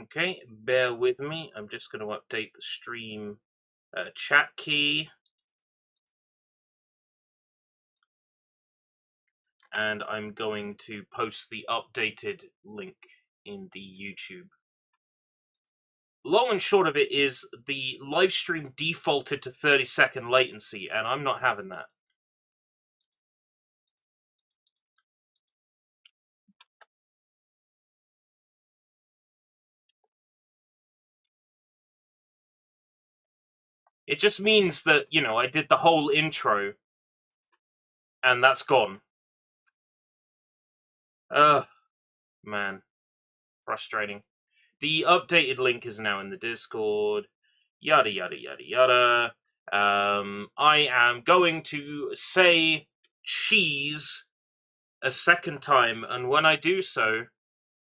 Okay, bear with me. I'm just going to update the stream chat key. And I'm going to post the updated link in the YouTube. Long and short of it is the live stream defaulted to 30-second latency, and I'm not having that. It just means that, you know, I did the whole intro, and that's gone. Ugh, man. Frustrating. The updated link is now in the Discord. Yada, yada, yada, yada. I am going to say cheese a second time, and when I do so,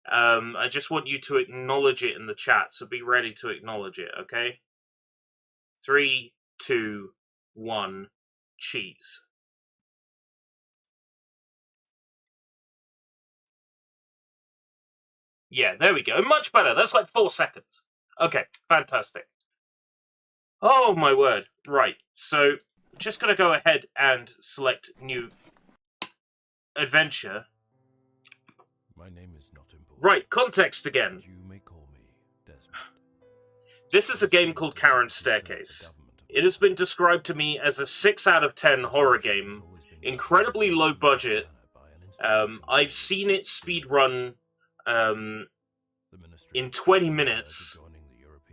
I just want you to acknowledge it in the chat, so be ready to acknowledge it, okay? 3, 2, 1, cheese. Yeah, there we go. Much better. That's like 4 seconds. Okay, fantastic. Oh, my word. Right, so just going to go ahead and select new adventure. My name is not important. Right, context again. You may call me Desmond. This is a game called Charon's Staircase. It has been described to me as a 6 out of 10 horror game, incredibly low budget. I've seen it speedrun in 20 minutes.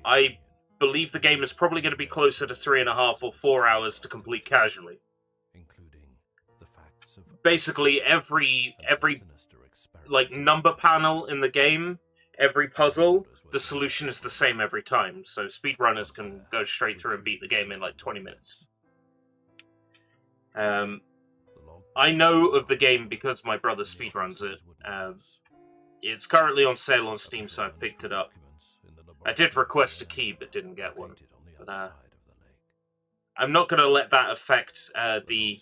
I believe the game is probably going to be closer to 3.5 or 4 hours to complete casually. Basically, every like number panel in the game, every puzzle, the solution is the same every time. So speedrunners can go straight through and beat the game in like 20 minutes. I know of the game because my brother speedruns it. It's currently on sale on Steam, so I picked it up. I did request a key, but didn't get one. But, I'm not going to let that affect the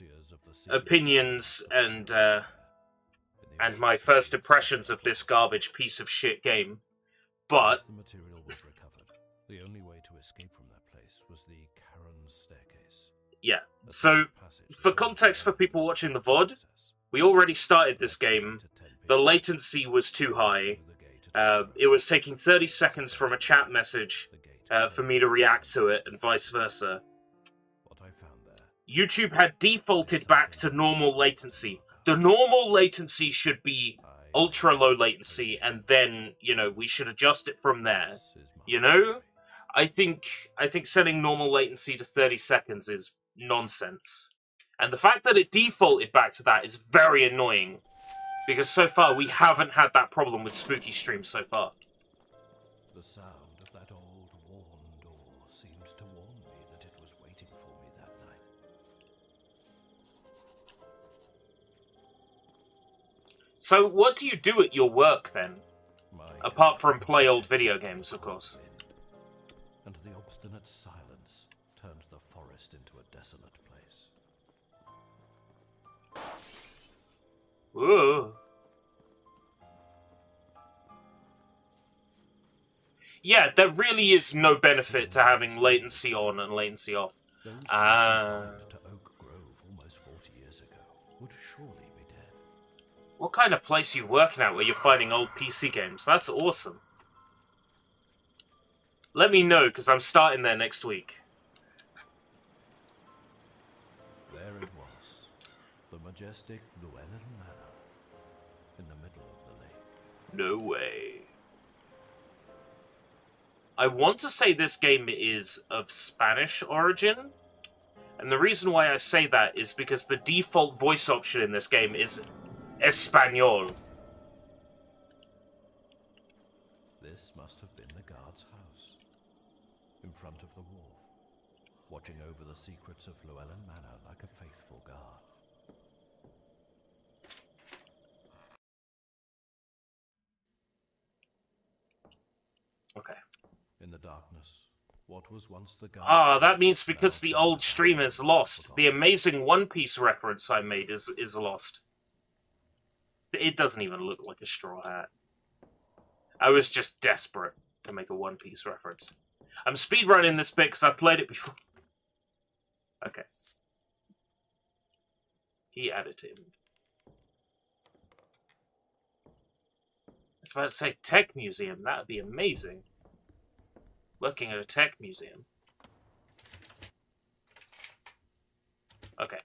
opinions and my first impressions of this garbage piece of shit game. But the material was recovered. The only way to escape from that place was the Charon staircase. Yeah. So, for context for people watching the VOD, we already started this game. The latency was too high. It was taking 30 seconds from a chat message for me to react to it, and vice versa. YouTube had defaulted back to normal latency. The normal latency should be ultra low latency, and then, you know, we should adjust it from there. You know? I think setting normal latency to 30 seconds is nonsense. And the fact that it defaulted back to that is very annoying. Because so far, we haven't had that problem with spooky streams so far. The sound of that old worn door seems to warn me that it was waiting for me that night. So, what do you do at your work, then? Apart from play old video games, of course. And the obstinate silence turned the forest into a desolate place. Ooh. Yeah, there really is no benefit to having latency on and latency off. Those who confined to Oak Grove almost 40 years ago would surely be dead. What kind of place are you working at where you're finding old PC games? That's awesome. Let me know, because I'm starting there next week. There it was, the majestic Llewellyn Manor, in the middle of the lake. No way. I want to say this game is of Spanish origin, and the reason why I say that is because the default voice option in this game is Espanol. This must have been the guard's house, in front of the wharf, watching over the secrets of Llewellyn Manor like a faithful guard. Okay. In the darkness, what was once the guard's Ah, that means because the old stream is lost. The amazing One Piece reference I made is lost. It doesn't even look like a straw hat. I was just desperate to make a One Piece reference. I'm speedrunning this bit because I've played it before. Okay. He added him. I was about to say tech museum. That would be amazing. Looking at a tech museum. Okay.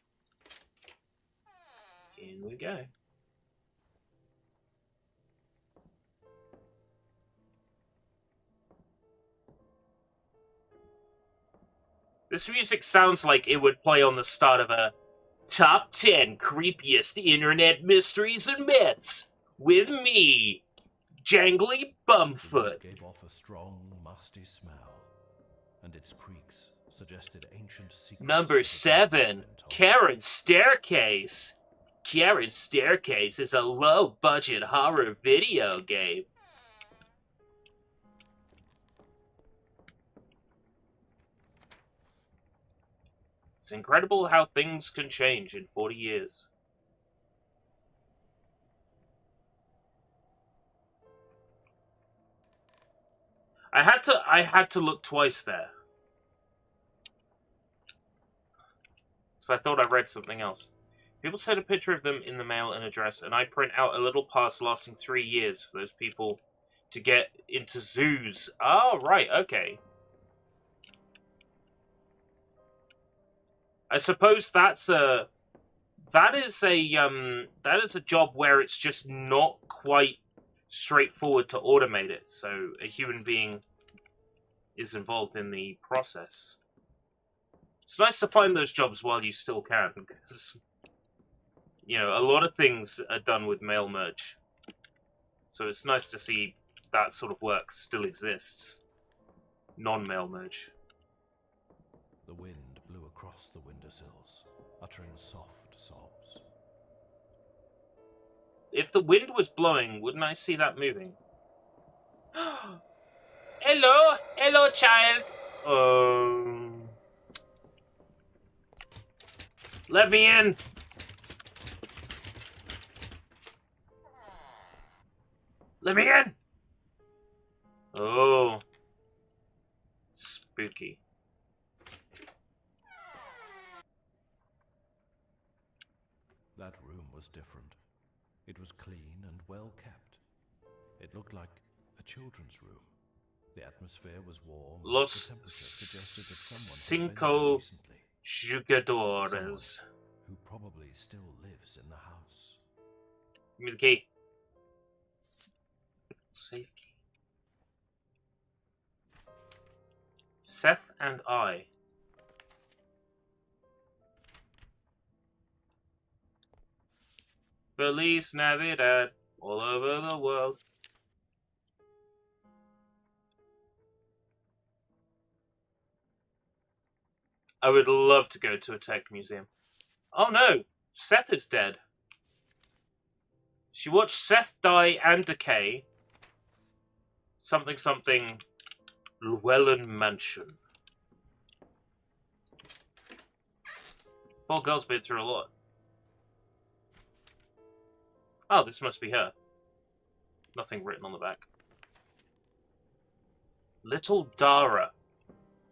In we go. This music sounds like it would play on the start of a Top 10 Creepiest Internet Mysteries and Myths with me, Jangly Bumfoot. The wood gave off a strong, musty smell, and its creaks suggested ancient secrets. Number 7, Charon's Staircase. Charon's Staircase is a low-budget horror video game. It's incredible how things can change in 40 years. I had to look twice there. So I thought I read something else. People send a picture of them in the mail and address, and I print out a little pass lasting 3 years for those people to get into zoos. Oh, right, okay. I suppose that is a job where it's just not quite straightforward to automate it, so a human being is involved in the process. It's nice to find those jobs while you still can, because, you know, a lot of things are done with mail merge. So it's nice to see that sort of work still exists. Non-mail merge. The wind blew across the windowsills, uttering soft sobs. If the wind was blowing, wouldn't I see that moving? Hello! Hello, child! Let me in! Let me in! Oh. Spooky. That room was different. It was clean and well kept. It looked like a children's room. The atmosphere was warm. Los The temperature suggested that someone had been Cinco there recently. Jugadores. Someone who probably still lives in the house. Give me the key. Safe key. Seth and I. Feliz Navidad all over the world. I would love to go to a tech museum. Oh no, Seth is dead. She watched Seth die and decay. Something something Llewellyn Mansion. Poor girl's been through a lot. Oh, this must be her. Nothing written on the back. Little Dara.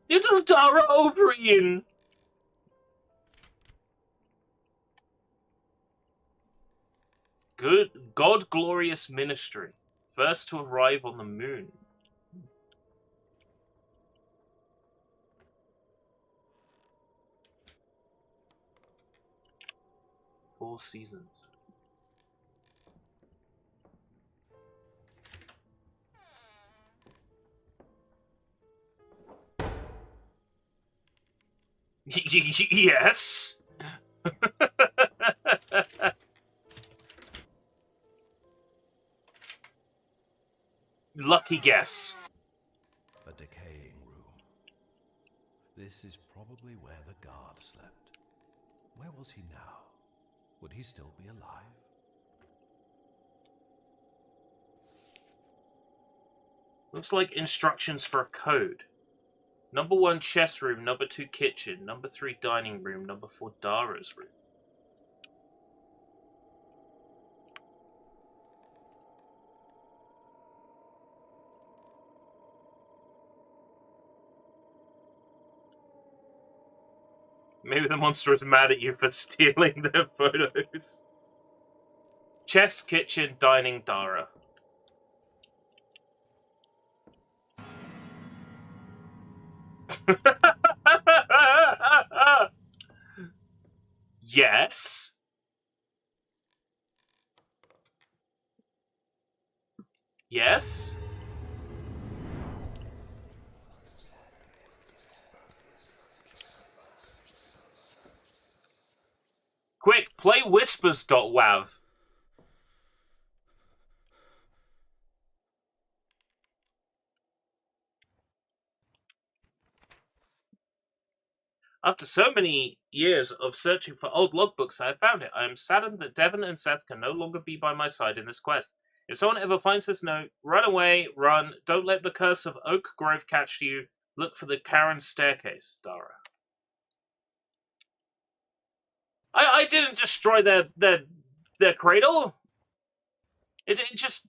Little Dara O'Brien! Good God Glorious Ministry. First to arrive on the moon. Four seasons. Yes. Lucky guess. A decaying room. This is probably where the guard slept. Where was he now? Would he still be alive? Looks like instructions for a code. Number 1 chess room, number 2 kitchen, number 3 dining room, number 4 Dara's room. Maybe the monster is mad at you for stealing their photos. Chess, kitchen, dining, Dara. Yes. Yes. Quick, play whispers.wav. After so many years of searching for old logbooks, I have found it. I am saddened that Devon and Seth can no longer be by my side in this quest. If someone ever finds this note, run away, run. Don't let the curse of Oak Grove catch you. Look for the Charon staircase, Dara. I didn't destroy their cradle. It just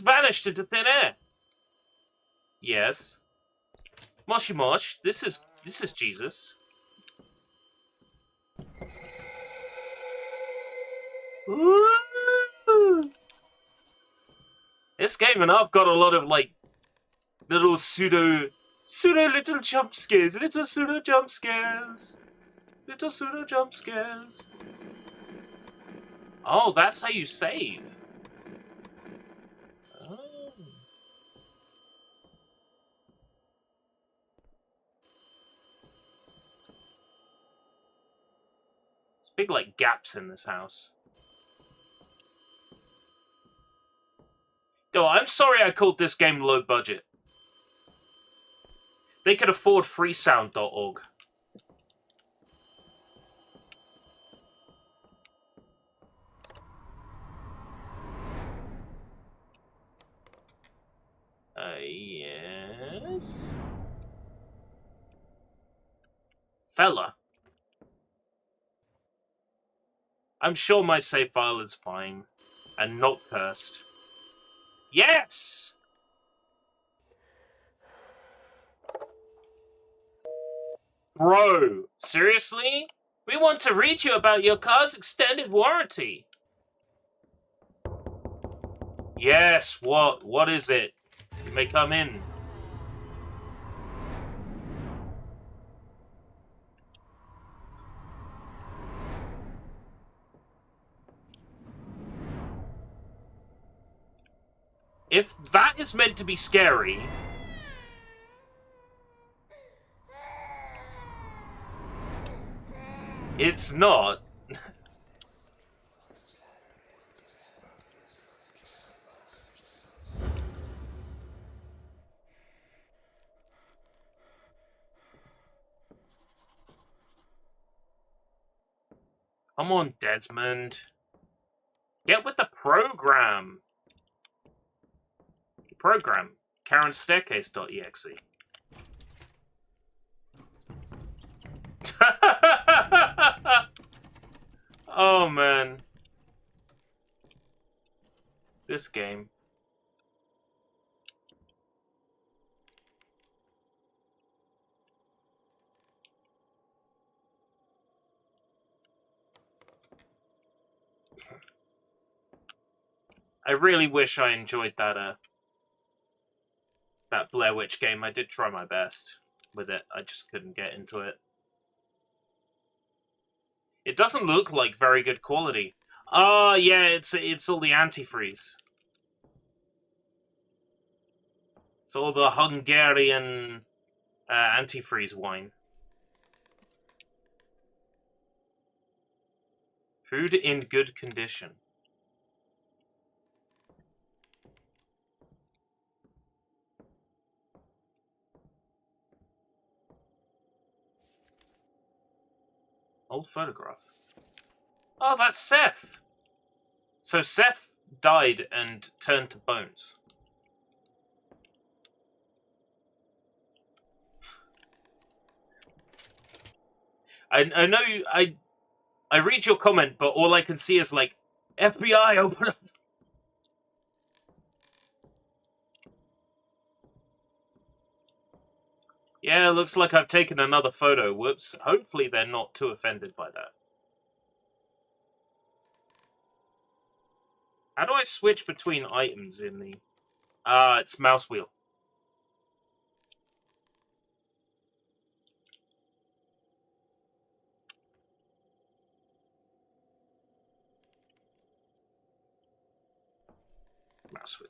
vanished into thin air. Yes. Moshi Mosh, this is Jesus. Ooh. This game, and I've got a lot of like little pseudo little jump scares, little pseudo jump scares. Oh, that's how you save. Oh. There's big like gaps in this house. No, I'm sorry I called this game low budget. They could afford freesound.org. Yes. Fella. I'm sure my save file is fine. And not cursed. Yes! Bro, seriously? We want to read you about your car's extended warranty. Yes, what? What is it? You may come in. If that is meant to be scary... It's not. Come on, Desmond. Get with the program. Program. KarenStaircase.exe. Oh, man. This game. I really wish I enjoyed that Blair Witch game. I did try my best with it. I just couldn't get into it. It doesn't look like very good quality. Oh, yeah, it's all the antifreeze. It's all the Hungarian antifreeze wine. Food in good condition. Old photograph. Oh, that's Seth! So Seth died and turned to bones. I know you, I read your comment, but all I can see is like, FBI, open up! Yeah, looks like I've taken another photo. Whoops. Hopefully they're not too offended by that. How do I switch between items in the... it's mouse wheel. Mouse wheel.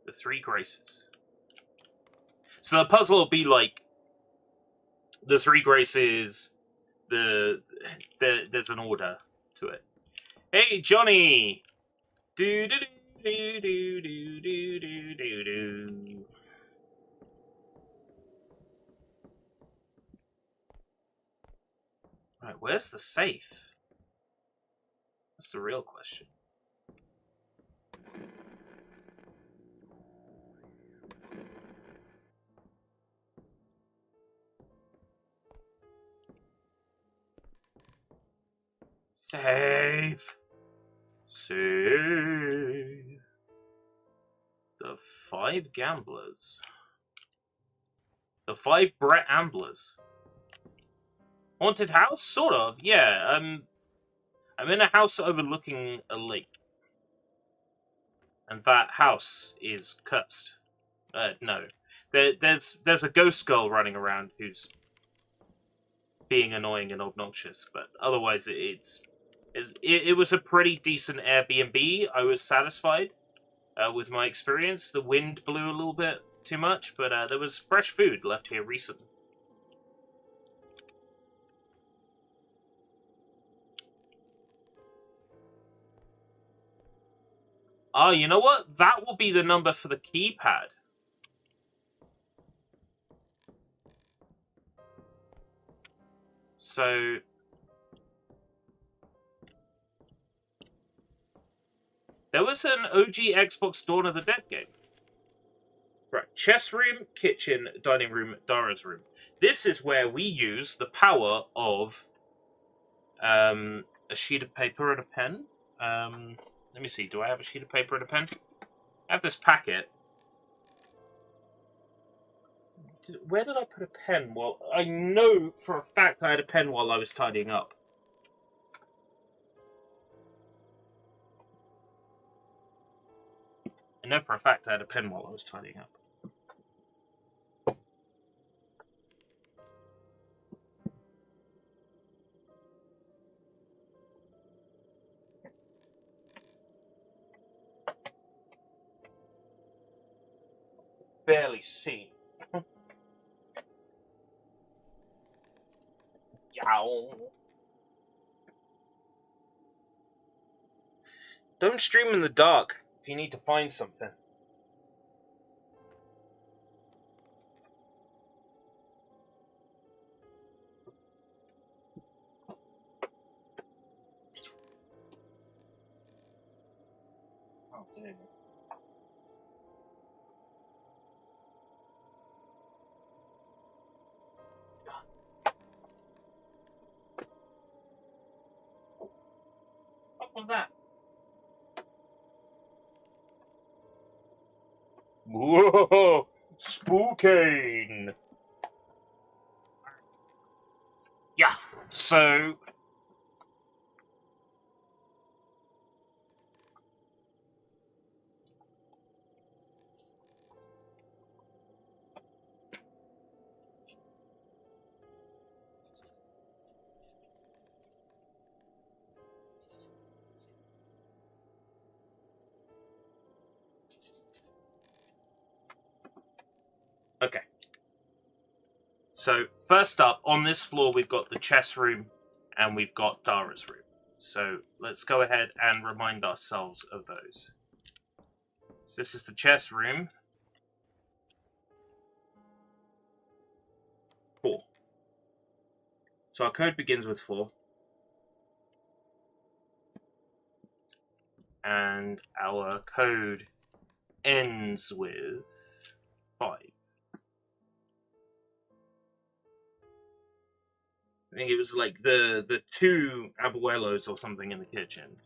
The three graces. So the puzzle will be like the three graces. There's an order to it. Hey, Johnny. Do do do do do do do do do. Right, where's the safe? That's the real question. Save. Save. The 5 gamblers. The 5 Brett Amblers. Haunted house? Sort of, yeah. I'm in a house overlooking a lake. And that house is cursed. No. There's a ghost girl running around who's being annoying and obnoxious, but otherwise it was a pretty decent Airbnb. I was satisfied with my experience. The wind blew a little bit too much, but there was fresh food left here recently. Ah, you know what? That will be the number for the keypad. So... there was an OG Xbox Dawn of the Dead game. Right, chess room, kitchen, dining room, Dara's room. This is where we use the power of a sheet of paper and a pen. Let me see, do I have a sheet of paper and a pen? I have this packet. Where did I put a pen? Well, I know for a fact I had a pen while I was tidying up. I know for a fact I had a pen while I was tidying up. Barely see. Yow. Don't stream in the dark if you need to find something. Oh, dear. What was that? Whoa! Spooking! Yeah, so... okay. So, first up, on this floor we've got the chess room and we've got Dara's room. So, let's go ahead and remind ourselves of those. So this is the chess room. 4. So our code begins with 4. And our code ends with 5. I think it was like the two abuelos or something in the kitchen.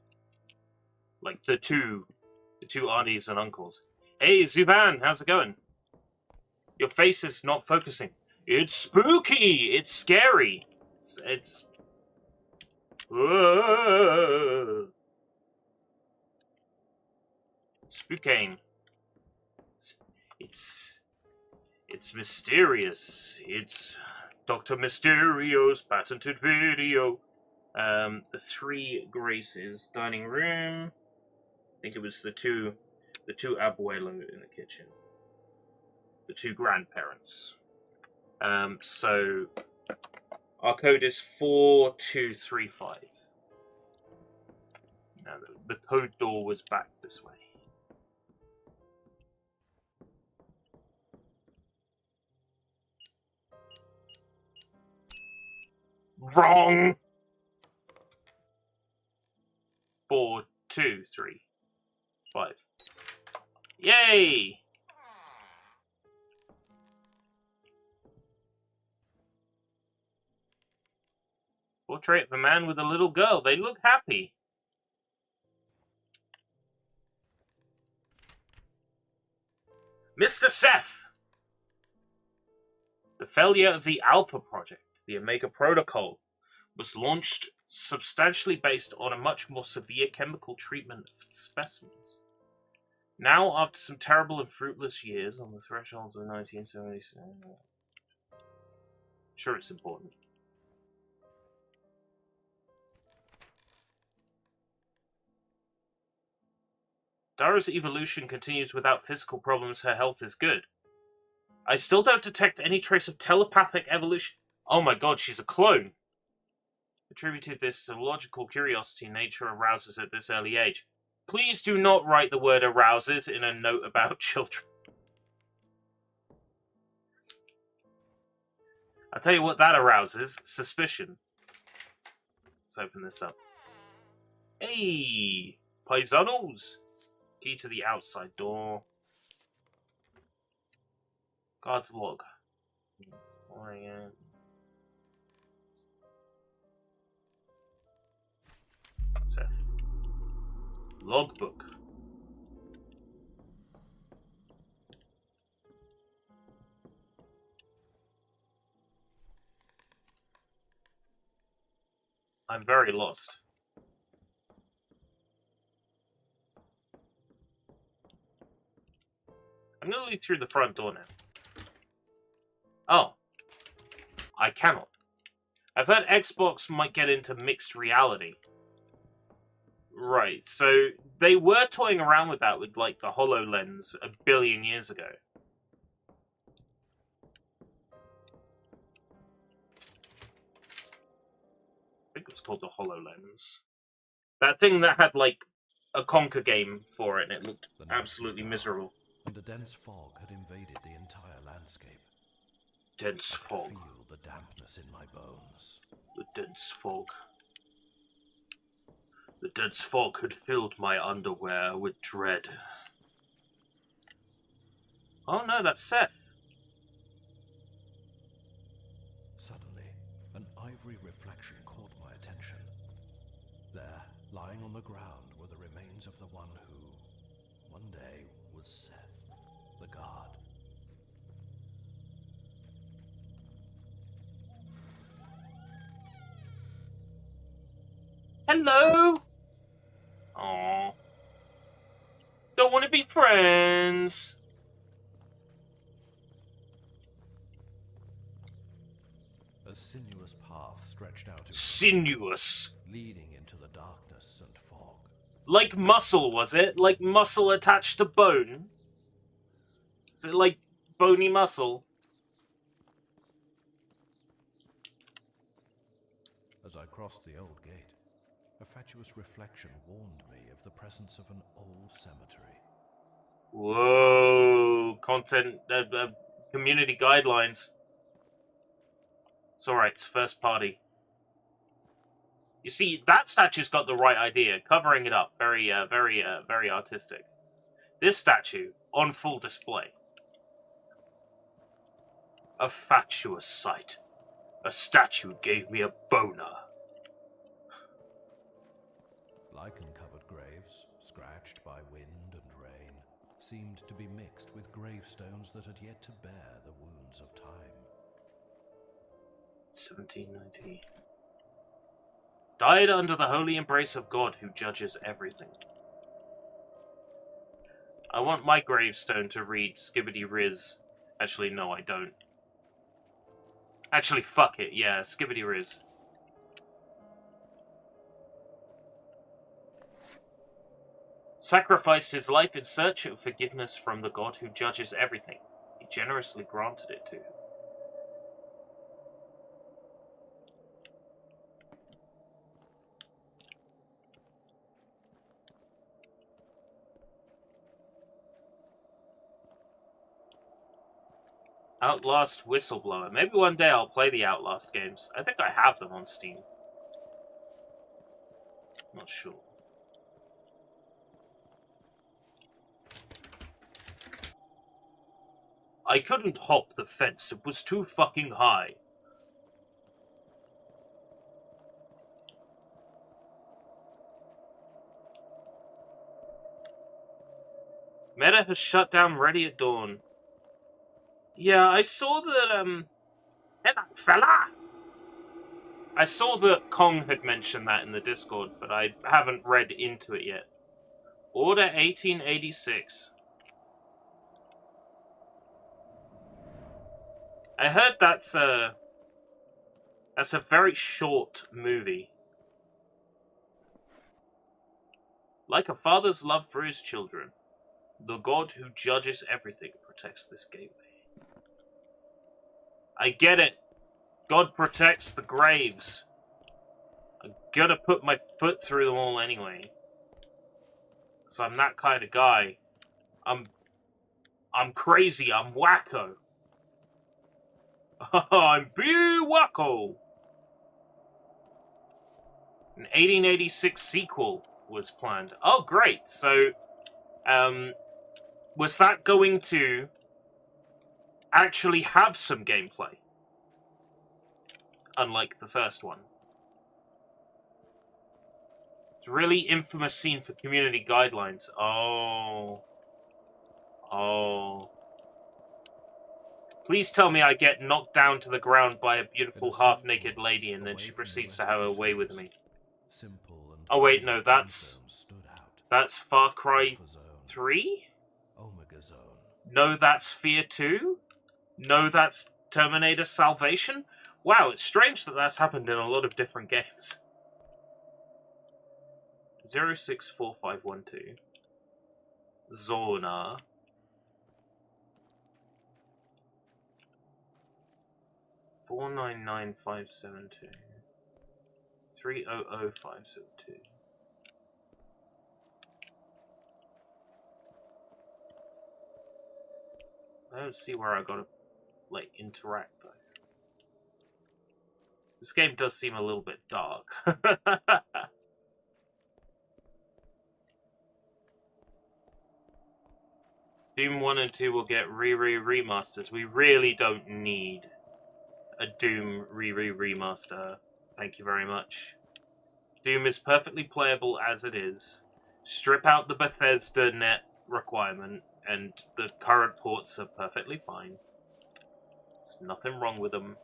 Like the two aunties and uncles. Hey, Zuvan, how's it going? Your face is not focusing. It's spooky. It's scary. It's Whoa. Spookane. It's mysterious. It's Dr. Mysterio's patented video. The Three Graces dining room. I think it was the two abuelo in the kitchen. The two grandparents. So our code is 4235. Now the code door was back this way. Wrong. 4235. Yay! Portrait of a man with a little girl. They look happy. Mr. Seth! The failure of the Alpha Project, the Omega Protocol, was launched substantially based on a much more severe chemical treatment of specimens. Now, after some terrible and fruitless years on the thresholds of 1977... Sure, it's important. Dara's evolution continues without physical problems. Her health is good. I still don't detect any trace of telepathic evolution. Oh my god, she's a clone. Attributed this to logical curiosity nature arouses at this early age. Please do not write the word arouses in a note about children. I'll tell you what that arouses. Suspicion. Let's open this up. Hey! Paisanos! Key to the outside door. Guard's log. 4 a.m. Seth. Logbook. I'm very lost. I'm going to leave through the front door now. Oh. I cannot. I've heard Xbox might get into mixed reality. Right, so they were toying around with that with, like, the HoloLens a billion years ago. I think it was called the HoloLens. That thing that had, like, a Conker game for it, and it looked absolutely miserable. And a dense fog had invaded the entire landscape. Dense fog. I could feel the dampness in my bones. The dense fog. The dense fog had filled my underwear with dread. Oh no, that's Seth. Suddenly, an ivory reflection caught my attention. There, lying on the ground, were the remains of the one who, one day, was Seth, the guard. Hello? Aww. Don't want to be friends. A sinuous path stretched out. Sinuous. Leading into the darkness and fog. Like muscle, was it? Like muscle attached to bone? Is it like bony muscle? As I crossed the old gate, a fatuous reflection warned me of the presence of an old cemetery. Whoa, content, community guidelines. It's alright, it's first party. You see, that statue's got the right idea, covering it up, very artistic. This statue, on full display. A fatuous sight. A statue gave me a boner. Lichen-covered graves, scratched by wind and rain, seemed to be mixed with gravestones that had yet to bear the wounds of time. 1790. Died under the holy embrace of God who judges everything. I want my gravestone to read Skibbity Riz. Actually, no, I don't. Actually, fuck it, yeah, Skibbity Riz. Sacrificed his life in search of forgiveness from the God who judges everything. He generously granted it to him. Outlast Whistleblower. Maybe one day I'll play the Outlast games. I think I have them on Steam. Not sure. I couldn't hop the fence. It was too fucking high. Meta has shut down Ready at Dawn. Yeah, I saw that, Hey, fella! I saw that Kong had mentioned that in the Discord, but I haven't read into it yet. Order 1886. I heard that's a very short movie. Like a father's love for his children, the God who judges everything protects this gateway. I get it. God protects the graves. I'm gonna put my foot through them all anyway. Because I'm that kind of guy. I'm crazy. I'm wacko. I'm wacko. An 1886 sequel was planned. Oh, great. So, was that going to actually have some gameplay? Unlike the first one. It's a really infamous scene for community guidelines. Oh. Oh. Please tell me I get knocked down to the ground by a beautiful half-naked lady and then she proceeds to have her way with me. Oh wait, no, that's Far Cry 3? No, that's Fear 2? No, that's Terminator Salvation? Wow, it's strange that that's happened in a lot of different games. 064512. Zona. Four 499572. 300572. I don't see where I gotta, like, interact, though. This game does seem a little bit dark. Doom 1 and 2 will get remasters. We really don't need a Doom remaster. Thank you very much. Doom is perfectly playable as it is. Strip out the Bethesda net requirement, and the current ports are perfectly fine. There's nothing wrong with them.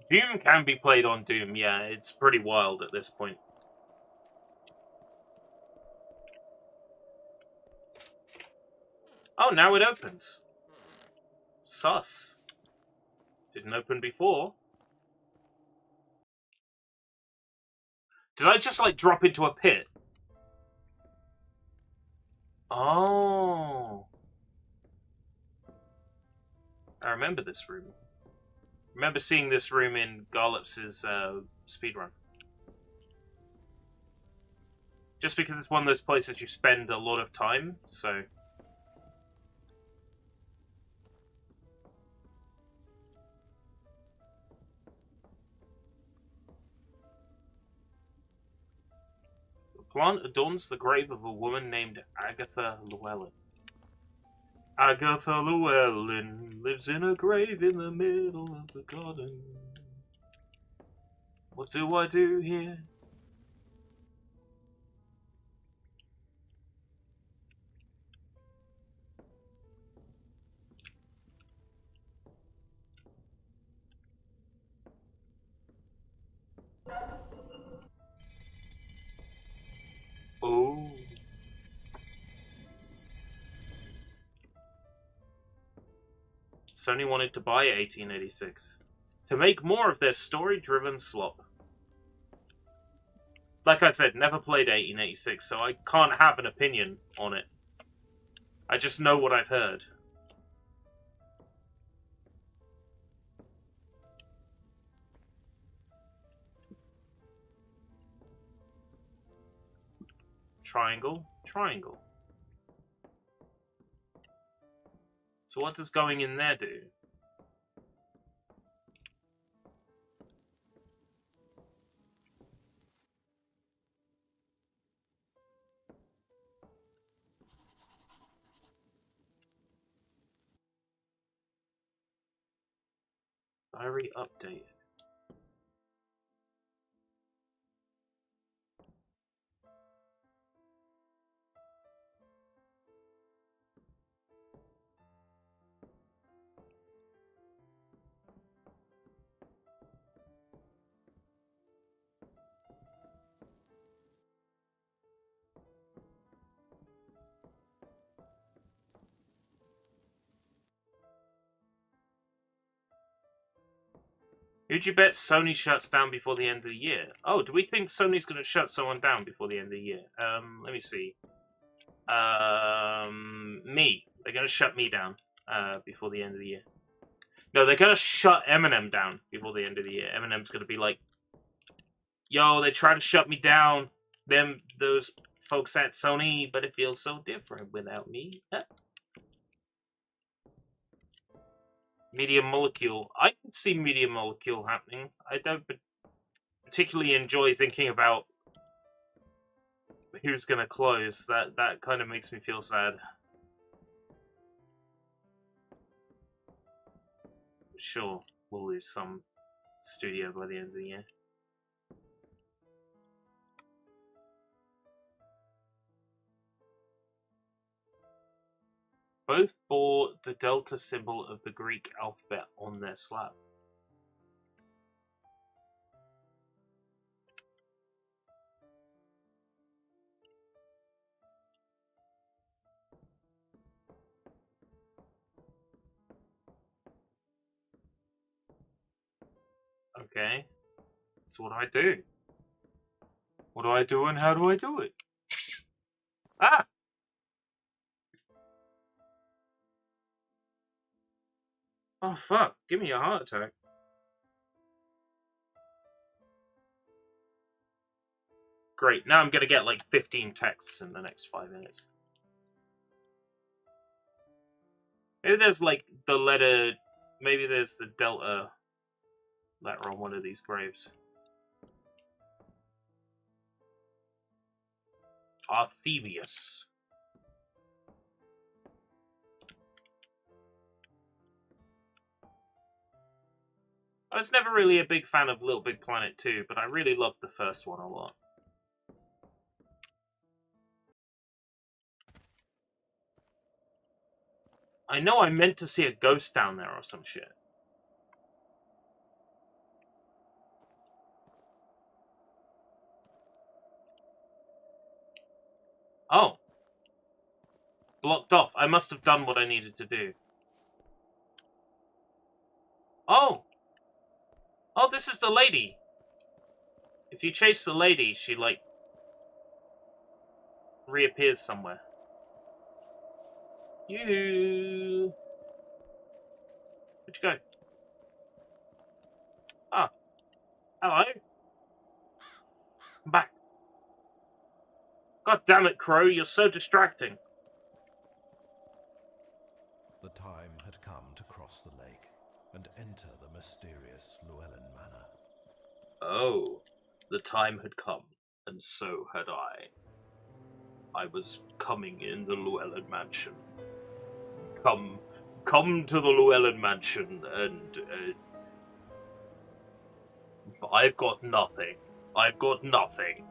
Doom can be played on Doom, yeah, it's pretty wild at this point. Oh, now it opens. Sus. Didn't open before. Did I just, like, drop into a pit? Oh. I remember this room. I remember seeing this room in Garlops's speedrun. Just because it's one of those places you spend a lot of time, so... plant adorns the grave of a woman named Agatha Llewellyn. Agatha Llewellyn lives in a grave in the middle of the garden. What do I do here? Oh. Sony wanted to buy 1886 to make more of their story-driven slop. Like I said, never played 1886, so I can't have an opinion on it. I just know what I've heard. Triangle, triangle. So what does going in there do? Diary update. Who'd you bet Sony shuts down before the end of the year? Oh, do we think Sony's going to shut someone down before the end of the year? Let me see. Me. They're going to shut me down before the end of the year. No, they're going to shut Eminem down before the end of the year. Eminem's going to be like, yo, they tried to shut me down. Those folks at Sony, but it feels so different without me. Media Molecule. I can see Media Molecule happening. I don't particularly enjoy thinking about who's going to close. That kind of makes me feel sad. Sure, we'll lose some studio by the end of the year. Both bore the delta symbol of the Greek alphabet on their slab. Okay. So what do I do? What do I do and how do I do it? Ah! Oh fuck, give me a heart attack. Great, now I'm gonna get like 15 texts in the next 5 minutes. Maybe there's like the letter, maybe there's the delta letter on one of these graves. Arthemius. I was never really a big fan of Little Big Planet 2, but I really loved the first one a lot. I know I meant to see a ghost down there or some shit. Oh. Blocked off. I must have done what I needed to do. Oh! Oh, this is the lady. If you chase the lady, she, like, reappears somewhere. You. Where'd you go? Ah. Hello. I'm back. God damn it, Crow, you're so distracting. The time had come to cross the lake and enter the mysterious Llewellyn Manor. Oh, the time had come, and so had I. I was coming in the Llewellyn mansion. Come to the Llewellyn mansion, and I've got nothing. I've got nothing.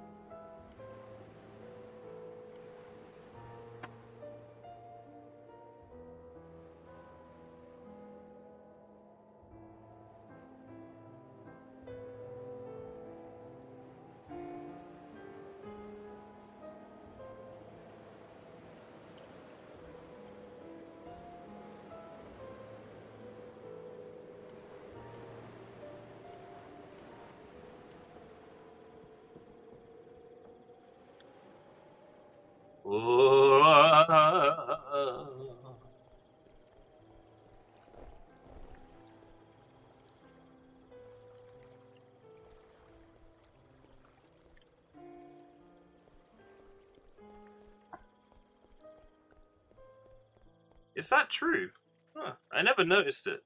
Is that true? Huh, I never noticed it.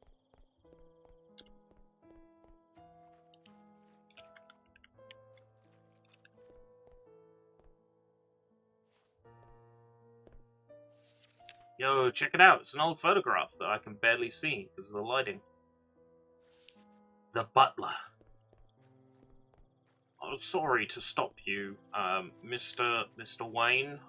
Yo, check it out. It's an old photograph that I can barely see because of the lighting. The butler. Oh, sorry to stop you, Mr. Wayne,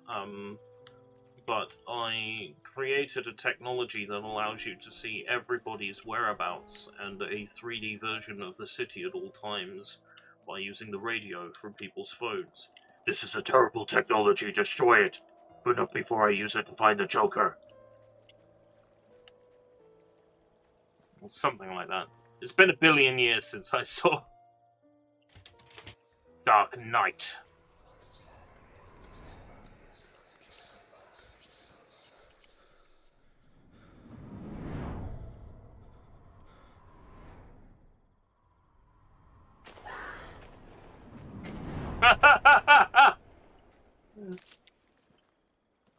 but I created a technology that allows you to see everybody's whereabouts and a 3D version of the city at all times by using the radio from people's phones. This is a terrible technology, destroy it! But not before I use it to find the Joker. Or something like that. It's been 1 billion years since I saw Dark Knight.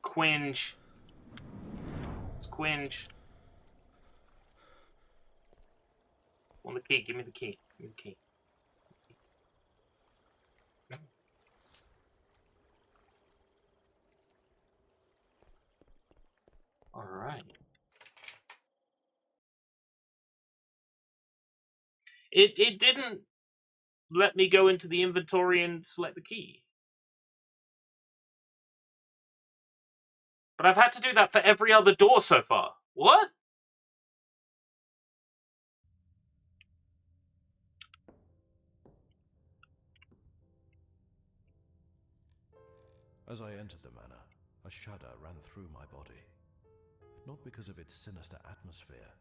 Quinge. It's Quinge. Want the key? Give me the key. Give me the key. Alright. It didn't let me go into the inventory and select the key. But I've had to do that for every other door so far. What? As I entered the manor, a shudder ran through my body. Not because of its sinister atmosphere,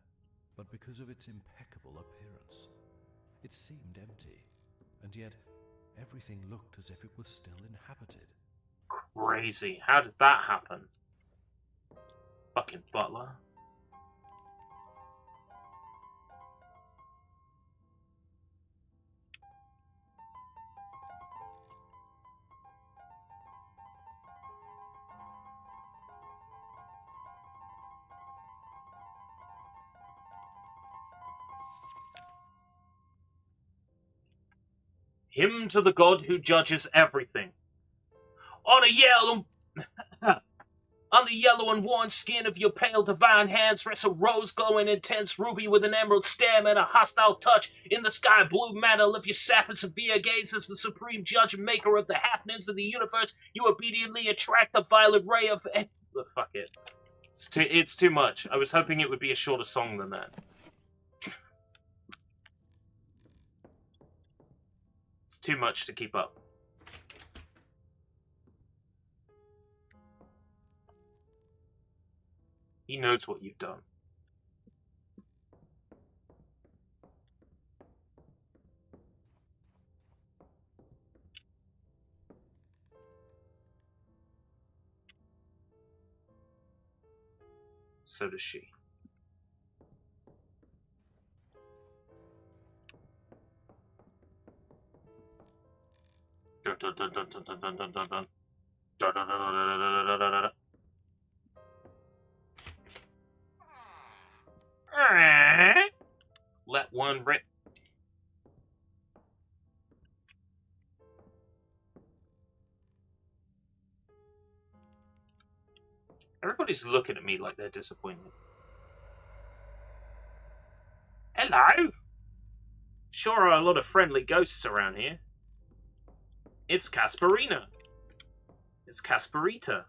but because of its impeccable appearance. It seemed empty, and yet everything looked as if it was still inhabited. Crazy. How did that happen? Fucking butler. Hymn to the god who judges everything. On a yellow... On the yellow and worn skin of your pale divine hands rests a rose-glowing intense ruby with an emerald stem and a hostile touch. In the sky blue mantle of your sapid severe gaze as the supreme judge and maker of the happenings of the universe, you obediently attract the violet ray of... Fuck it. It's too much. I was hoping it would be a shorter song than that. It's too much to keep up. He knows what you've done. So does she. Dun, dun, dun, dun, dun, dun, dun, dun, dun, dun. Dun, dun, dun, dun, dun, dun, dun, dun, dun. Let one rip. Everybody's looking at me like they're disappointed. Hello! Sure are a lot of friendly ghosts around here. It's Casperina. It's Casperita.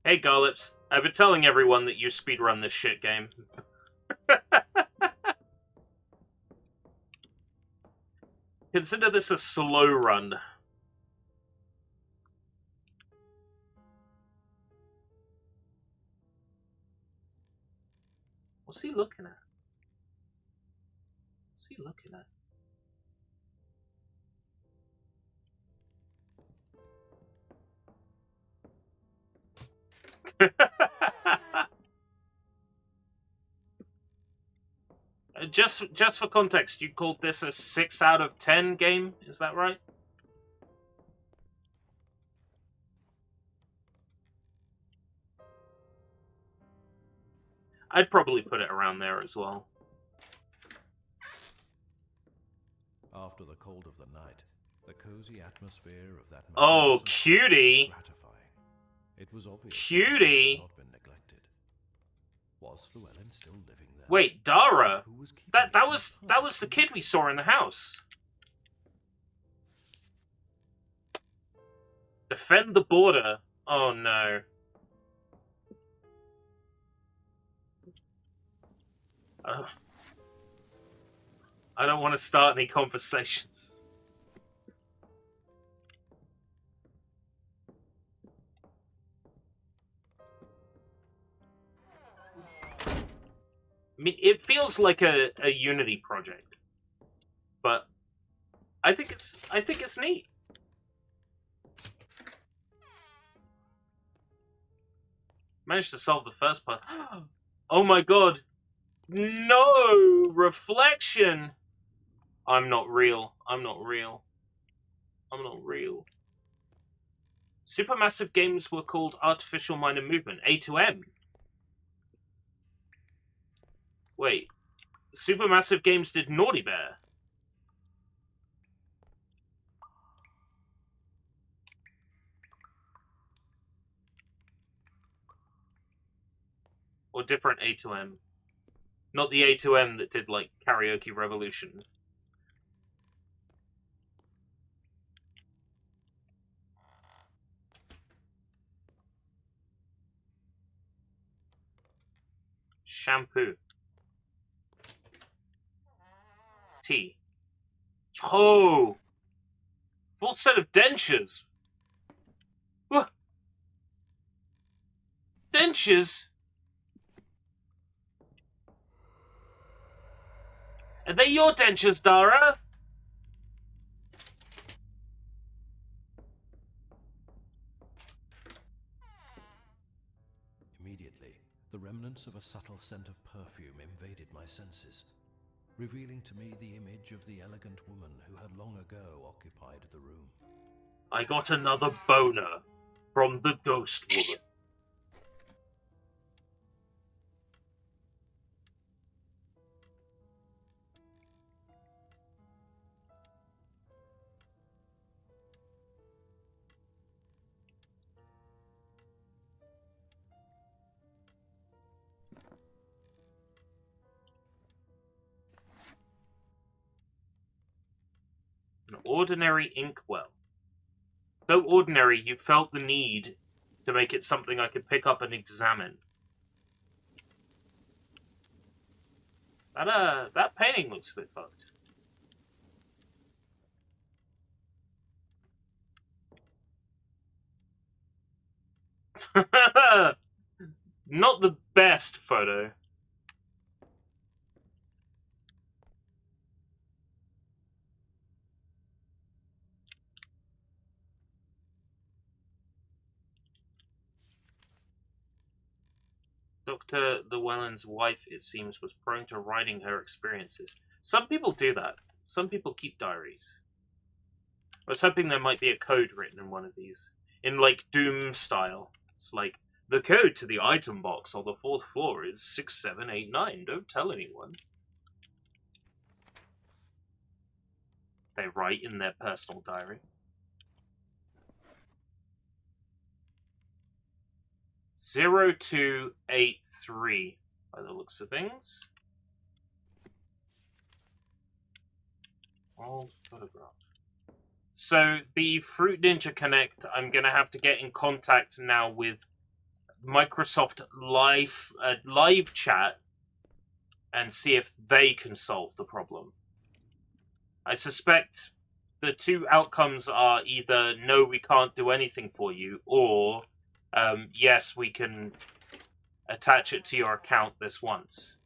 Hey, Garlips. I've been telling everyone that you speedrun this shit game. Consider this a slow run. What's he looking at? What's he looking at? Just for context, you called this a 6 out of 10 game, is that right? I'd probably put it around there as well. After the cold of the night, the cozy atmosphere of that Oh, cutie! Gratifying. It was obvious Cutie! that had not been neglected. Was Llewellyn still living there? Wait, Dara! Who was keeping That it was inside? the kid we saw in the house. Defend the border. Oh no. I don't want to start any conversations. I mean, it feels like a Unity project, but I think it's neat. Managed to solve the first part. Oh my god. No! Reflection! I'm not real. I'm not real. I'm not real. Supermassive games were called Artificial Minor Movement, A to M. Wait. Supermassive games did Naughty Bear. Or different A to M. Not the A to M that did, like, Karaoke Revolution. Shampoo. Tea. Oh! Full set of dentures. What? Dentures? Are they your dentures, Dara? Immediately, the remnants of a subtle scent of perfume invaded my senses, revealing to me the image of the elegant woman who had long ago occupied the room. I got another boner from the ghost woman. An ordinary inkwell. So ordinary you felt the need to make it something I could pick up and examine. That painting looks a bit fucked. Not the best photo. Dr. Llewellyn's wife, it seems, was prone to writing her experiences. Some people do that. Some people keep diaries. I was hoping there might be a code written in one of these. In, like, Doom style. It's like, The code to the item box on the 4th floor is 6789. Don't tell anyone. They write in their personal diary. 0283, by the looks of things. Old photograph. So the Fruit Ninja Connect, I'm going to have to get in contact now with Microsoft live chat and see if they can solve the problem. I suspect the two outcomes are either no, we can't do anything for you, or yes, we can attach it to your account this once.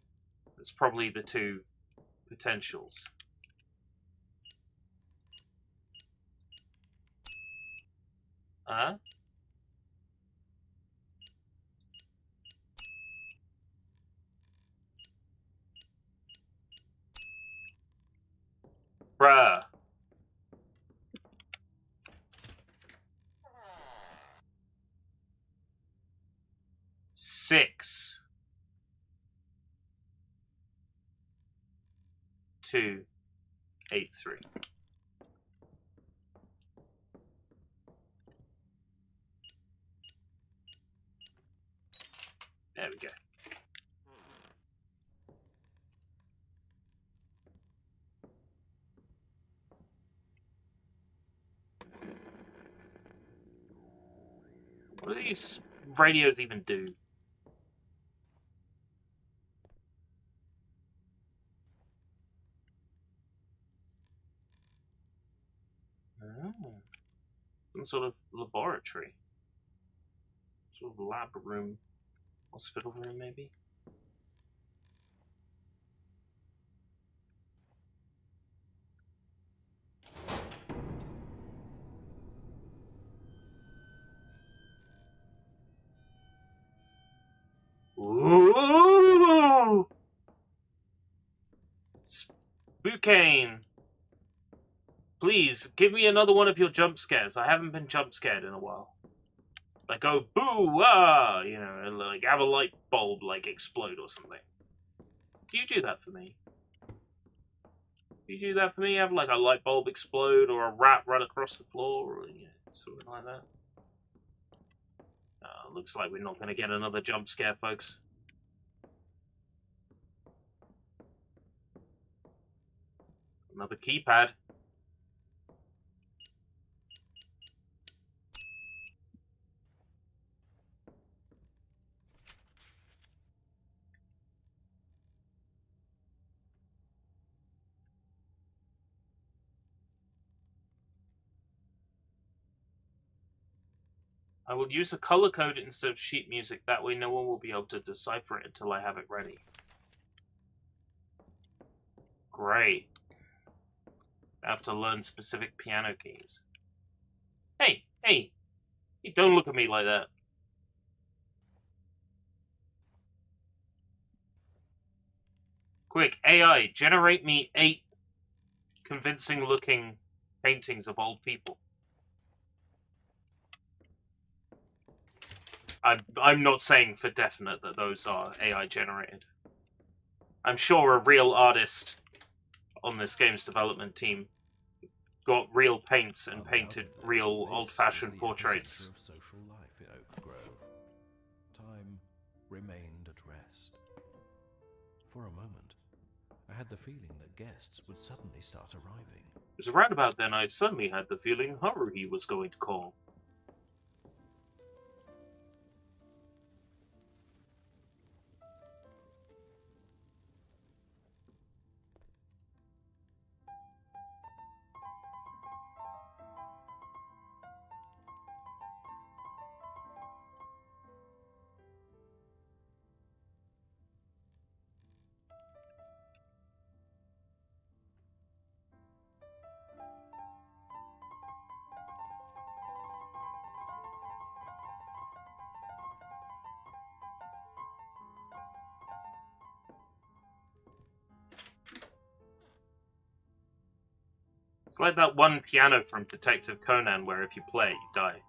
That's probably the two potentials. Bruh. Six. 2 8 3. There we go. What do these radios even do? Oh. Some sort of laboratory. Sort of lab room. Hospital room, maybe? Ooh! Spookie! Please, give me another one of your jump scares. I haven't been jump scared in a while. Like, go boo, ah! You know, and like have a light bulb, like, explode or something. Do you do that for me? Do you do that for me? Have, like, a light bulb explode or a rat run across the floor or something like that? Looks like we're not going to get another jump scare, folks. Another keypad. I will use a color code instead of sheet music. That way no one will be able to decipher it until I have it ready. Great. I have to learn specific piano keys. Hey! Hey! Don't look at me like that. Quick, AI, generate me 8 convincing-looking paintings of old people. I'm not saying for definite that those are AI generated. I'm sure a real artist on this game's development team got real paints and painted real old-fashioned portraits. Of social life in Oak Grove. Time remained at rest. For a moment, I had the feeling that guests would suddenly start arriving. It was around about then I suddenly had the feeling Haruhi was going to call. It's like that one piano from Detective Conan where if you play it, you die.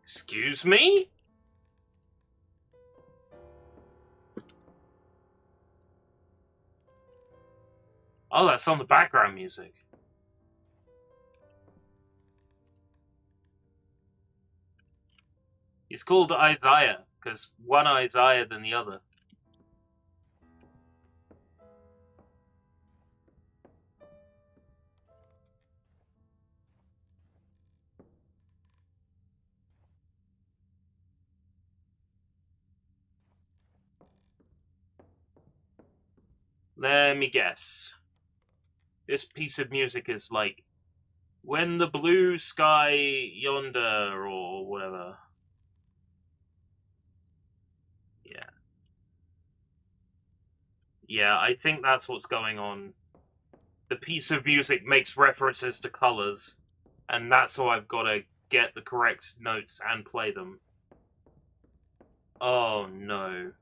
Excuse me? Oh, that's on the background music. He's called Isaiah, because one Isaiah than the other. Let me guess. This piece of music is like, when the blue sky yonder, or whatever. Yeah. Yeah, I think that's what's going on. The piece of music makes references to colors, and that's how I've got to get the correct notes and play them. Oh no.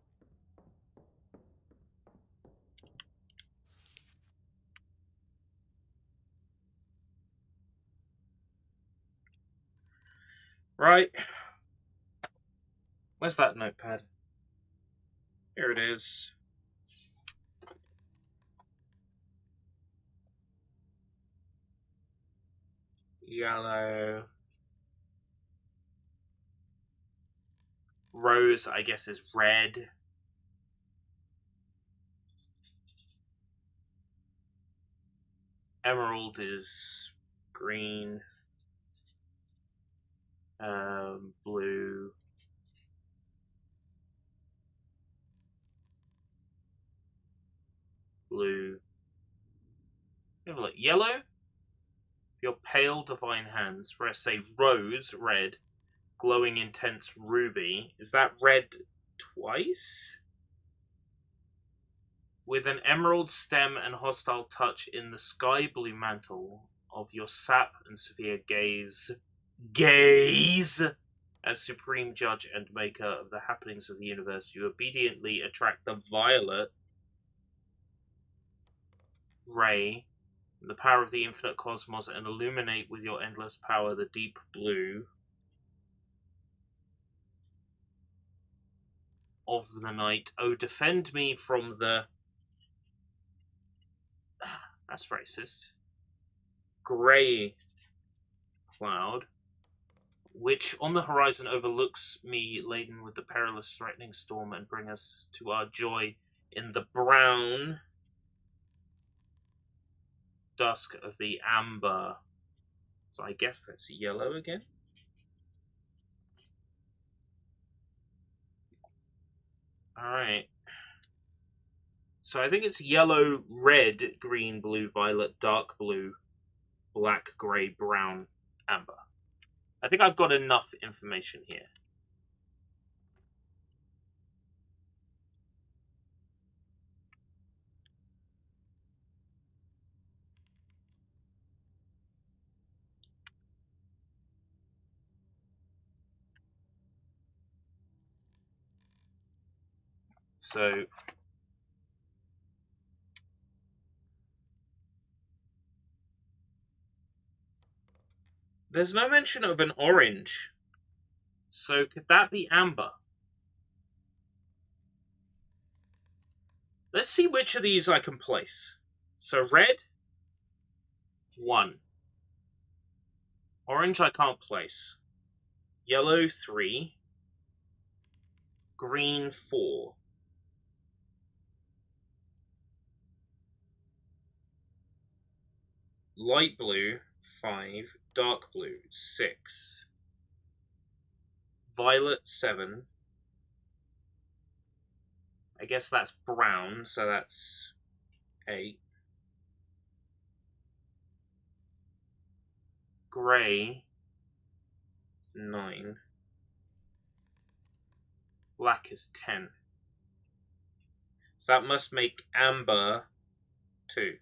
Right. Where's that notepad? Here it is. Yellow. Rose, I guess, is red. Emerald is green. Blue. Blue. Have a look. Yellow? Your pale divine hands. Where I say rose, red. Glowing intense ruby. Is that red twice? With an emerald stem and hostile touch in the sky blue mantle of your sap and severe gaze. Gaze! As supreme judge and maker of the happenings of the universe, you obediently attract the violet ray, the power of the infinite cosmos, and illuminate with your endless power the deep blue of the night. Oh, defend me from the... That's racist. Grey cloud, which on the horizon overlooks me, laden with the perilous threatening storm, and bring us to our joy in the brown dusk of the amber. So I guess that's yellow again. Alright. So I think it's yellow, red, green, blue, violet, dark blue, black, grey, brown, amber. I think I've got enough information here. So there's no mention of an orange. So could that be amber? Let's see which of these I can place. So red, 1. Orange I can't place. Yellow, 3. Green, 4. Light blue, 5. Dark blue, 6. Violet, 7. I guess that's brown, so that's 8. Grey, 9. Black is 10. So that must make amber 2.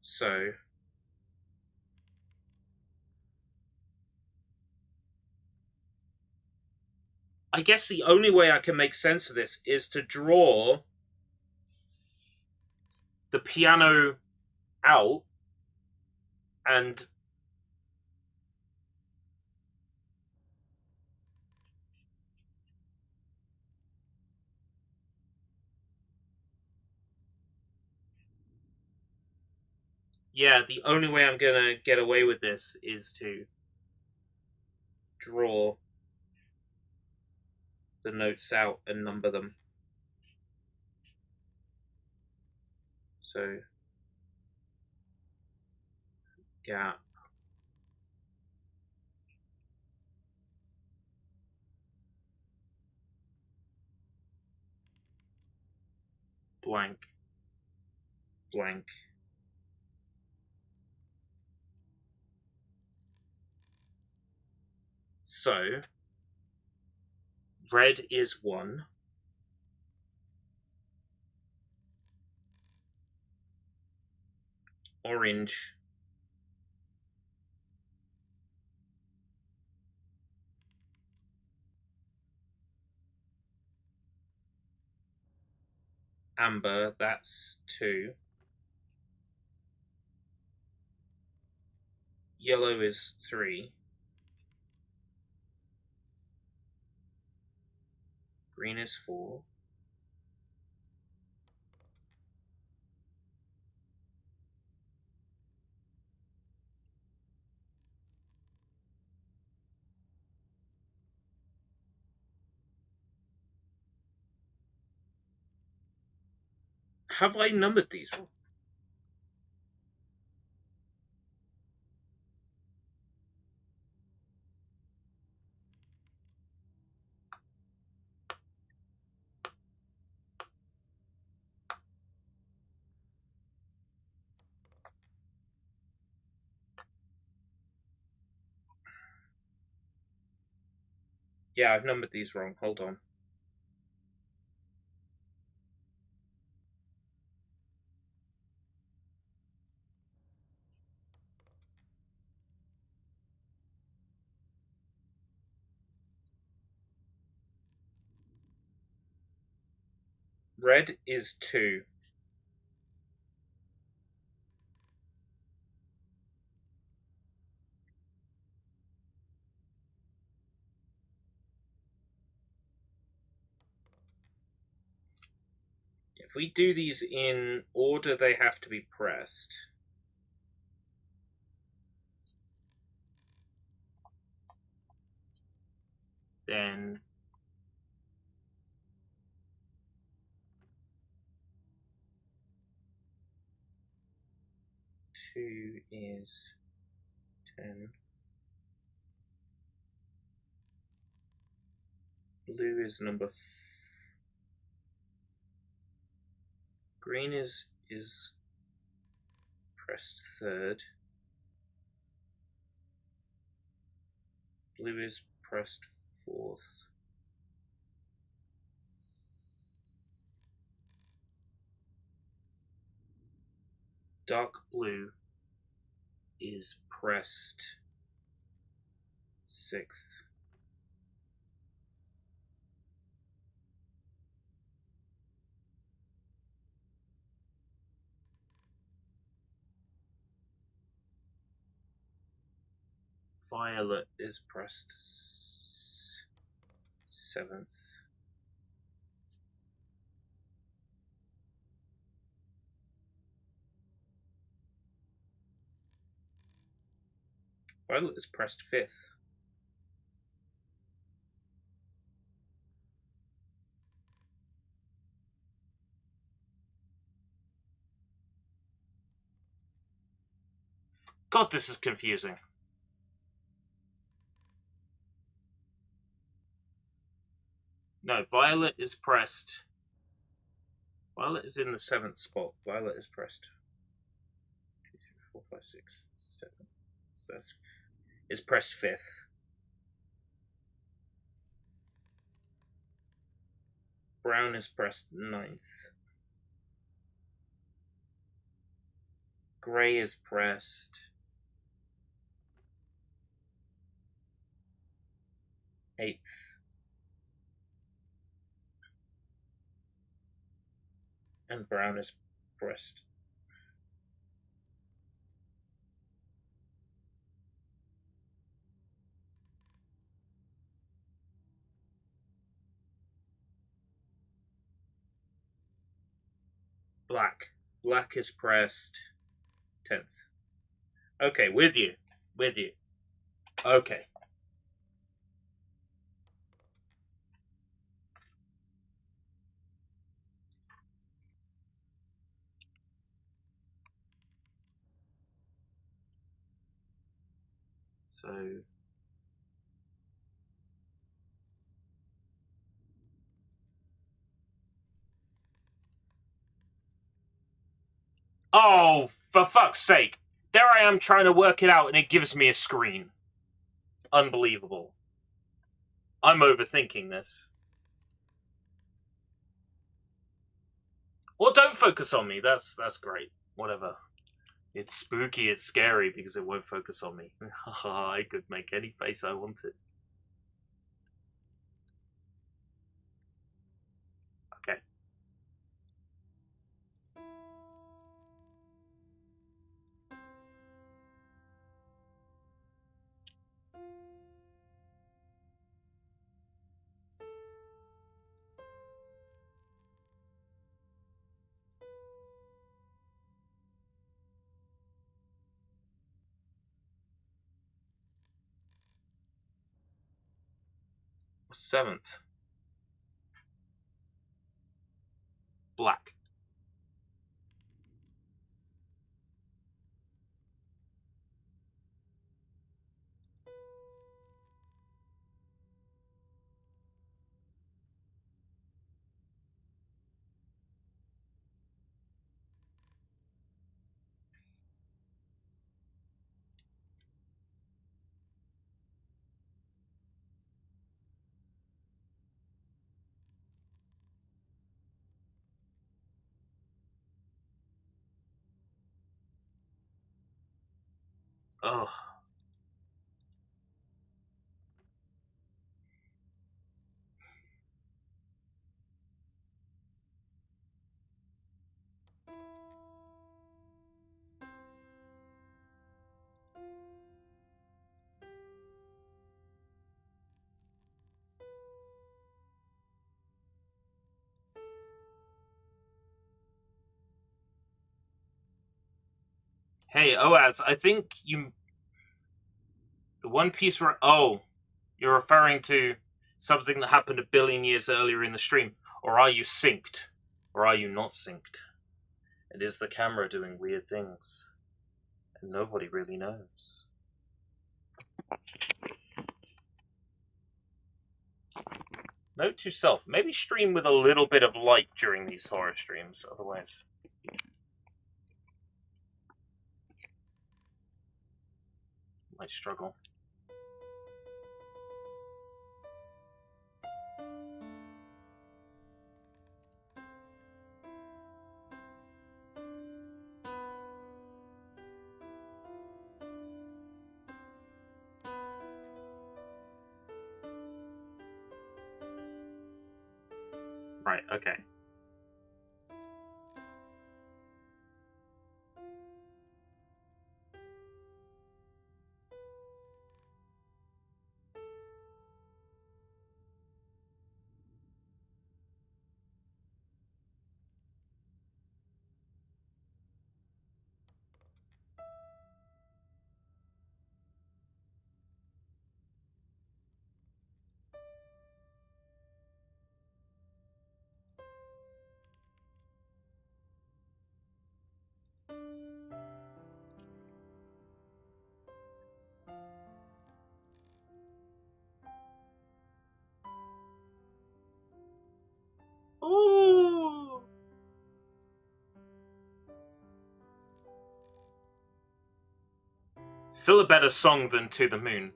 So I guess the only way I can make sense of this is to draw the piano out and Yeah, the only way I'm gonna get away with this is to draw the notes out and number them. So, gap. Blank. Blank. So, red is 1. Orange. Amber, that's 2. Yellow is 3. Green is 4. Have I numbered these wrong? Yeah, I've numbered these wrong. Hold on. Red is 2. If we do these in order they have to be pressed, then two is 10. Blue is number green is pressed 3rd. Blue is pressed 4th. Dark blue is pressed 6th. Violet is pressed 7th. Violet is pressed 5th. God, this is confusing. No, Violet is pressed. Violet is in the 7th spot. Violet is pressed 2, 3, 4, 5, 6, 7. So that's is pressed 5th. Brown is pressed 9th. Grey is pressed 8th. And brown is pressed. Black. Black is pressed 10th. Okay, with you. With you. Okay. So... Oh, for fuck's sake. There I am trying to work it out and it gives me a screen. Unbelievable. I'm overthinking this. Or don't focus on me. That's great. Whatever. It's spooky, it's scary because it won't focus on me. I could make any face I wanted. Okay. Seventh. Black. Ugh. Hey, Oaz, I think you... The one piece where... Oh, you're referring to something that happened a billion years earlier in the stream. Or are you synced? Or are you not synced? And is the camera doing weird things? And nobody really knows. Note to self, maybe stream with a little bit of light during these horror streams, otherwise... might struggle. Right, okay. Ooh! Still a better song than To the Moon.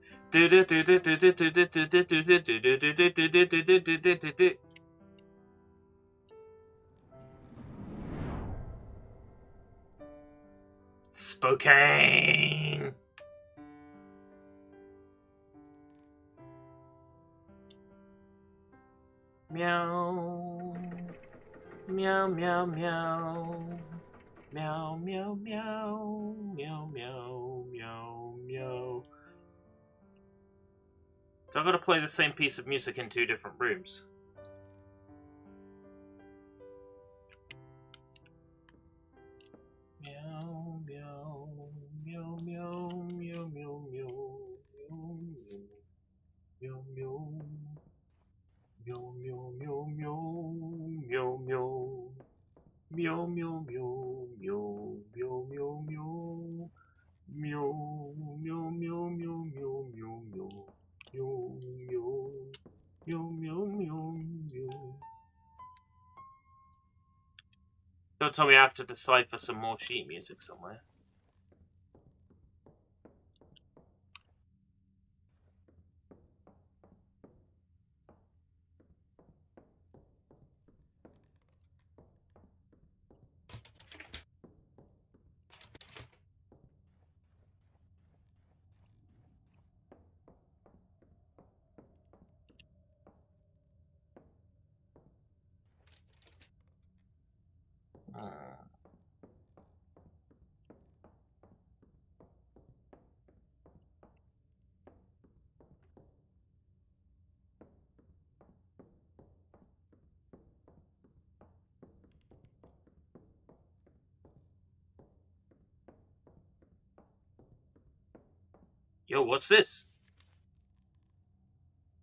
Spokane! Meow. Meow, meow, meow. Meow, meow, meow. Meow, meow, meow, meow. So I've got to play the same piece of music in two different rooms. Meow, meow. Meow, meow, meow, meow, meow, meow. Meow, meow, meow, meow, meow, meow, meow. Meow, meow, meow, meow, meow, meow, meow. Meow, meow. Meow, meow, meow, meow. Don't tell me I have to decipher some more sheet music somewhere. Yo, what's this?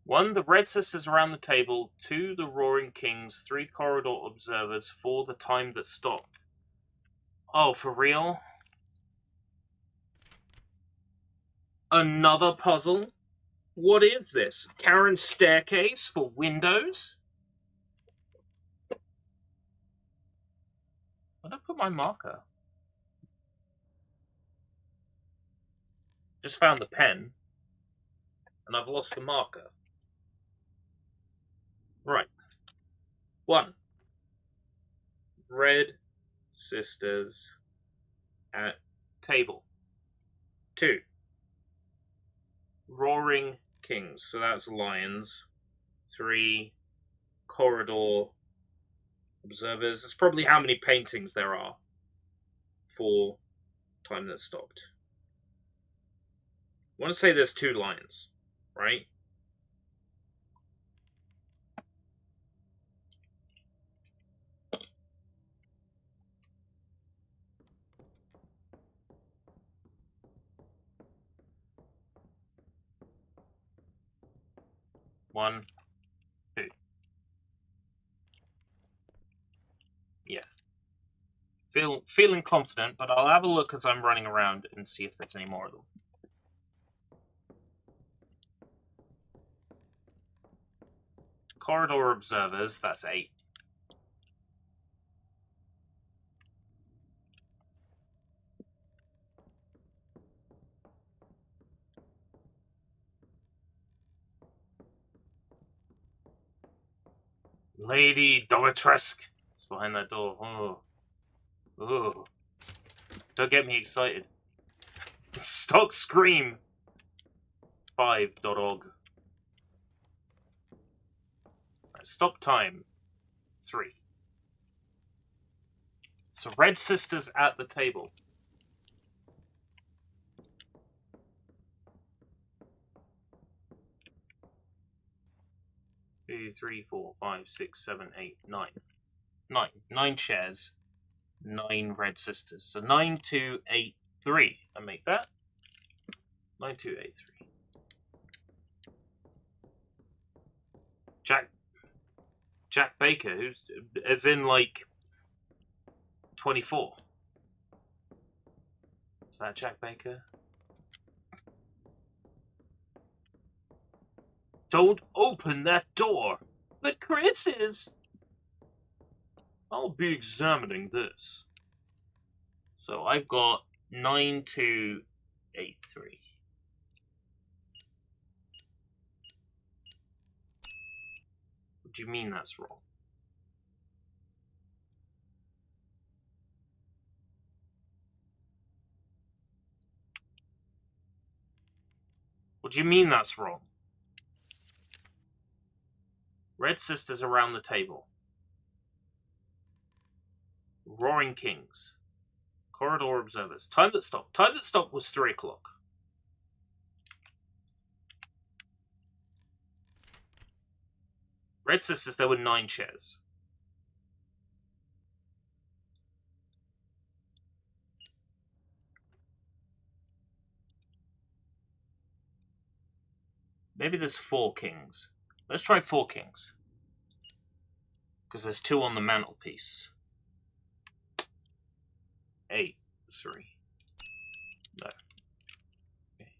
1. The Red Sisters around the table. 2. The Roaring Kings. 3. Corridor Observers. 4. The Time That Stopped. Oh, for real? Another puzzle? What is this? Charon's Staircase for Windows? Where'd I put my marker? Just found the pen. And I've lost the marker. Right. 1. Red Sisters at table. 2. Roaring Kings. So that's lions. 3. Corridor Observers. That's probably how many paintings there are. 4. Time That Stopped. I want to say there's 2 lions, right? One, 2. Yeah. Feeling confident, but I'll have a look as I'm running around and see if there's any more of them. Corridor Observers, that's 8. Lady Domitresque is behind that door. Oh. Oh. Don't get me excited. Stock Scream 5.org. Stop time 3. So Red Sisters at the table. 2, 3, 4, 5, 6, 7, 8, 9. 9 chairs. 9 Red Sisters. So 9, 2, 8, 3. I make that. 9, 2, 8, 3. Jack Baker, who's as in like 24. Is that Jack Baker? Don't open that door! But Chris is... I'll be examining this. So I've got 9, 2, 8, 3. What do you mean that's wrong? What do you mean that's wrong? Red Sisters around the table. Roaring Kings. Corridor Observers. Time That Stopped. Time That Stopped was 3 o'clock. Red Sisters, there were 9 chairs. Maybe there's 4 kings. Let's try 4 kings. Because there's 2 on the mantelpiece. 8, 3. No. Okay.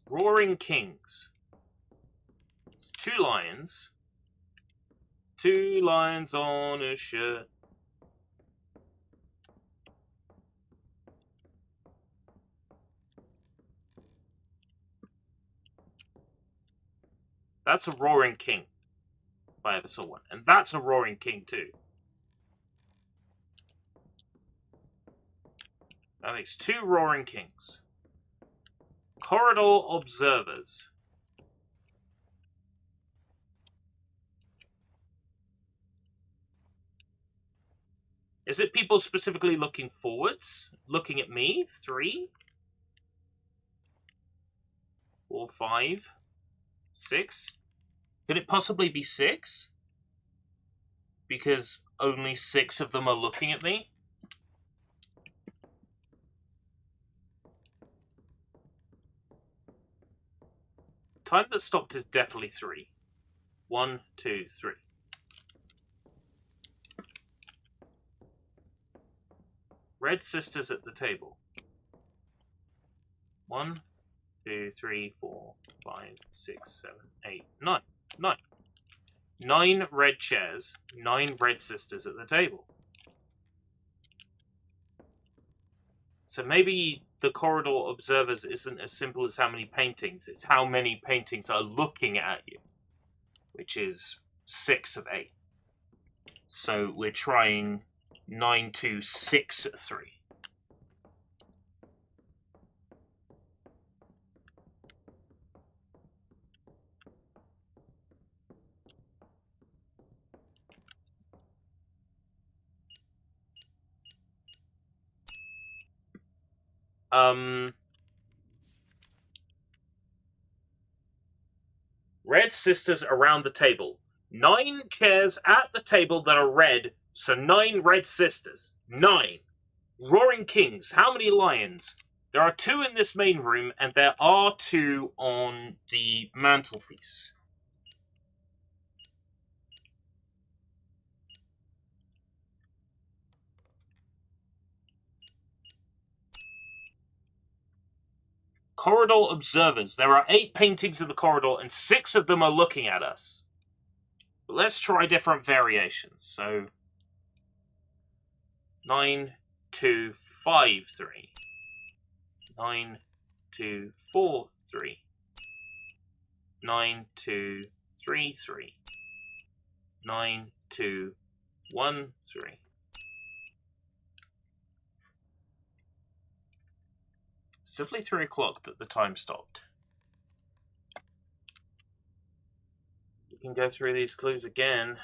Roaring kings. There's 2 lions. 2 lions on a shirt. That's a roaring king, if I ever saw one. And that's a roaring king, too. That makes 2 roaring kings. Corridor observers. Is it people specifically looking forwards? Looking at me? 3? 4, 5, 6? Could it possibly be 6? Because only 6 of them are looking at me? Time that stopped is definitely 3. 1, 2, 3. Red sisters at the table. 1, 2, 3, 4, 5, 6, 7, 8, 9. 9. 9 red chairs, 9 red sisters at the table. So maybe the corridor observers isn't as simple as how many paintings, it's how many paintings are looking at you, which is 6 of 8. So we're trying 9, 2, 6, 3. Red sisters around the table. 9 chairs at the table that are red, so 9 red sisters. 9. Roaring kings. How many lions? There are 2 in this main room, and there are 2 on the mantelpiece. Corridor observers. There are 8 paintings in the corridor, and 6 of them are looking at us. But let's try different variations. So 9, 2, 5, 3. 9, 2, 4, 3. 9, 2, 3, 3. 9, 2, 1, 3. It's definitely 3 o'clock that the time stopped. We can go through these clues again.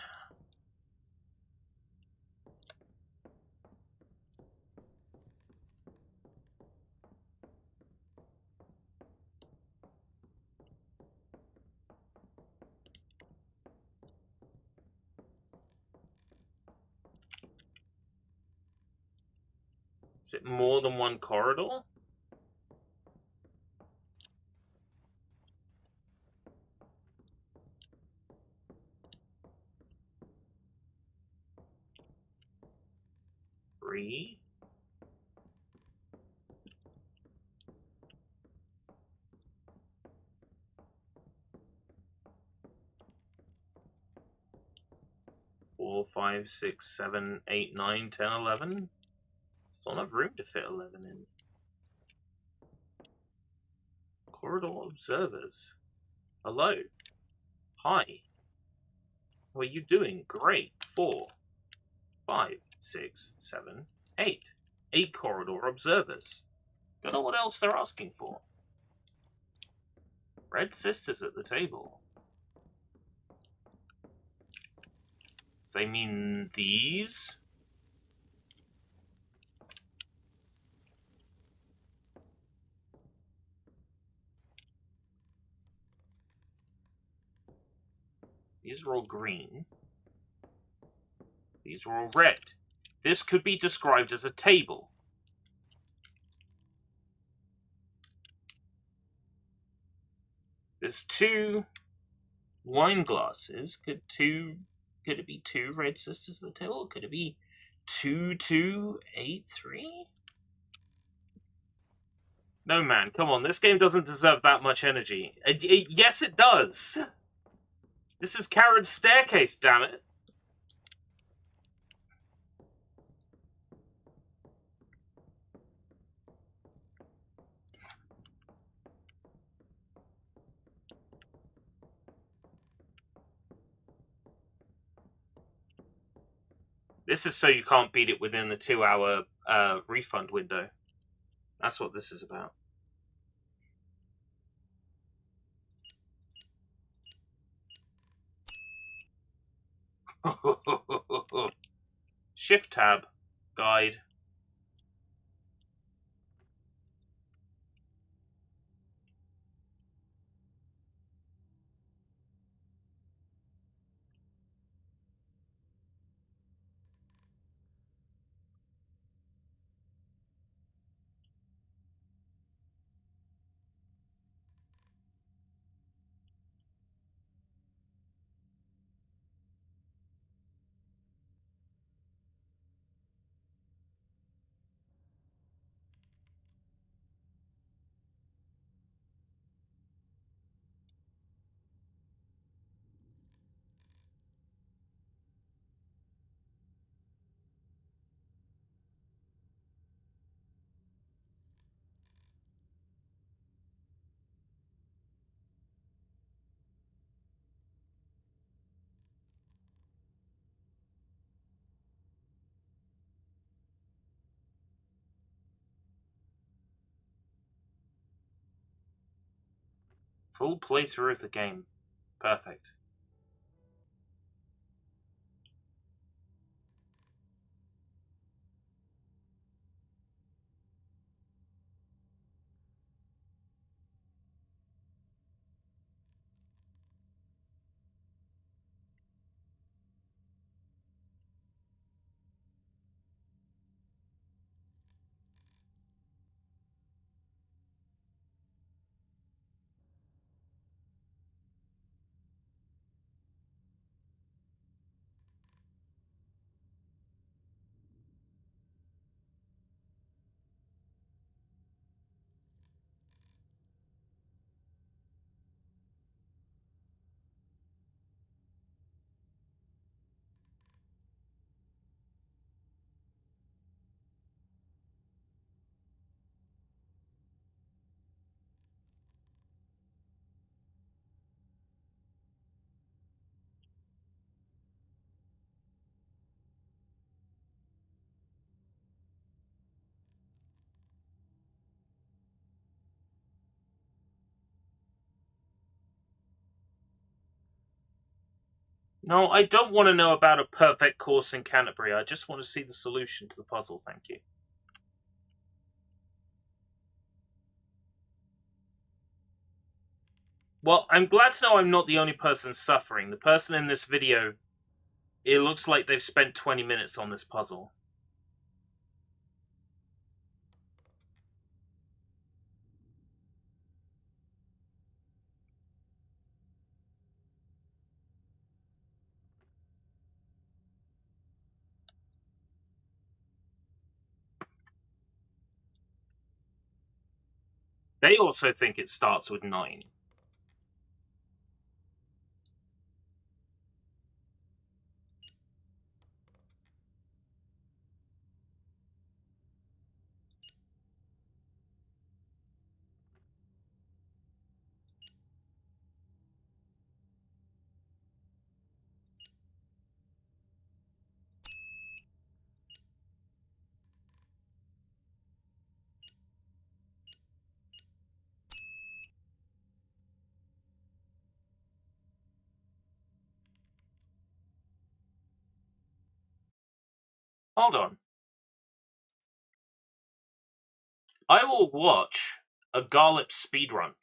Is it more than one corridor? Three. Four, 5, 6, 7, 8, 9, 10, 11. Still not enough room to fit 11 in. Corridor observers. Hello. Hi. How are you doing? Great. 4, 5, 6, 7, 8. 8 corridor observers. Don't know what else they're asking for. Red sisters at the table. They mean these? These are all green. These are all red. This could be described as a table. There's 2 wine glasses. Could it be 2 red sisters at the table? Could it be 2283? No, man, come on. This game doesn't deserve that much energy. Yes, it does. This is Charon's staircase, damn it. This is so you can't beat it within the 2-hour refund window. That's what this is about. Shift tab, guide. Full playthrough of the game. Perfect. No, I don't want to know about a perfect course in Canterbury. I just want to see the solution to the puzzle, thank you. Well, I'm glad to know I'm not the only person suffering. The person in this video, it looks like they've spent 20 minutes on this puzzle. They also think it starts with 9. Hold on. I will watch a Garlip speedrun.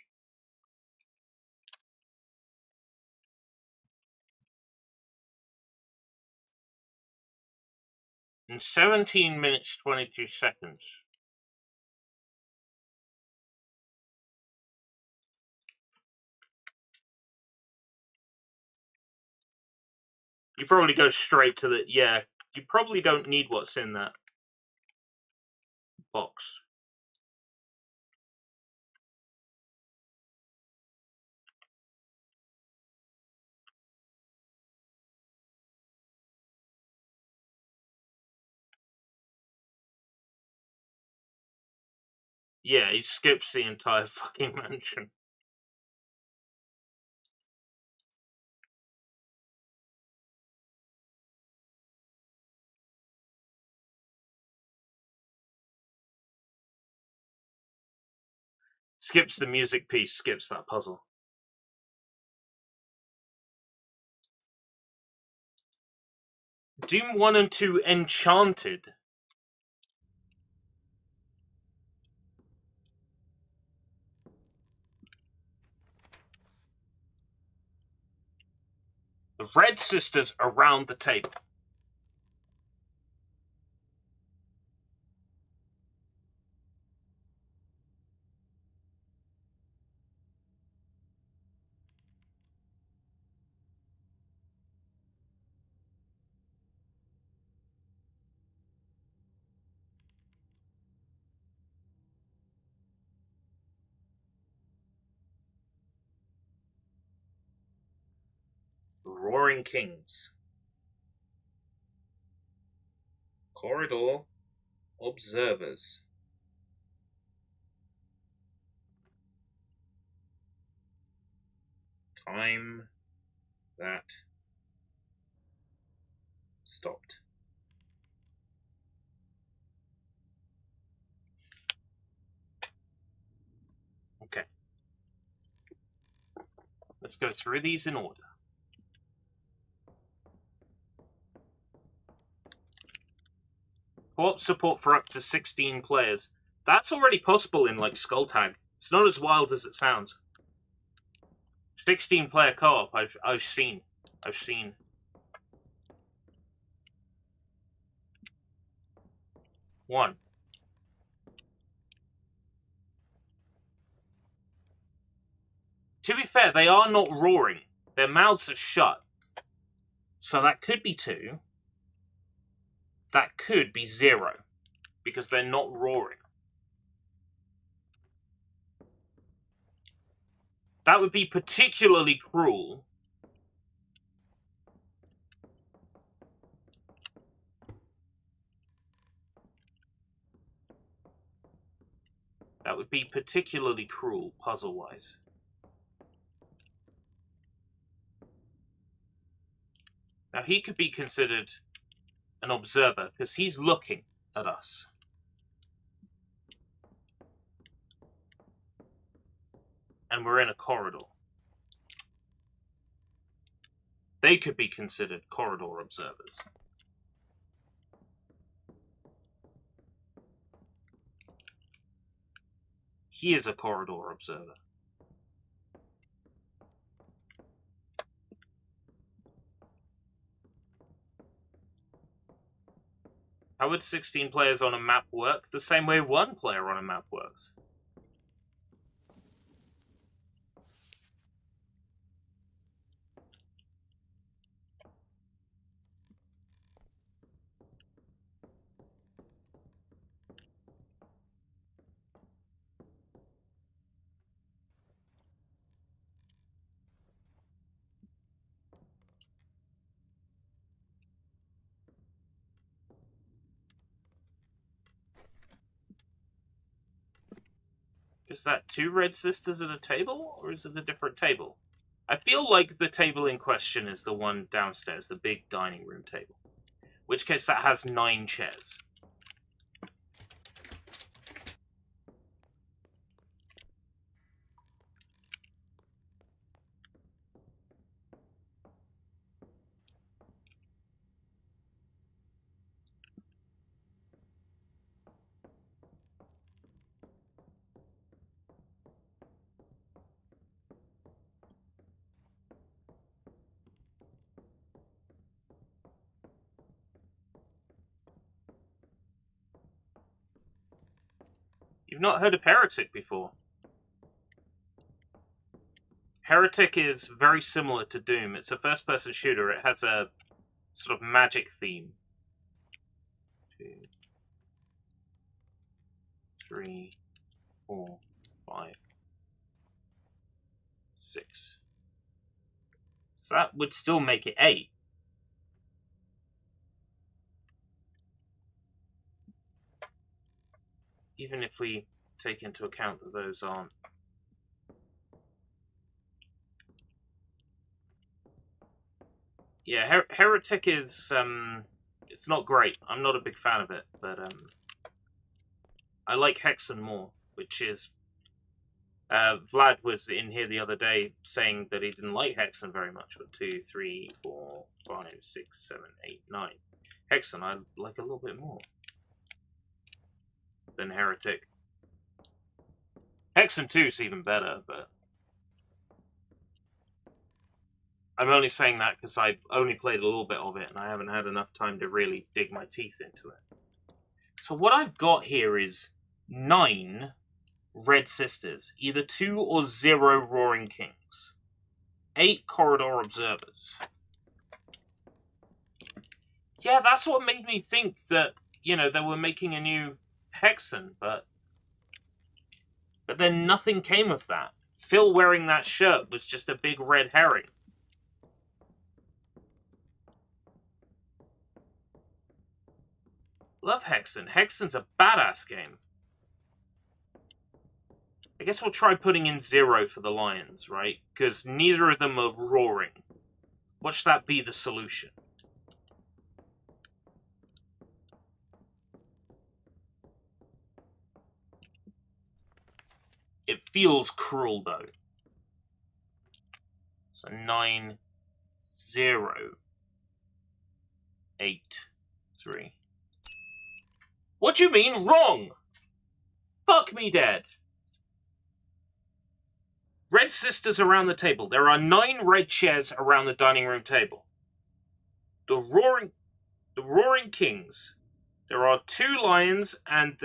In 17 minutes, 22 seconds. You probably go straight to the... Yeah, you probably don't need what's in that box. Yeah, he skips the entire fucking mansion. Skips the music piece, skips that puzzle. Doom 1 and 2 Enchanted. The Red Sisters around the table. Roaring Kings. Corridor Observers. Time that stopped. Okay. Let's go through these in order. Co-op support for up to 16 players. That's already possible in, like, Skulltag. It's not as wild as it sounds. 16-player co-op, I've seen. One. To be fair, they are not roaring. Their mouths are shut. So that could be 2. That could be 0. Because they're not roaring. That would be particularly cruel. That would be particularly cruel, puzzle-wise. Now, he could be considered an observer, because he's looking at us. And we're in a corridor. They could be considered corridor observers. He is a corridor observer. How would 16 players on a map work? The same way 1 player on a map works. Is that 2 Red Sisters at a table, or is it a different table? I feel like the table in question is the one downstairs, the big dining room table. In which case that has 9 chairs. You've not heard of Heretic before. Heretic is very similar to Doom. It's a first-person shooter. It has a sort of magic theme. 2, 3, 4, 5, 6. So that would still make it 8. Even if we take into account that those aren't. Yeah, Heretic is, it's not great. I'm not a big fan of it, but I like Hexen more, which is... Vlad was in here the other day saying that he didn't like Hexen very much, but 2, 3, 4, 5, 6, 7, 8, 9. Hexen I like a little bit more than Heretic. Hexen 2 is even better, but I'm only saying that because I've only played a little bit of it and I haven't had enough time to really dig my teeth into it. So what I've got here is 9 Red Sisters, either 2 or 0 Roaring Kings, 8 Corridor Observers. Yeah, that's what made me think that, you know, they were making a new Hexen, but then nothing came of that. Phil wearing that shirt was just a big red herring. Love Hexen. Hexen's a badass game. I guess we'll try putting in 0 for the Lions, right? Because neither of them are roaring. Watch that be the solution. It feels cruel, though. So 9, 0, 8, 3. What do you mean, wrong? Fuck me dead. Red Sisters around the table. There are 9 red chairs around the dining room table. The Roaring Kings. There are 2 lions, and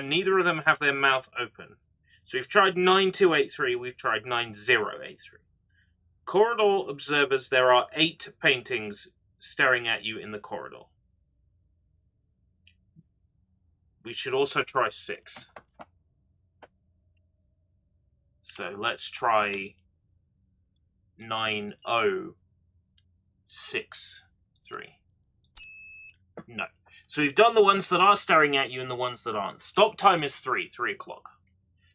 neither of them have their mouth open. So we've tried 9283. We've tried 9083. Corridor Observers. There are 8 paintings staring at you in the corridor. We should also try 6. So let's try 9063. No. So we've done the ones that are staring at you and the ones that aren't. Stop time is 3 o'clock.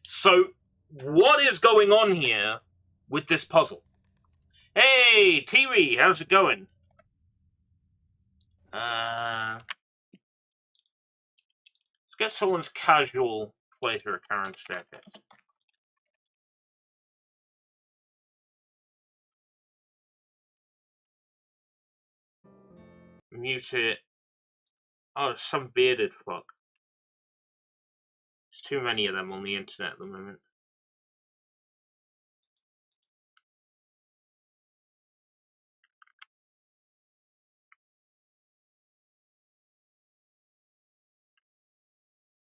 So what is going on here with this puzzle? Hey, Tiwi, how's it going? Let's get someone's casual playthrough of Charon Staircase. Mute it. Oh, there's some bearded fuck. There's too many of them on the internet at the moment.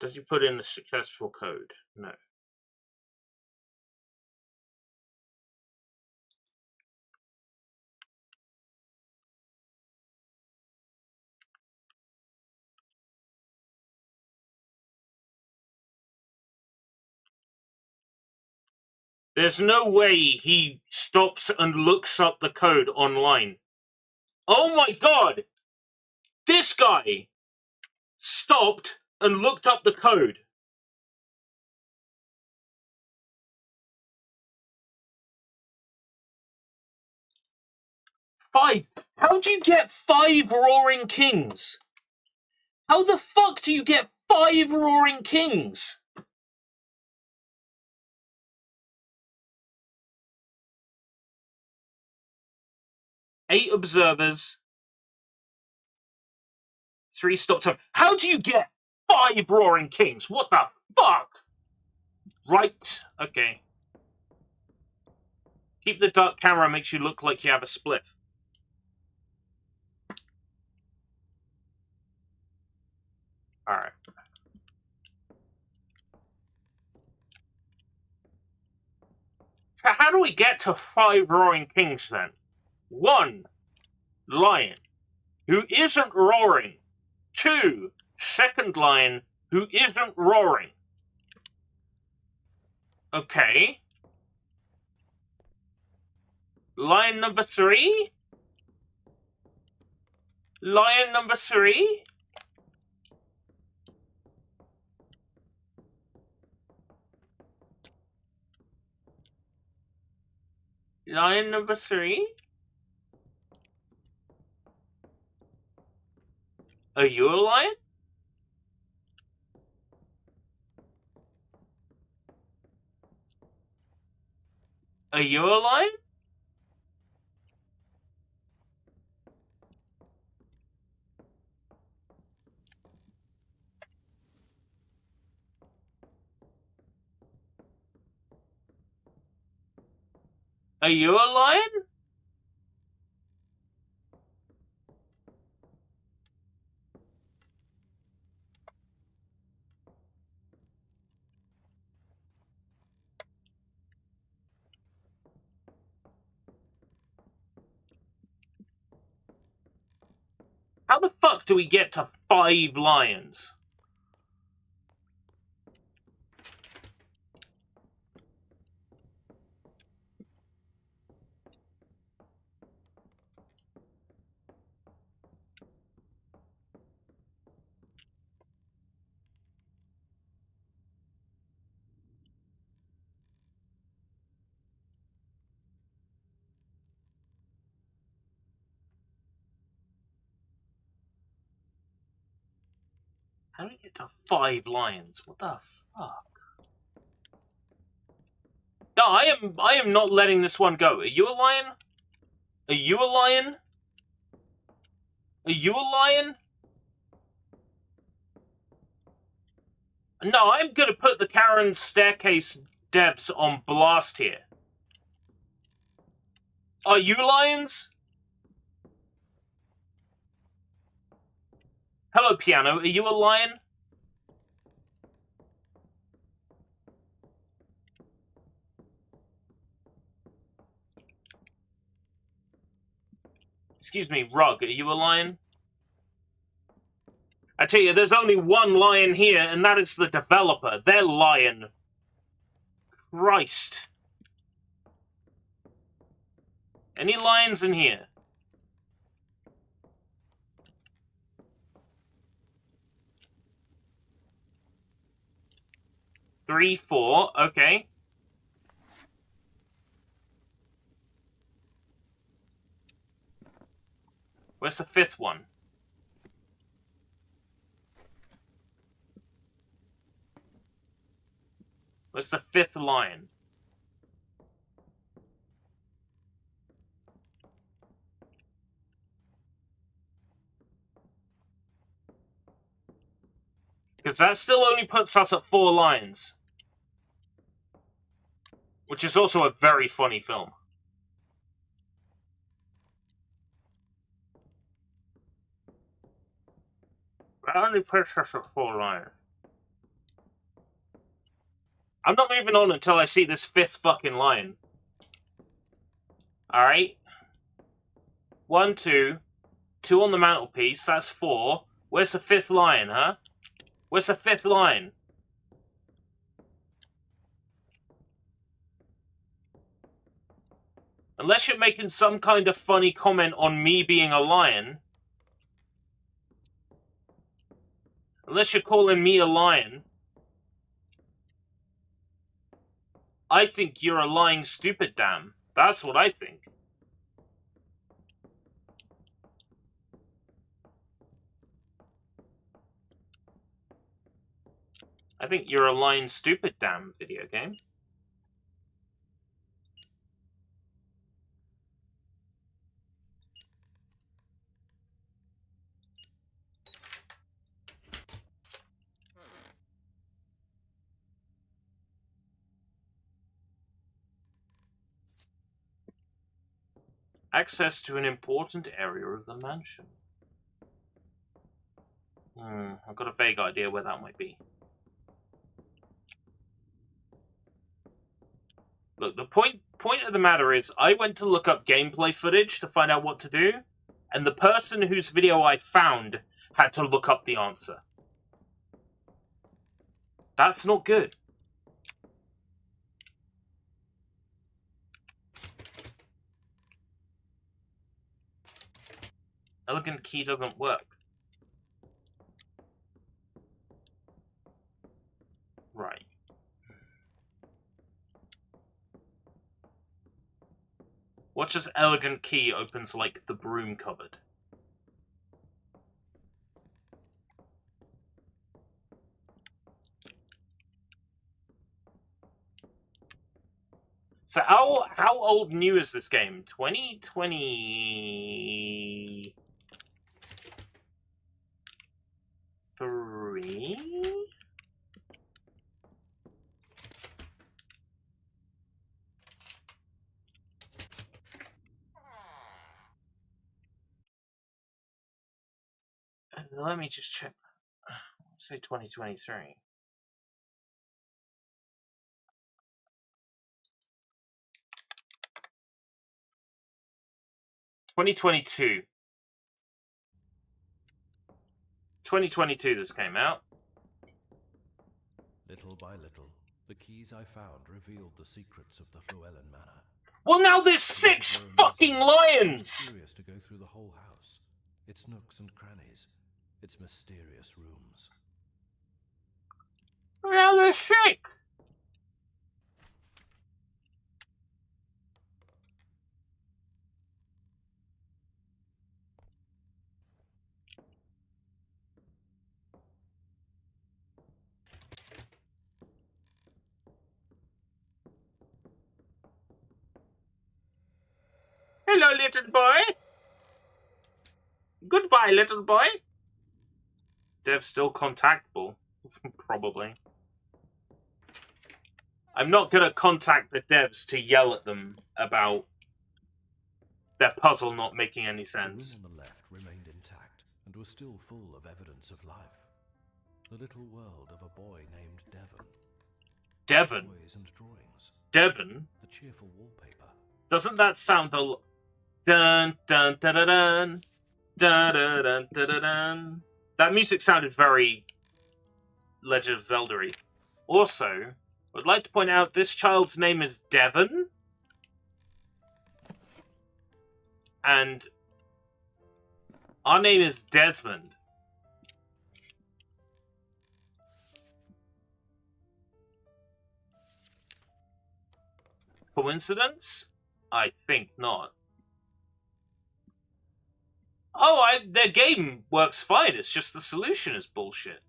Does he put in the successful code? No. There's no way he stops and looks up the code online. Oh my god! This guy stopped and looked up the code. Five. How do you get 5 Roaring Kings? How the fuck do you get 5 Roaring Kings? Eight observers. 3 stop time. How do you get 5 Roaring Kings? What the fuck? Right. Okay. Keep the dark camera, makes you look like you have a spliff. Alright. So how do we get to 5 Roaring Kings then? 1 lion. who isn't roaring. 2, second lion, who isn't roaring. Okay. Lion number 3? Lion number 3? Lion number 3? Are you a lion? Are you a lion? Are you a lion? How the fuck do we get to 5 lions? How do we get to 5 lions? What the fuck? No, I am not letting this one go. Are you a lion? Are you a lion? Are you a lion? No, I'm gonna put the Charon staircase devs on blast here. Are you lions? Hello, piano. Are you a lion? Excuse me, Rug. Are you a lion? I tell you, there's only one lion here, and that is the developer. They're lion. Christ. Any lions in here? Three, 4, okay. Where's the 5th one? Where's the 5th lion? Because that still only puts us at 4 lions. Which is also a very funny film. That only puts us at 4 lions. I'm not moving on until I see this 5th fucking lion. Alright. 1, 2. 2 on the mantelpiece, that's 4. Where's the 5th lion, huh? Where's the 5th lion? Unless you're making some kind of funny comment on me being a lion. Unless you're calling me a lion. I think you're a lying stupid damn. That's what I think. I think you're a lying stupid damn video game. Access to an important area of the mansion. I've got a vague idea where that might be. Look, the point of the matter is, I went to look up gameplay footage to find out what to do, and the person whose video I found had to look up the answer. That's not good. Elegant key doesn't work. Right. Watch as elegant key opens, like, the broom cupboard. So how old new is this game? 2023? Let me just check. Let's say 2023. (2022) 2022 this came out. Little by little, the keys I found revealed the secrets of the Llewellyn Manor. Well, now there's 6 fucking lions! Curious to go through the whole house, its nooks and crannies, its mysterious rooms. Now there's 6! Hello, little boy. Goodbye, little boy. Dev's still contactable. Probably. I'm not gonna contact the devs to yell at them about their puzzle not making any sense. The room on the left remained intact and was still full of evidence of life. The little world of a boy named Devon. Devon? Toys and drawings. Devon? The cheerful wallpaper. Doesn't that sound the dun dun dun dun dun dun dun dun dun dun? That music sounded very Legend of Zelda-y. Also, I'd like to point out this child's name is Devon. And our name is Desmond. Coincidence? I think not. Oh, their game works fine. It's just the solution is bullshit.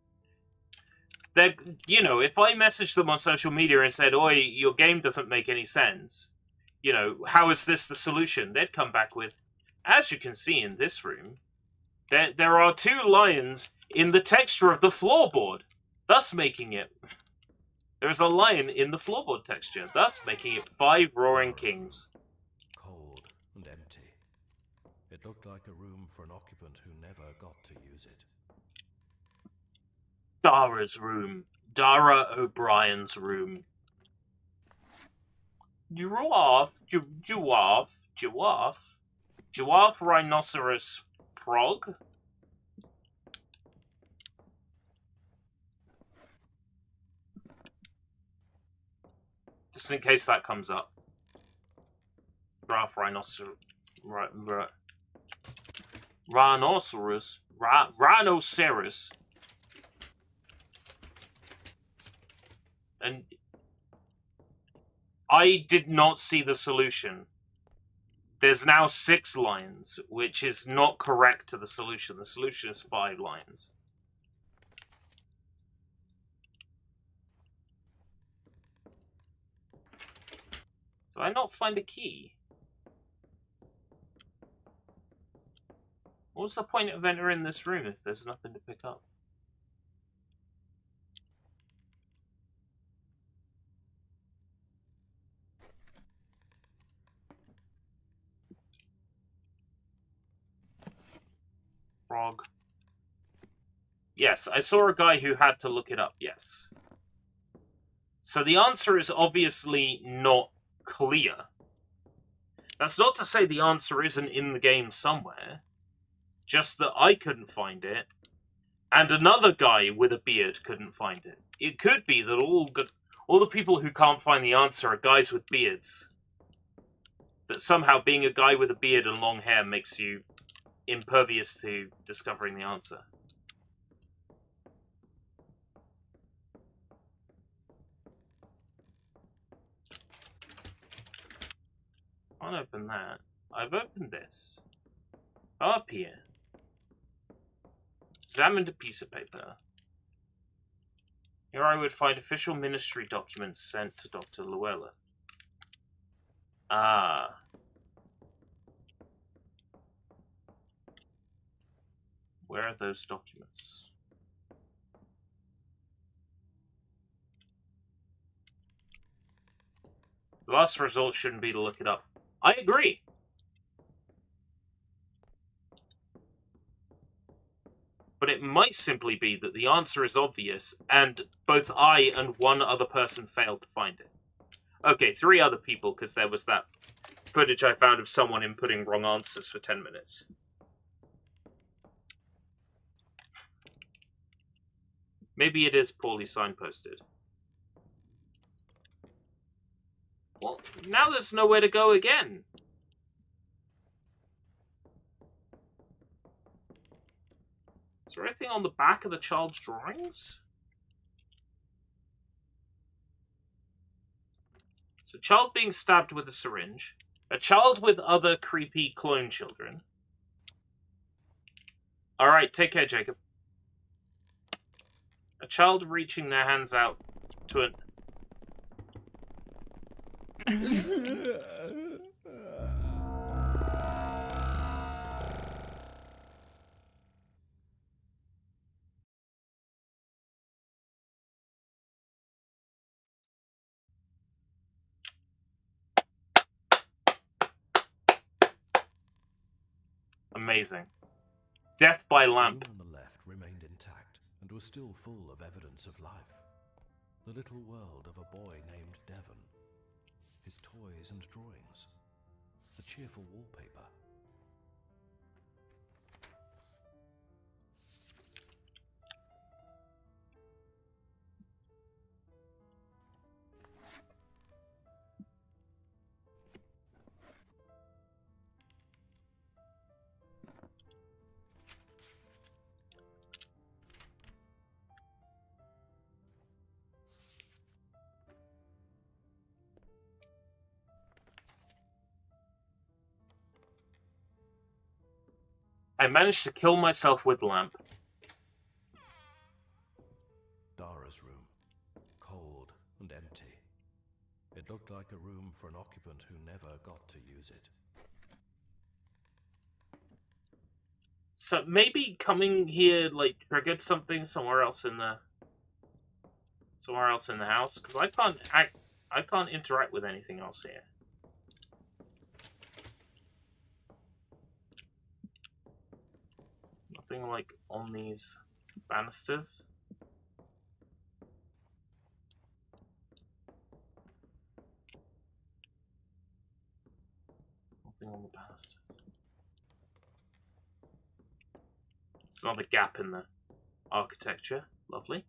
You know, if I messaged them on social media and said, "Oi, your game doesn't make any sense. You know, how is this the solution?" They'd come back with, "As you can see in this room, there are 2 lions in the texture of the floorboard, thus making it." There is a lion in the floorboard texture, thus making it 5 roaring kings. Cold and empty. It looked like a room for an occupant who never got to use it. Dara's room. Dara O'Brien's room. Giraffe, rhinoceros, frog. Just in case that comes up. Giraffe, rhinoceros, rhinoceros. And I did not see the solution. There's now 6 lions, which is not correct to the solution. The solution is 5 lions. Did I not find a key? What's the point of entering this room if there's nothing to pick up? Frog. Yes, I saw a guy who had to look it up, yes. So the answer is obviously not clear. That's not to say the answer isn't in the game somewhere. just that I couldn't find it, and another guy with a beard couldn't find it. It could be that all the people who can't find the answer are guys with beards. That somehow being a guy with a beard and long hair makes you impervious to discovering the answer. I can't open that. I've opened this. Up here. Examined a piece of paper. Here I would find official ministry documents sent to Dr. Llewellyn. Ah. Where are those documents? The last result shouldn't be to look it up. I agree. But it might simply be that the answer is obvious, and both I and one other person failed to find it. Okay, 3 other people, because there was that footage I found of someone inputting wrong answers for 10 minutes. Maybe it is poorly signposted. Well, now there's nowhere to go again. Is there anything on the back of the child's drawings? So, child being stabbed with a syringe. A child with other creepy clone children. Alright, take care, Jacob. A child reaching their hands out to an... Amazing. Death by lamp. The room on the left remained intact and was still full of evidence of life. The little world of a boy named Devon. His toys and drawings. A cheerful wallpaper. I managed to kill myself with lamp. Dara's room. Cold and empty. It looked like a room for an occupant who never got to use it. So maybe coming here like triggered something somewhere else in the house, because I can't interact with anything else here. Nothing like on these banisters. Nothing on the banisters. It's another gap in the architecture. Lovely.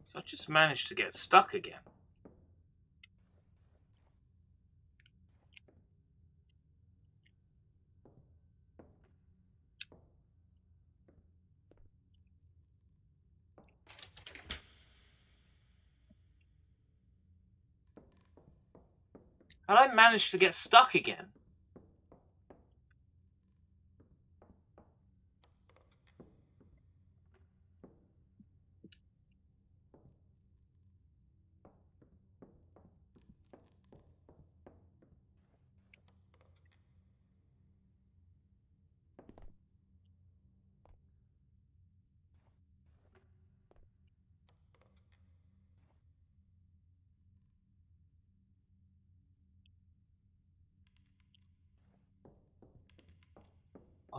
So I just managed to get stuck again. How did I manage to get stuck again?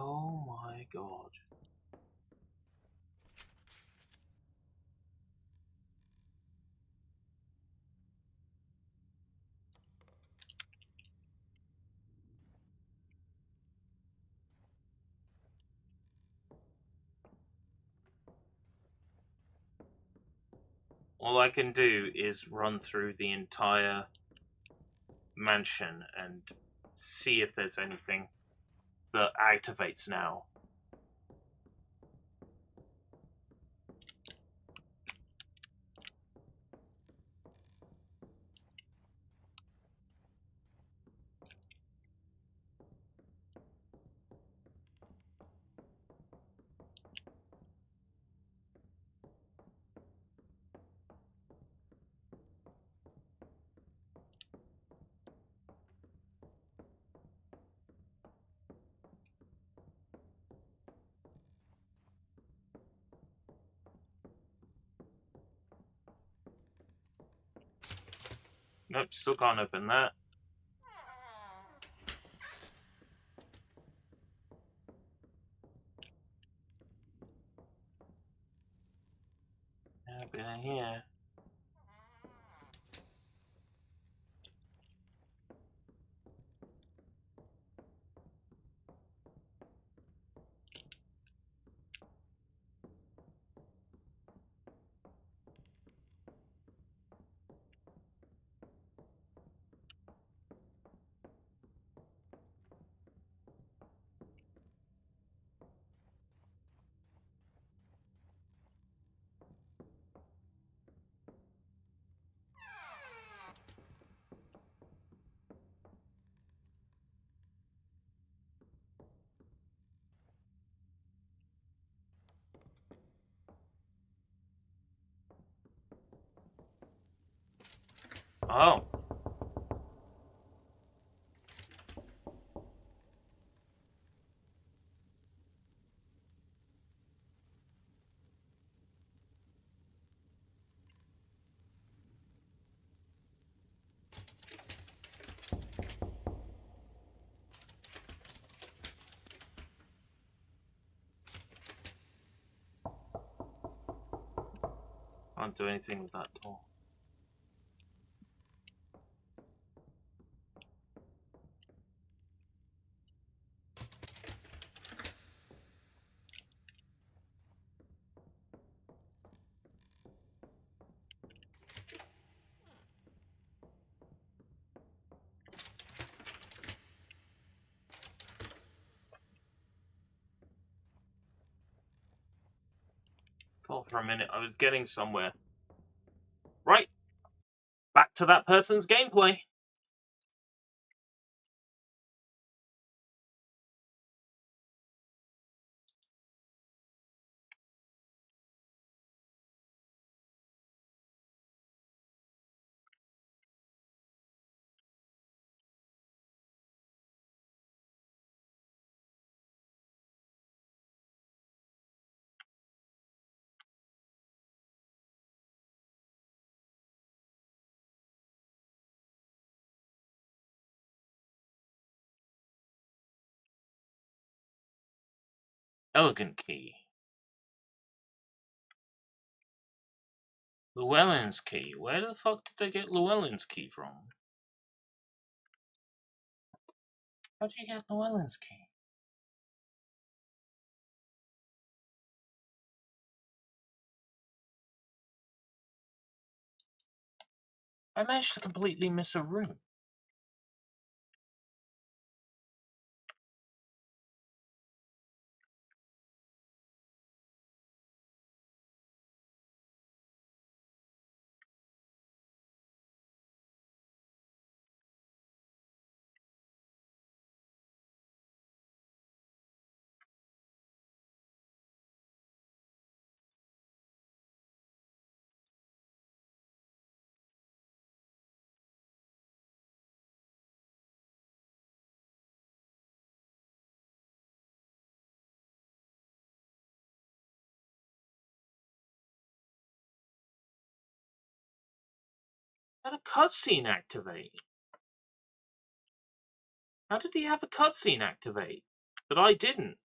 Oh my god. All I can do is run through the entire mansion and see if there's anything that activates now. Nope, still can't open that. Open it here. Oh. Can't do anything with that door. Thought for a minute I was getting somewhere. Right. Back to that person's gameplay. Elegant key. Llewellyn's key. Where the fuck did they get Llewellyn's key from? How do you get Llewellyn's key? I managed to completely miss a room. How did a cutscene activate? How did he have a cutscene activate? But I didn't.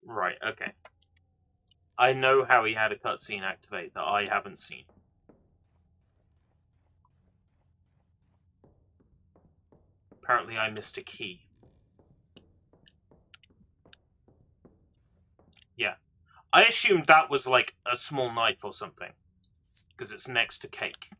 Right, okay. I know how he had a cutscene activate that I haven't seen. Apparently I missed a key. Yeah. I assumed that was like a small knife or something. Because it's next to cake.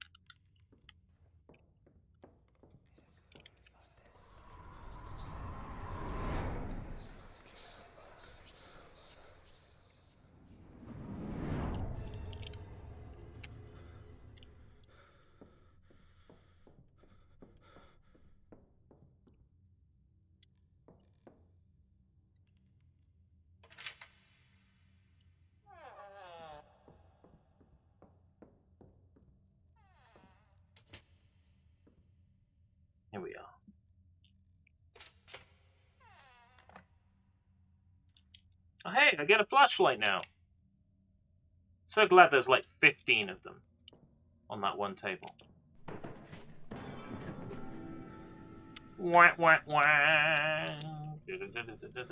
Here we are. Oh, hey, I get a flashlight now. So glad there's like 15 of them on that one table. Wah, wah, wah.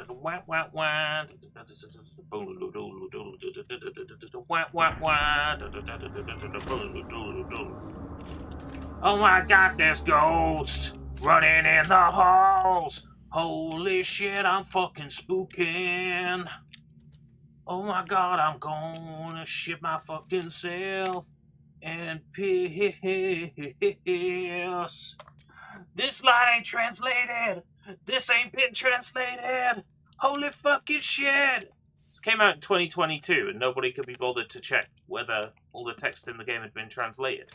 Wah, wah, wah. Wah, wah, wah. Oh my god, there's ghosts running in the halls. Holy shit, I'm fucking spooking. Oh my god, I'm gonna shit my fucking self and piss. This line ain't translated. This ain't been translated. Holy fucking shit. This came out in 2022 and nobody could be bothered to check whether all the text in the game had been translated.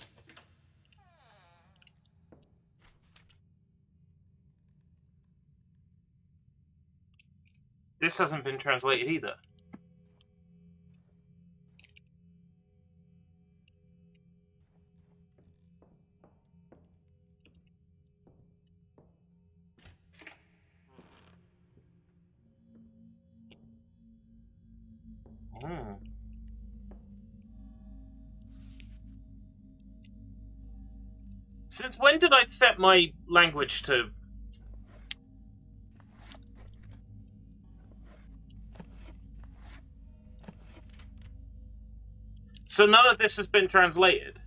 This hasn't been translated either. Since when did I set my language to... So none of this has been translated?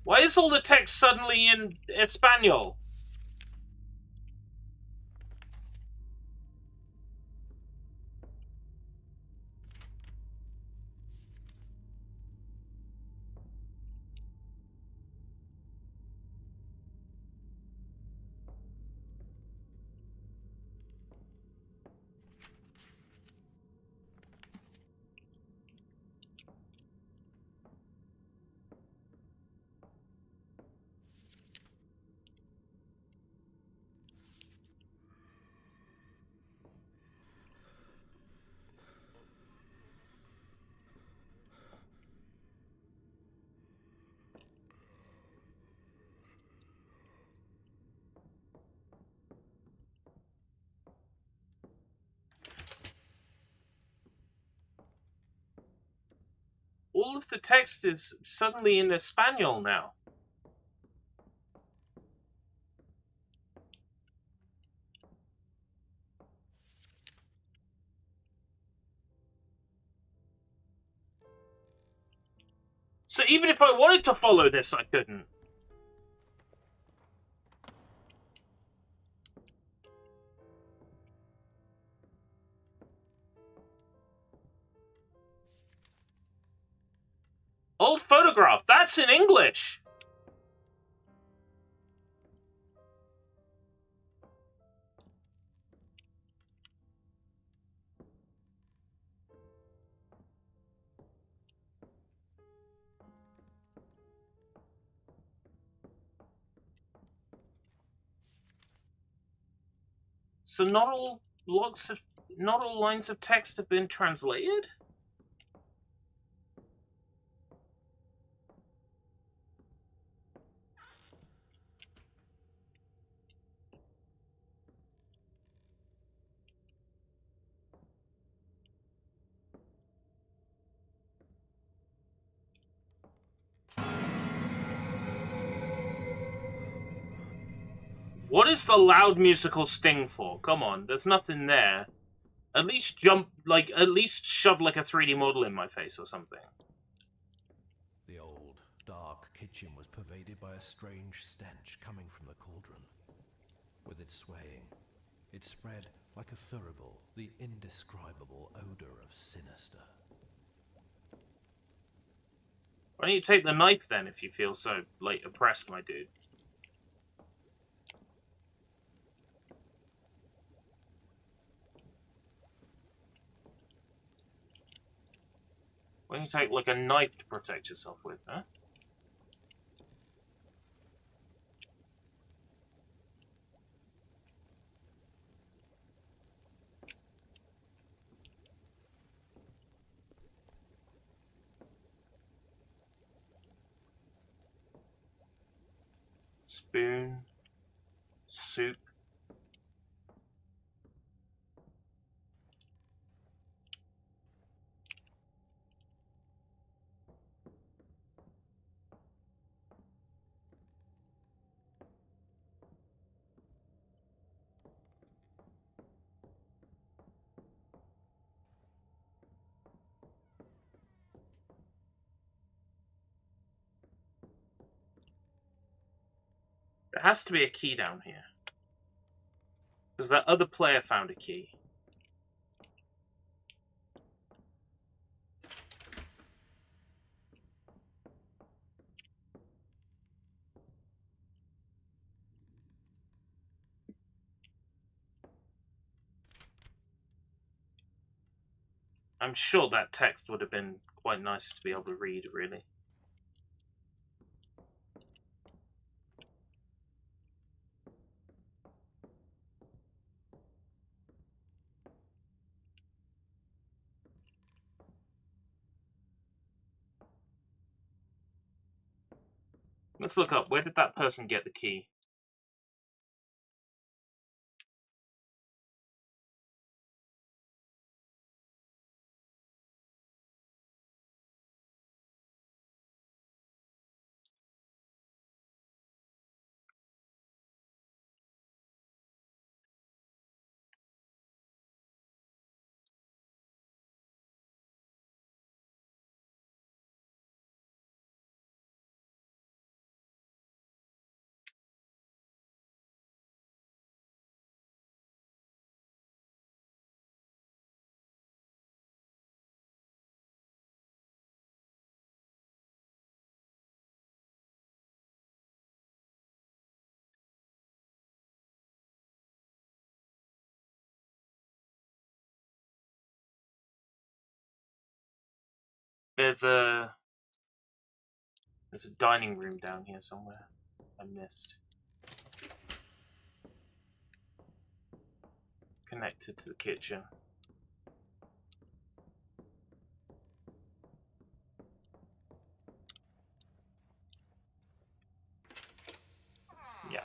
Why is all the text suddenly in Espanol? All of the text is suddenly in Espanol now. So even if I wanted to follow this, I couldn't. Old photograph, that's in English! So not all lines of text have been translated? What is the loud musical sting for? Come on, there's nothing there. At least jump, like, at least shove like a 3D model in my face or something. The old, dark kitchen was pervaded by a strange stench coming from the cauldron. With its swaying, it spread like a thurible, the indescribable odor of sinister. Why don't you take the knife then, if you feel so, like, oppressed, my dude? Why don't you take, like, a knife to protect yourself with, huh? Spoon. Soup. There has to be a key down here. Because that other player found a key. I'm sure that text would have been quite nice to be able to read, really. Let's look up, where did that person get the key? There's a dining room down here somewhere. I missed. Connected to the kitchen. Yeah.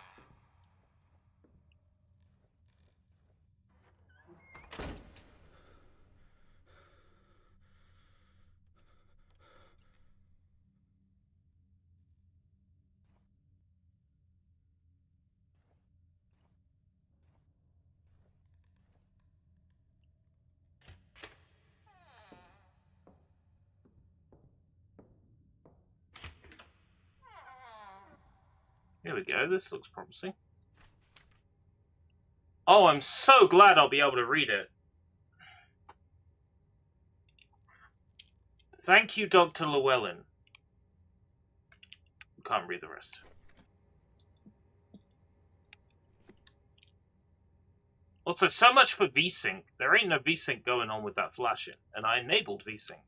Here we go, this looks promising. Oh, I'm so glad I'll be able to read it. Thank you, Dr. Llewellyn. Can't read the rest. Also, so much for VSync. There ain't no VSync going on with that flashing, and I enabled VSync.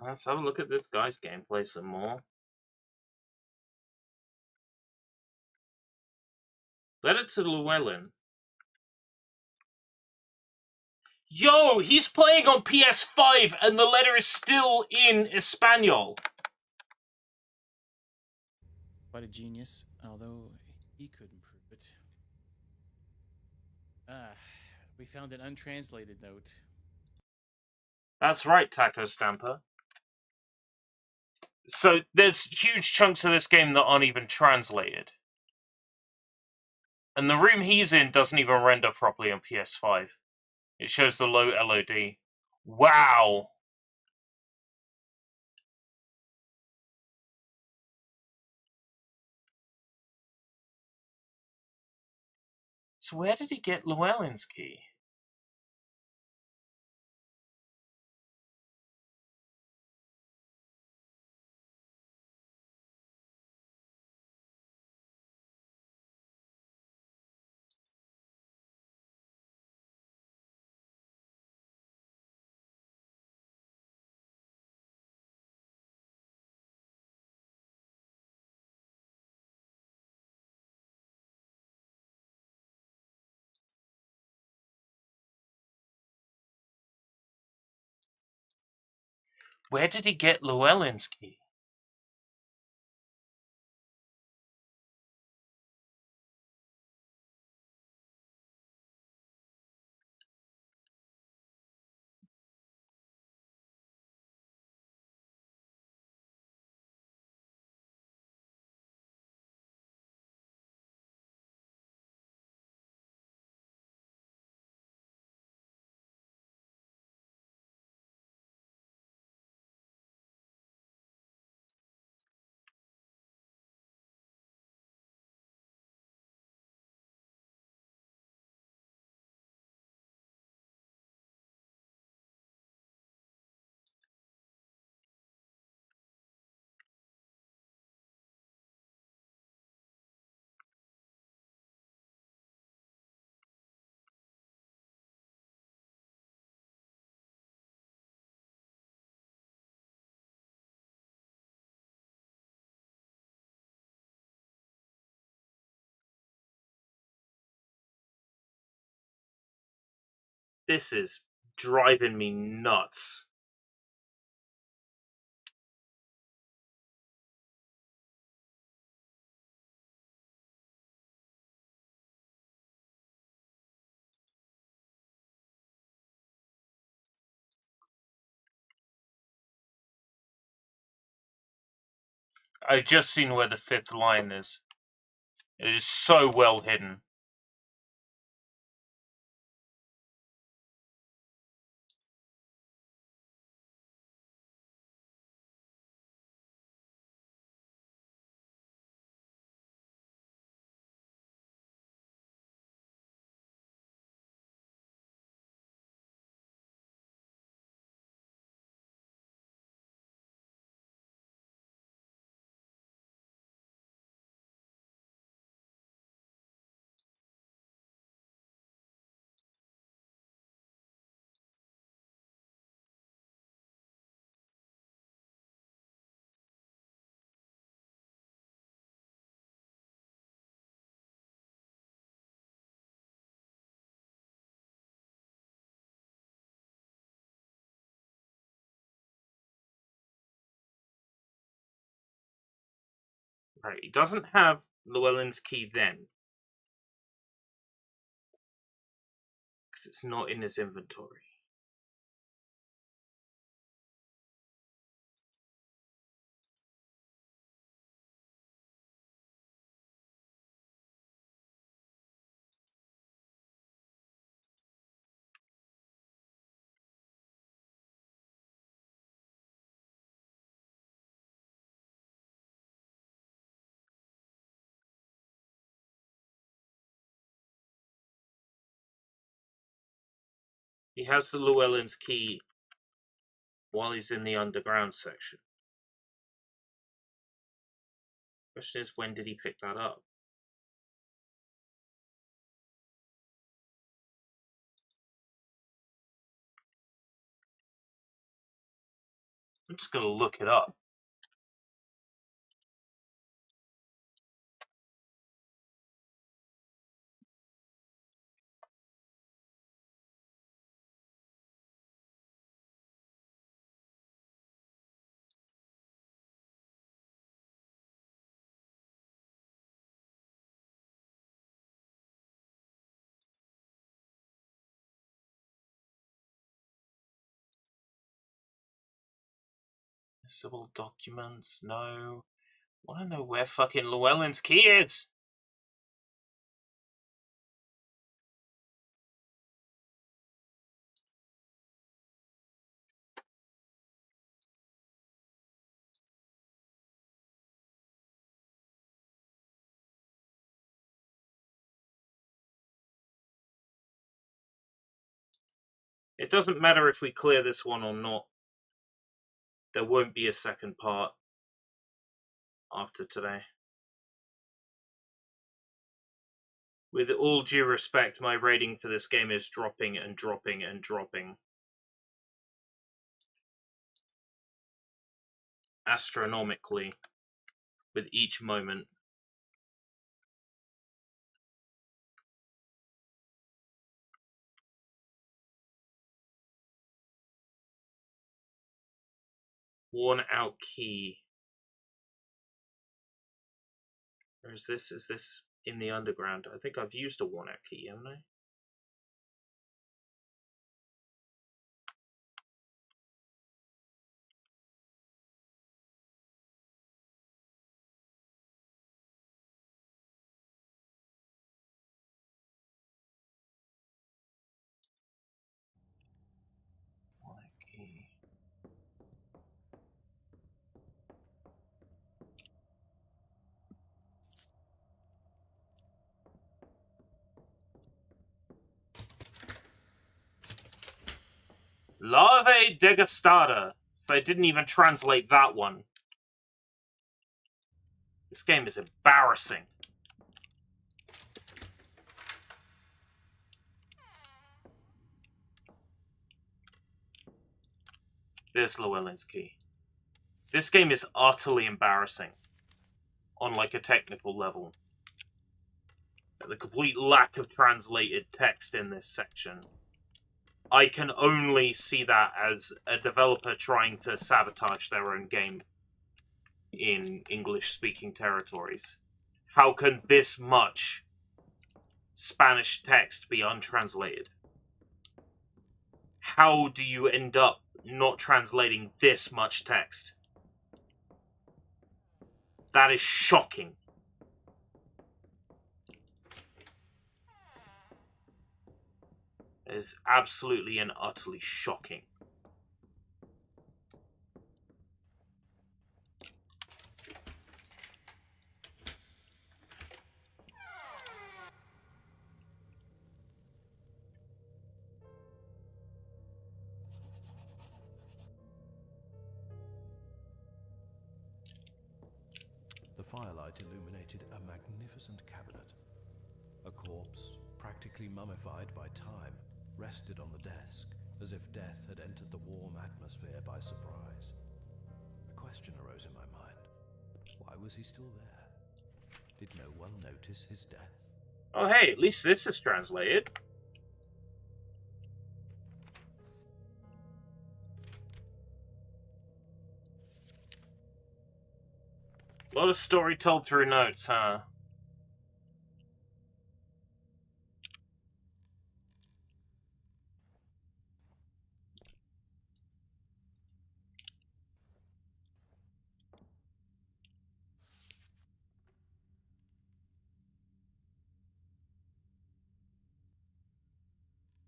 Let's have a look at this guy's gameplay some more. Letter to Llewellyn. Yo, he's playing on PS5 and the letter is still in Espanol. Quite a genius, although he couldn't prove it. We found an untranslated note. That's right, Taco Stamper. So there's huge chunks of this game that aren't even translated. And the room he's in doesn't even render properly on PS5. It shows the low LOD. Wow! So where did he get Llewellyn's key? Where did he get Llewellyn's key? This is driving me nuts. I've just seen where the fifth line is. It is so well hidden. Right, he doesn't have Llewellyn's key then. Because it's not in his inventory. He has the Llewellyn's key while he's in the underground section. Question is, when did he pick that up? I'm just gonna look it up. Civil documents, no. Wanna know where fucking Llewellyn's key is? It doesn't matter if we clear this one or not. There won't be a second part after today. With all due respect, my rating for this game is dropping and dropping and dropping. Astronomically. With each moment. Worn out key. Or is this in the underground? I think I've used a worn out key, haven't I? Worn out key. Larvae degustada. So they didn't even translate that one. This game is embarrassing. There's Llewellyn's key. This game is utterly embarrassing. On like a technical level. The complete lack of translated text in this section. I can only see that as a developer trying to sabotage their own game in English-speaking territories. How can this much Spanish text be untranslated? How do you end up not translating this much text? That is shocking. It is absolutely and utterly shocking. The firelight illuminated a magnificent cabinet. A corpse, practically mummified by time, rested on the desk, as if death had entered the warm atmosphere by surprise. A question arose in my mind. Why was he still there? Did no one notice his death? Oh hey, at least this is translated. A lot of story told through notes, huh?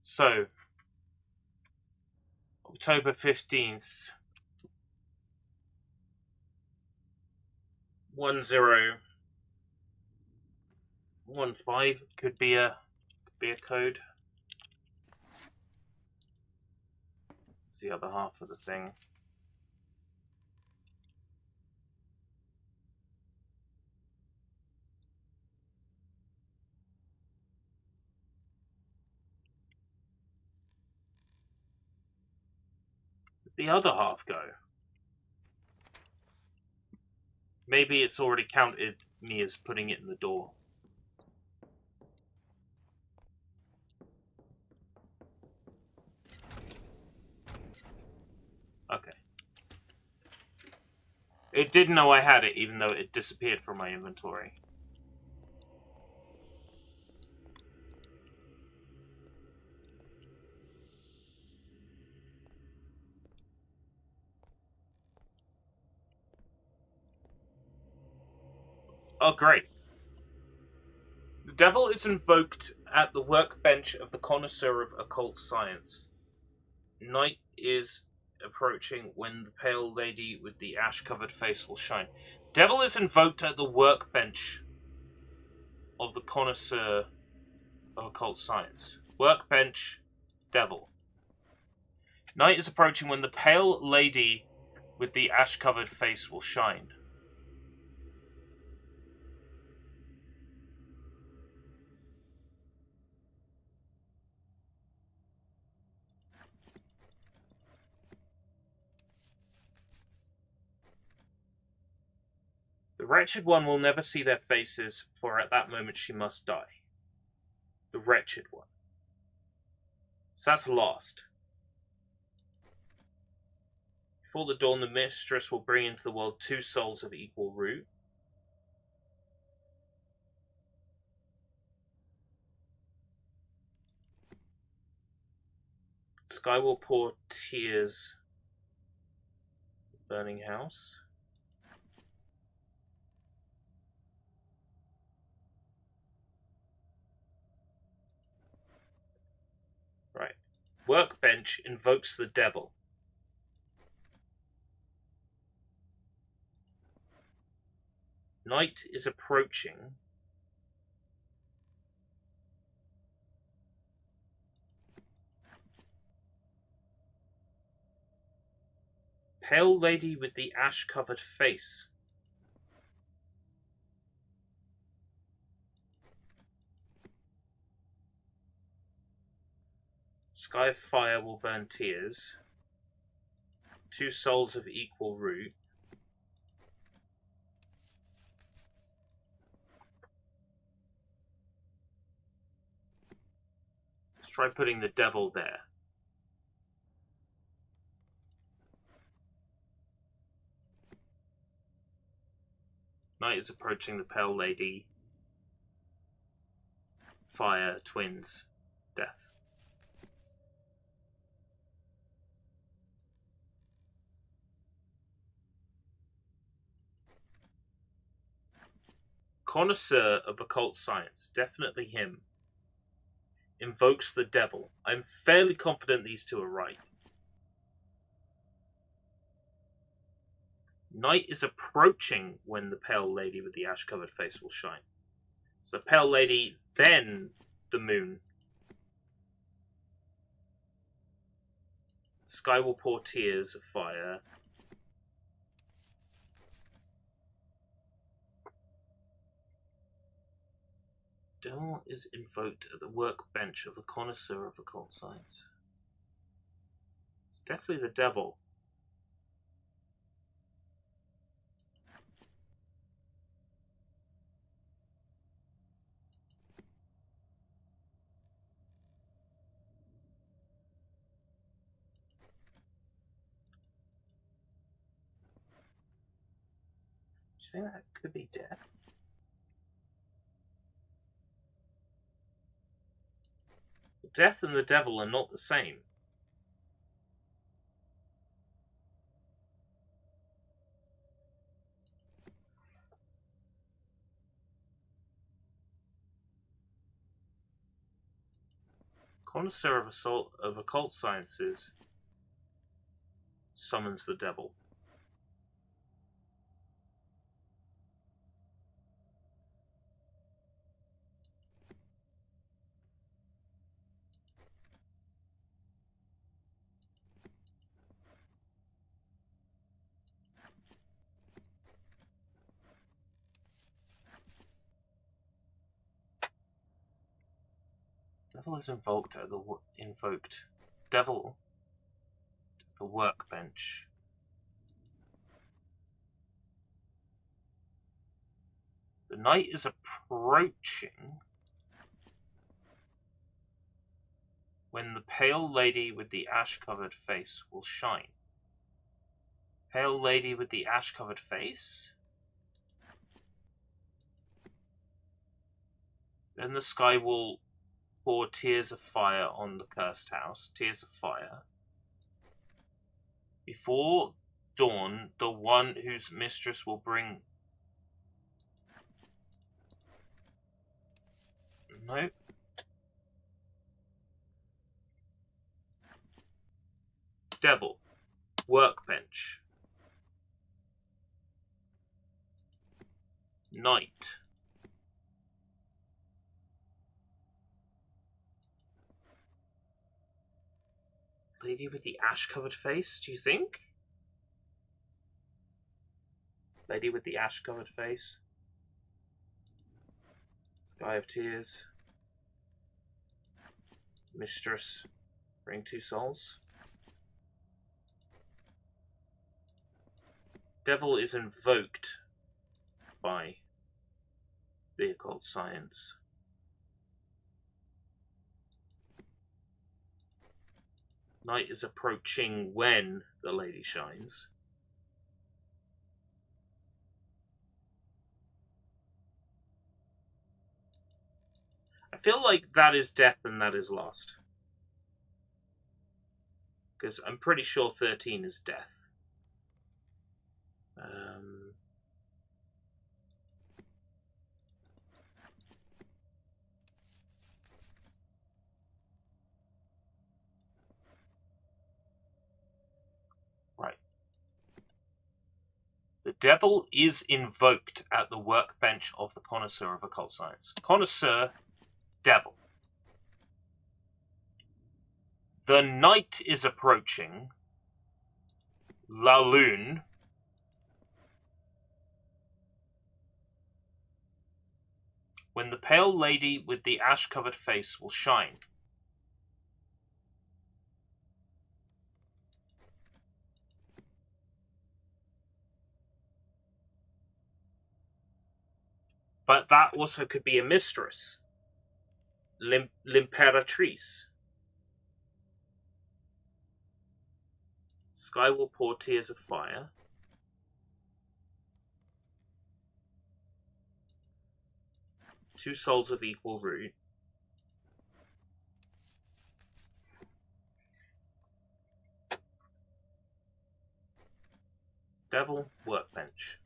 So, October 15th. 1015 could be a code. It's the other half of the thing. The other half go. Maybe it's already counted me as putting it in the door. Okay. It didn't know I had it, even though it disappeared from my inventory. Oh, great. The devil is invoked at the workbench of the connoisseur of occult science. Night is approaching when the pale lady with the ash-covered face will shine. Devil is invoked at the workbench of the connoisseur of occult science. Workbench, devil. Night is approaching when the pale lady with the ash-covered face will shine. The wretched one will never see their faces, for at that moment she must die. The wretched one. So that's lost. Before the dawn, the mistress will bring into the world 2 souls of equal root. Sky will pour tears. Burning house. Right. Workbench invokes the devil. Night is approaching. Pale lady with the ash-covered face. Sky of fire will burn tears. 2 souls of equal root. Let's try putting the devil there. Night is approaching the pale lady. Fire, twins, death. Connoisseur of occult science, definitely him. Invokes the devil. I'm fairly confident these 2 are right. Night is approaching when the pale lady with the ash-covered face will shine. So pale lady, then the moon. Sky will pour tears of fire. Devil is invoked at the workbench of the connoisseur of occult science. It's definitely the devil. Do you think that could be death? Death and the devil are not the same. Connoisseur of occult sciences summons the devil. Devil is invoked at the devil the workbench. The night is approaching when the pale lady with the ash-covered face will shine. Pale lady with the ash-covered face? Then the sky will pour tears of fire on the cursed house. Tears of fire. Before dawn, the one whose mistress will bring... No. Devil. Workbench. Night. Lady with the ash-covered face, do you think? Lady with the ash-covered face. Sky of Tears. Mistress. Bring 2 souls. Devil is invoked by the occult science. Night is approaching when the lady shines. I feel like that is death and that is lost. Because I'm pretty sure 13 is death. Right. The devil is invoked at the workbench of the connoisseur of occult science. Connoisseur, devil. The night is approaching. La Lune. When the pale lady with the ash-covered face will shine. But that also could be a mistress. L'imperatrice. Sky will pour tears of fire. Two souls of equal root. Devil, workbench.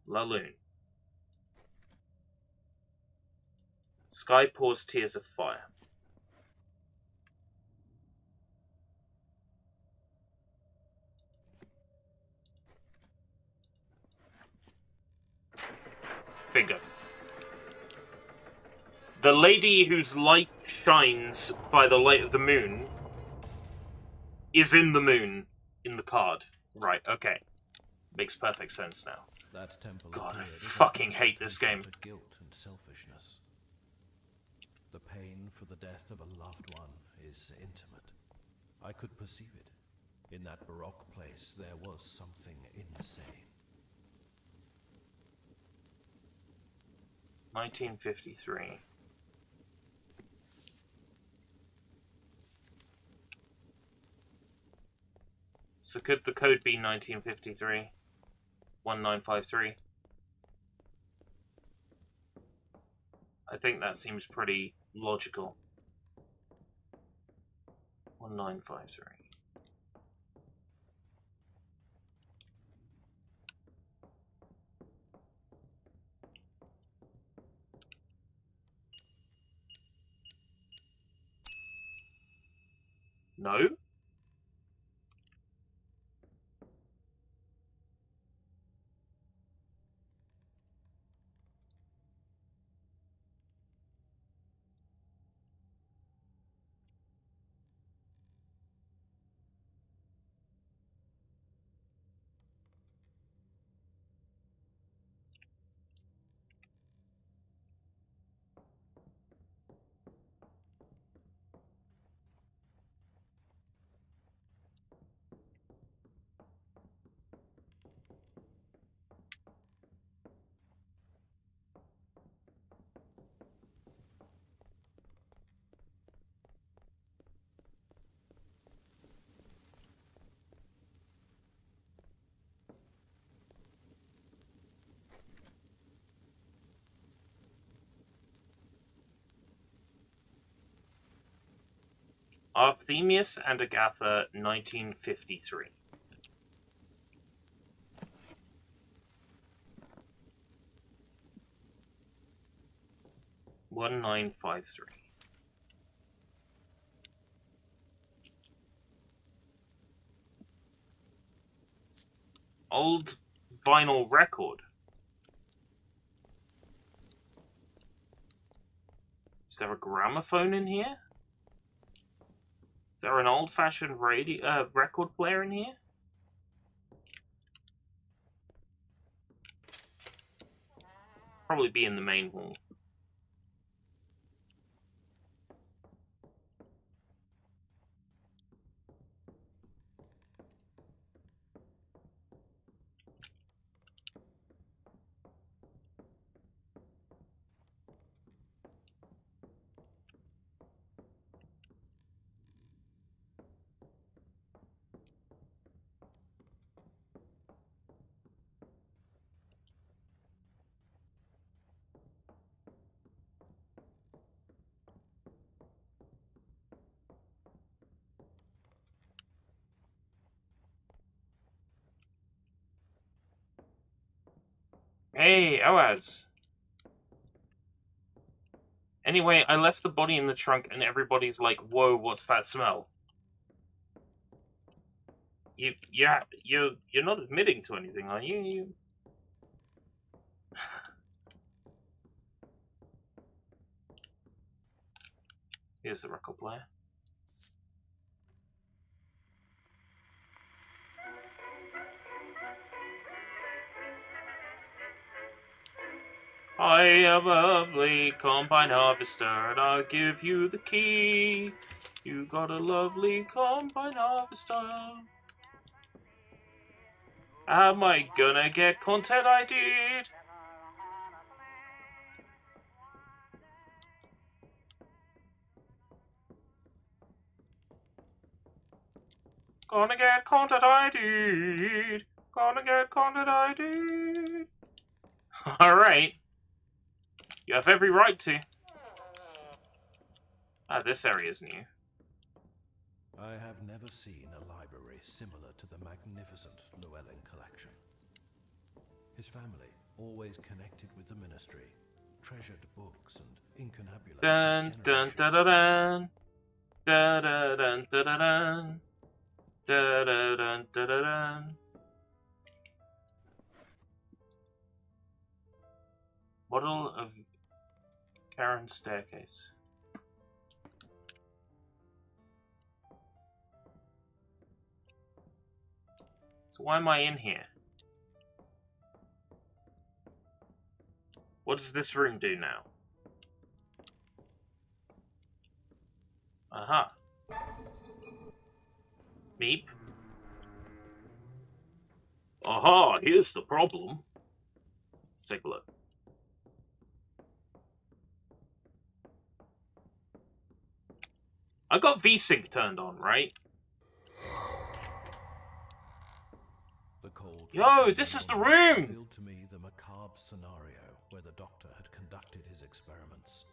La Lune. Sky pours tears of fire. Bingo. The lady whose light shines by the light of the moon is in the moon in the card. Right, okay. Makes perfect sense now. That temple God, I appeared as a fucking hate this game. to guilt and selfishness. The pain for the death of a loved one is intimate. I could perceive it. In that Baroque place, there was something insane. 1953. So could the code be 1953? 1953? I think that seems pretty logical. 1953. No? Arthemius and Agatha, 1953. $1953. Old vinyl record. Is there a gramophone in here? Is there an old-fashioned radio record player in here? Probably be in the main hall. Hey, Oaz. Anyway, I left the body in the trunk and everybody's like, whoa, what's that smell? You're not admitting to anything, are you? Here's the record player. I am a lovely combine harvester, and I'll give you the key. You got a lovely combine harvester. Am I gonna get content ID'd? Gonna get content ID'd. Gonna get content ID'd. Alright. You have every right to. Ah, this area's new. I have never seen a library similar to the magnificent Llewellyn collection. His family, always connected with the ministry, treasured books and incunabularies. Dun dun dun dun dun dun dun dun dun dun dun dun dun. Model of Charon staircase. So why am I in here? What does this room do now? Aha. Meep. Aha, here's the problem. Let's take a look. I got VSync turned on, right? The cold Yo, this is the room! revealed to me the macabre scenario where the doctor had conducted his experiments.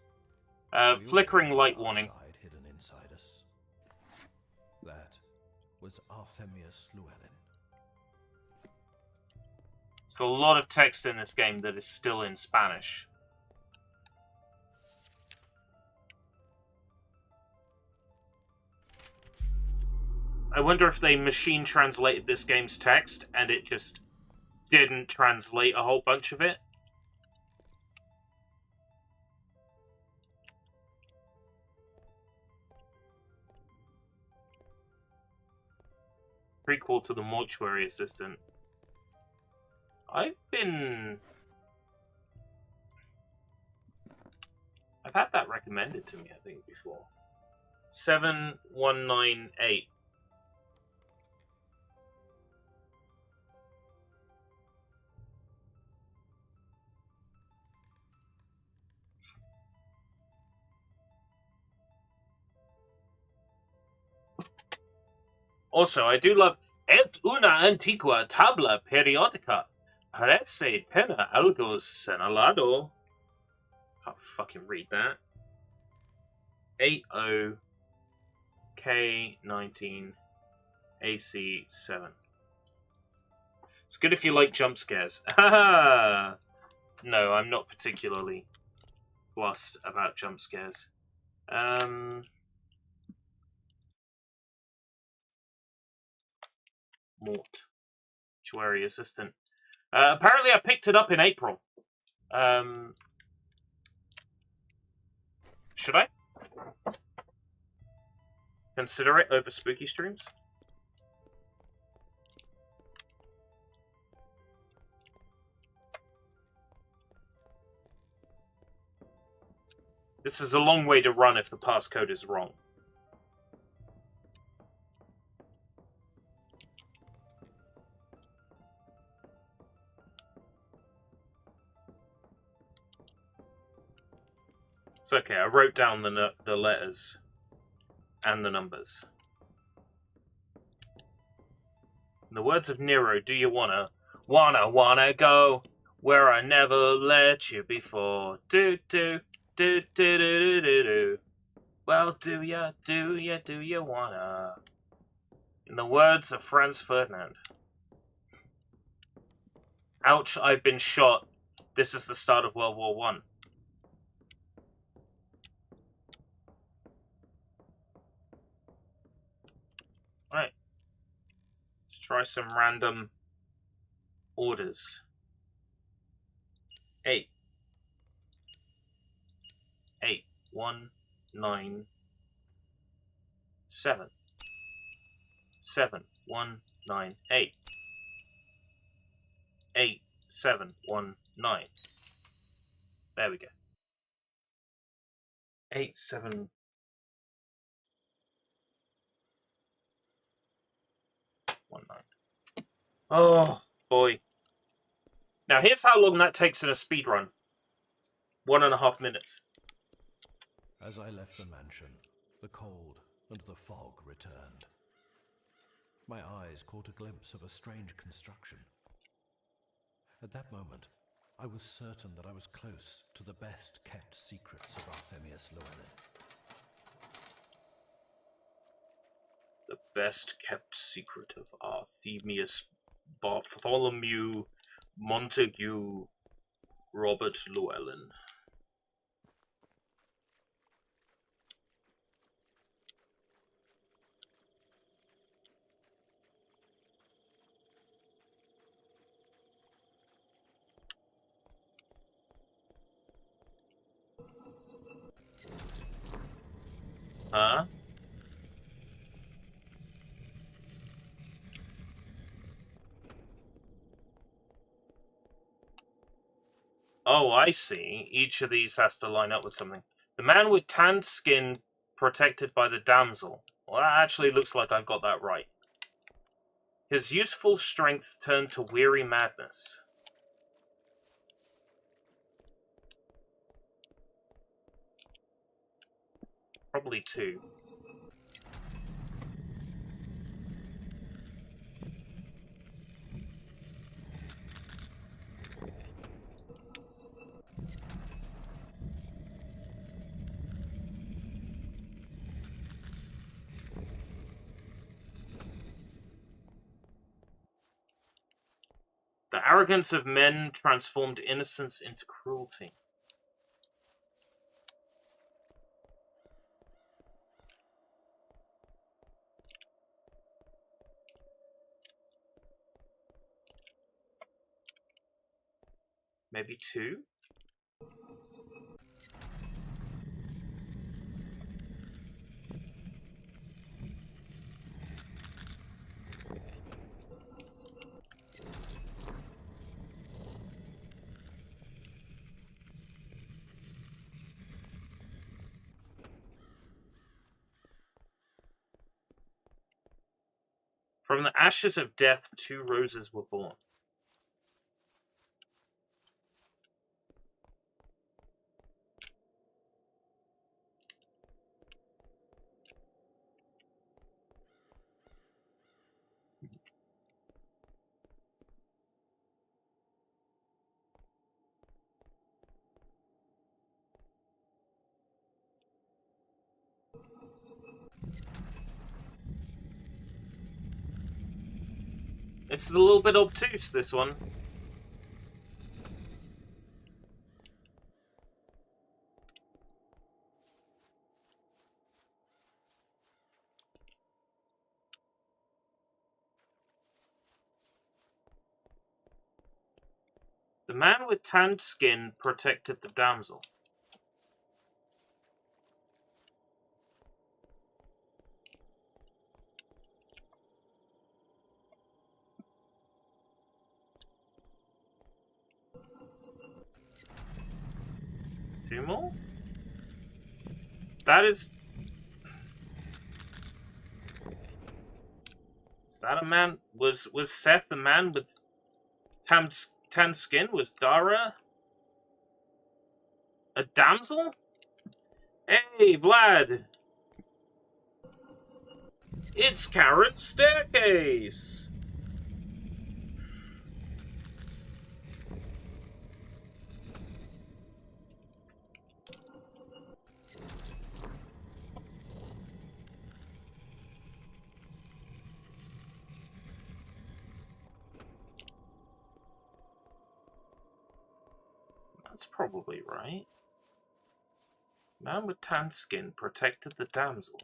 Flickering light warning. Outside, hidden inside us. That was Arthemius Llewellyn. There's a lot of text in this game that is still in Spanish. I wonder if they machine translated this game's text and it just didn't translate a whole bunch of it. Prequel to the mortuary assistant. I've had that recommended to me, I think, before. 7198. Also, I do love et una antigua tabla periodica. Parece pena algo señalado. Can't fucking read that. 80. K19, AC7. It's good if you like jump scares. No, I'm not particularly fussed about jump scares. Mort. Mortuary assistant. Apparently I picked it up in April. Should I consider it over spooky streams? This is a long way to run if the passcode is wrong. It's okay, I wrote down the letters and the numbers. In the words of Nero, do you wanna go where I never let you before? Do. Well, do you wanna? In the words of Franz Ferdinand. Ouch, I've been shot. This is the start of World War I. Right. Let's try some random orders. 8. 8, 1, 9, 7. 7, 1, 9, 8. 8, 7, 1, 9. There we go. 8, 7. 1, 9. Oh, boy. Now, here's how long that takes in a speed run. 1.5 minutes. As I left the mansion, the cold and the fog returned. My eyes caught a glimpse of a strange construction. At that moment, I was certain that I was close to the best-kept secrets of Arthemius Llewellyn. The best-kept secret of Arthemius Bartholomew Montague Robert Llewellyn. Huh? Oh, I see. Each of these has to line up with something. The man with tanned skin protected by the damsel. Well, that actually looks like I've got that right. His youthful strength turned to weary madness. Probably 2. The arrogance of men transformed innocence into cruelty. Maybe 2? From the ashes of death, 2 roses were born. It's a little bit obtuse, this one. The man with tanned skin protected the damsel. Two more? That is... Is that a man? Was Seth the man with tanned skin? Was Dara a damsel? Hey, Vlad! It's Charon's staircase! That's probably right. Man with tanned skin protected the damsel.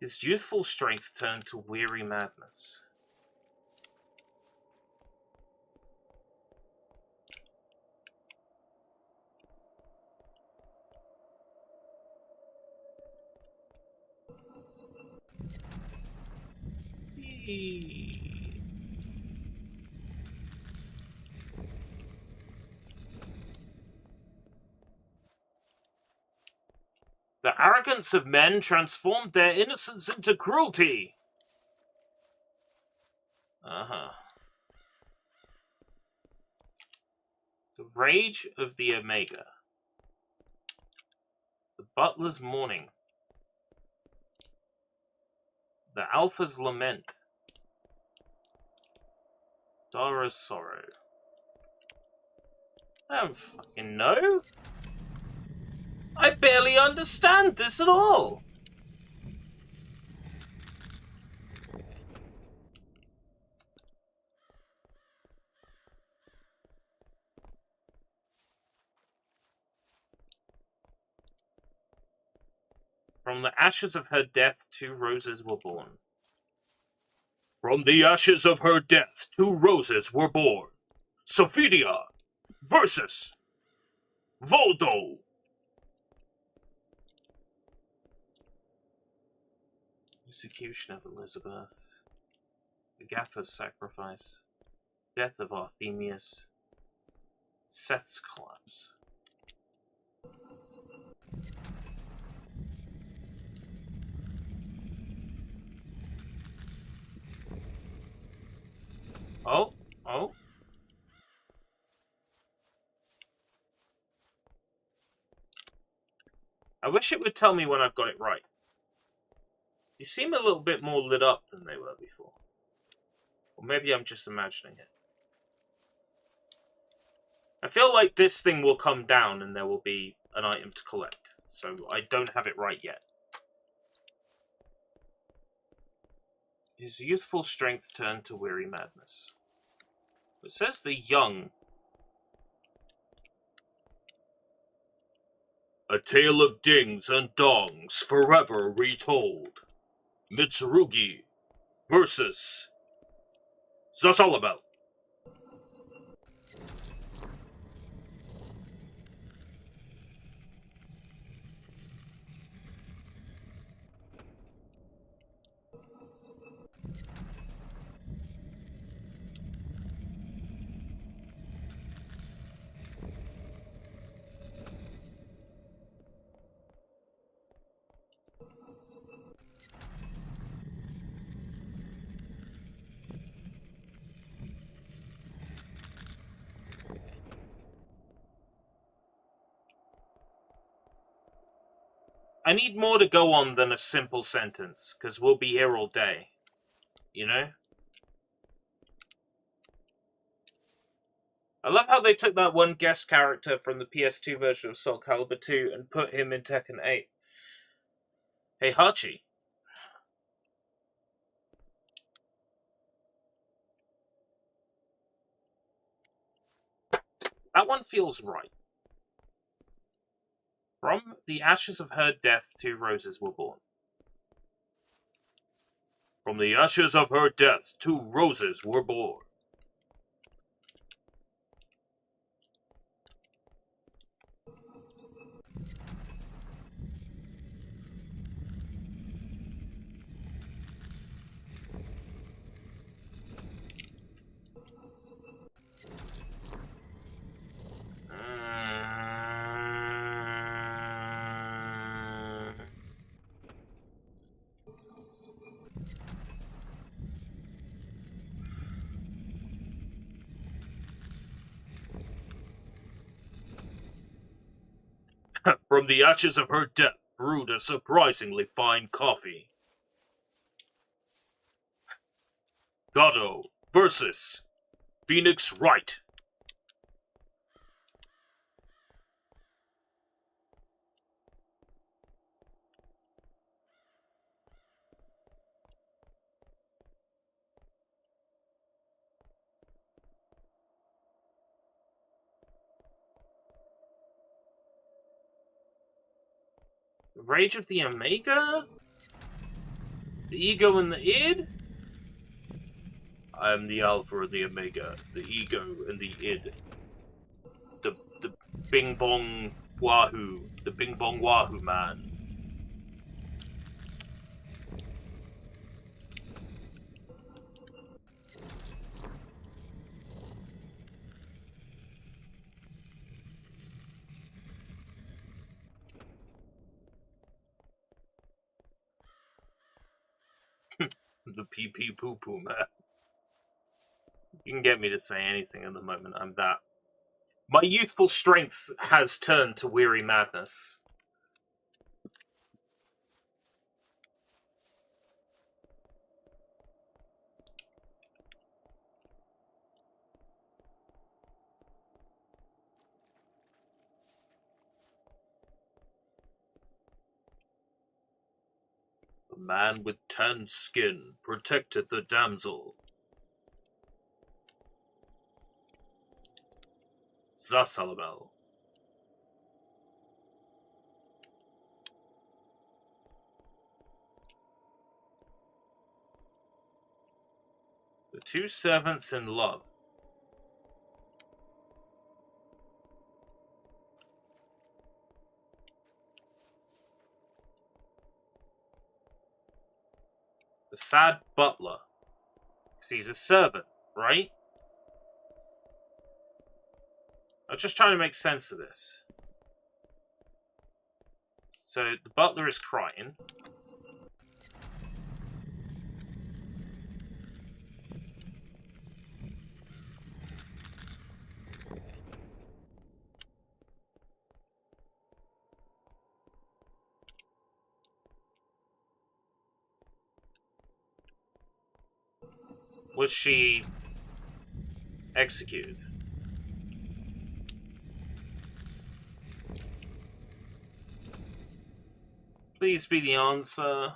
His youthful strength turned to weary madness. The arrogance of men transformed their innocence into cruelty. The rage of the Omega. The butler's mourning. The Alpha's lament. Dara's sorrow. I don't fucking know. I barely understand this at all. From the ashes of her death, 2 roses were born. From the ashes of her death, 2 roses were born. Sophidia versus Voldo. Execution of Elizabeth. Agatha's sacrifice. Death of Arthemius. Seth's collapse. Oh. I wish it would tell me when I've got it right. You seem a little bit more lit up than they were before. Or maybe I'm just imagining it. I feel like this thing will come down and there will be an item to collect. So I don't have it right yet. His youthful strength turned to weary madness. It says the young. A tale of dings and dongs forever retold. Mitsurugi versus Zasalabel. I need more to go on than a simple sentence, because we'll be here all day. You know? I love how they took that one guest character from the PS2 version of Soul Calibur 2 and put him in Tekken 8. Hey, Hachi. That one feels right. From the ashes of her death, 2 roses were born. From the ashes of her death, 2 roses were born. From the ashes of her death, brewed a surprisingly fine coffee. Gatto versus Phoenix Wright. Rage of the Omega? The ego and the id? I am the Alpha and the Omega, the ego and the id. The Bing Bong Wahoo, the Bing Bong Wahoo man. The pee pee poo poo man. You can get me to say anything at the moment, I'm that. My youthful strength has turned to weary madness. The man with tanned skin protected the damsel. Zasalabel. The 2 servants in love. The sad butler. Because he's a servant, right? I'm just trying to make sense of this. So the butler is crying. Was she executed? Please be the answer.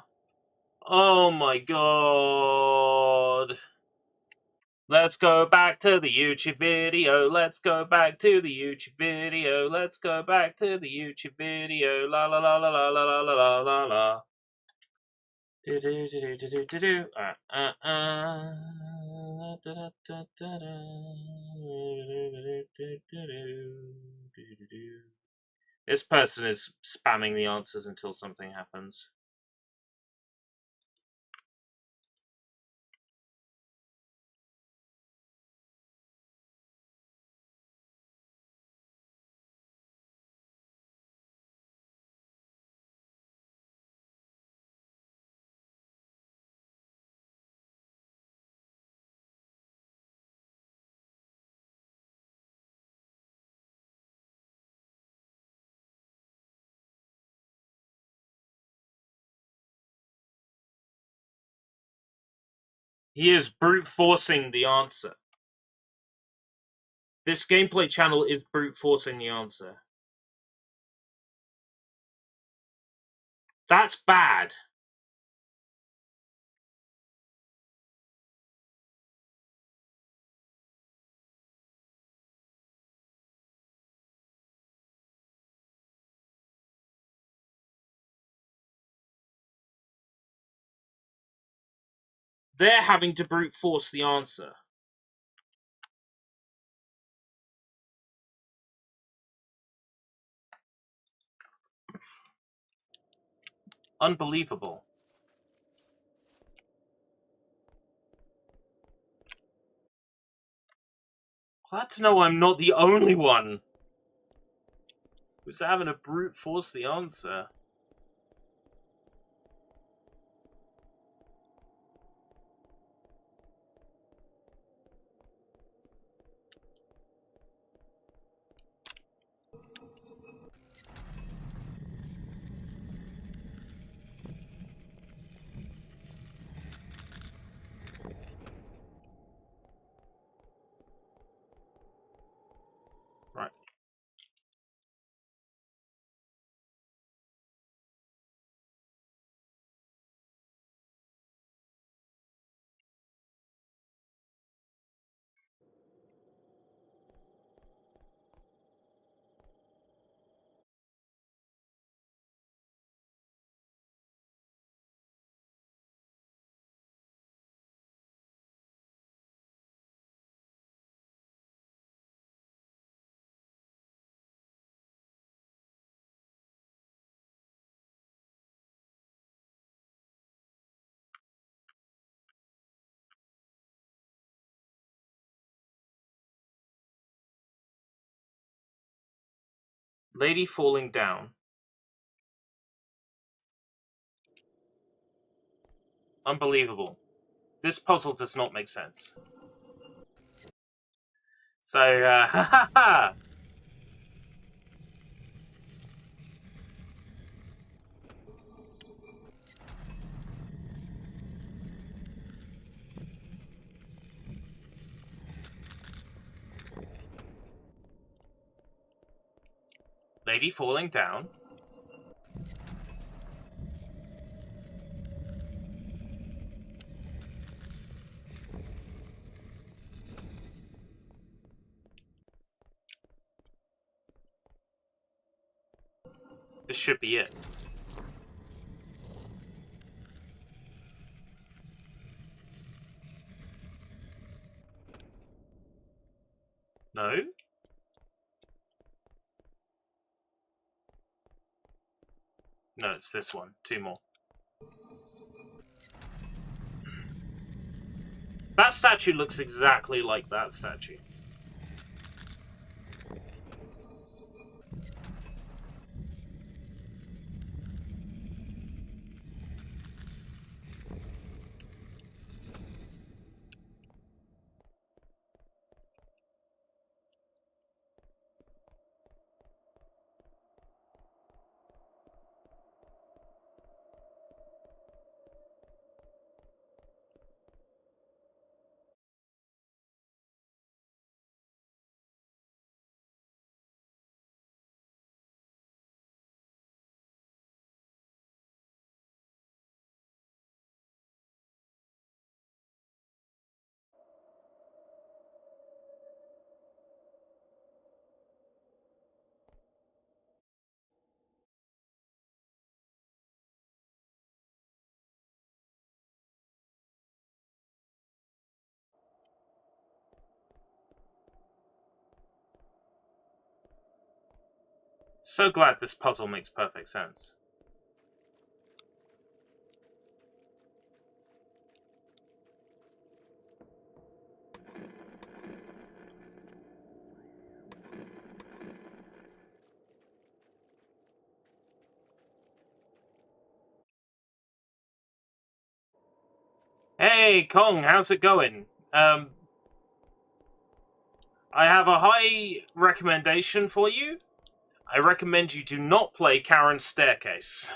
Oh my god. Let's go back to the YouTube video. Let's go back to the YouTube video. Let's go back to the YouTube video. La la la la la la la la la la. Do do do do do do do. This person is spamming the answers until something happens. He is brute forcing the answer. This gameplay channel is brute forcing the answer. That's bad. they're having to brute force the answer. Unbelievable. Glad to know I'm not the only one who's having to brute force the answer. Right. Lady falling down. Unbelievable. This puzzle does not make sense. So, ha ha ha! Lady falling down. This should be it. No? No, it's this one. Two more. That statue looks exactly like that statue. So glad this puzzle makes perfect sense. Hey, Kong, how's it going? I have a high recommendation for you. I recommend you do not play Charon's Staircase.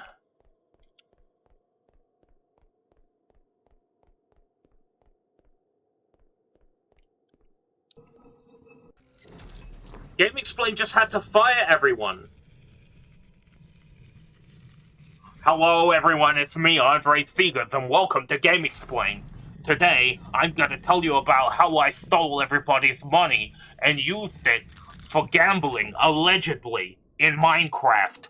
Game Explain just had to fire everyone. Hello everyone, it's me, Andre Fegans, and welcome to Game Explain. Today, I'm gonna tell you about how I stole everybody's money and used it for gambling, allegedly, in Minecraft.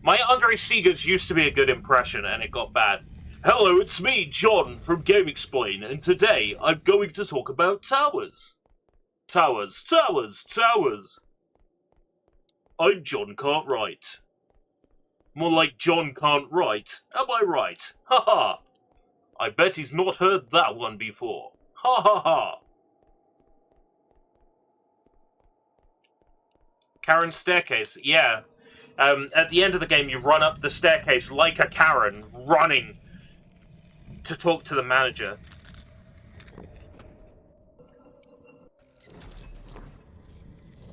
My Andre Seegers used to be a good impression, and it got bad. Hello, it's me, John, from Game Explain, and today I'm going to talk about towers. Towers, towers, towers. I'm John Can't Write. More like John Can't Write, am I right? Ha ha! I bet he's not heard that one before. Ha ha ha! Charon's staircase, yeah. At the end of the game, you run up the staircase like a Charon, running to talk to the manager.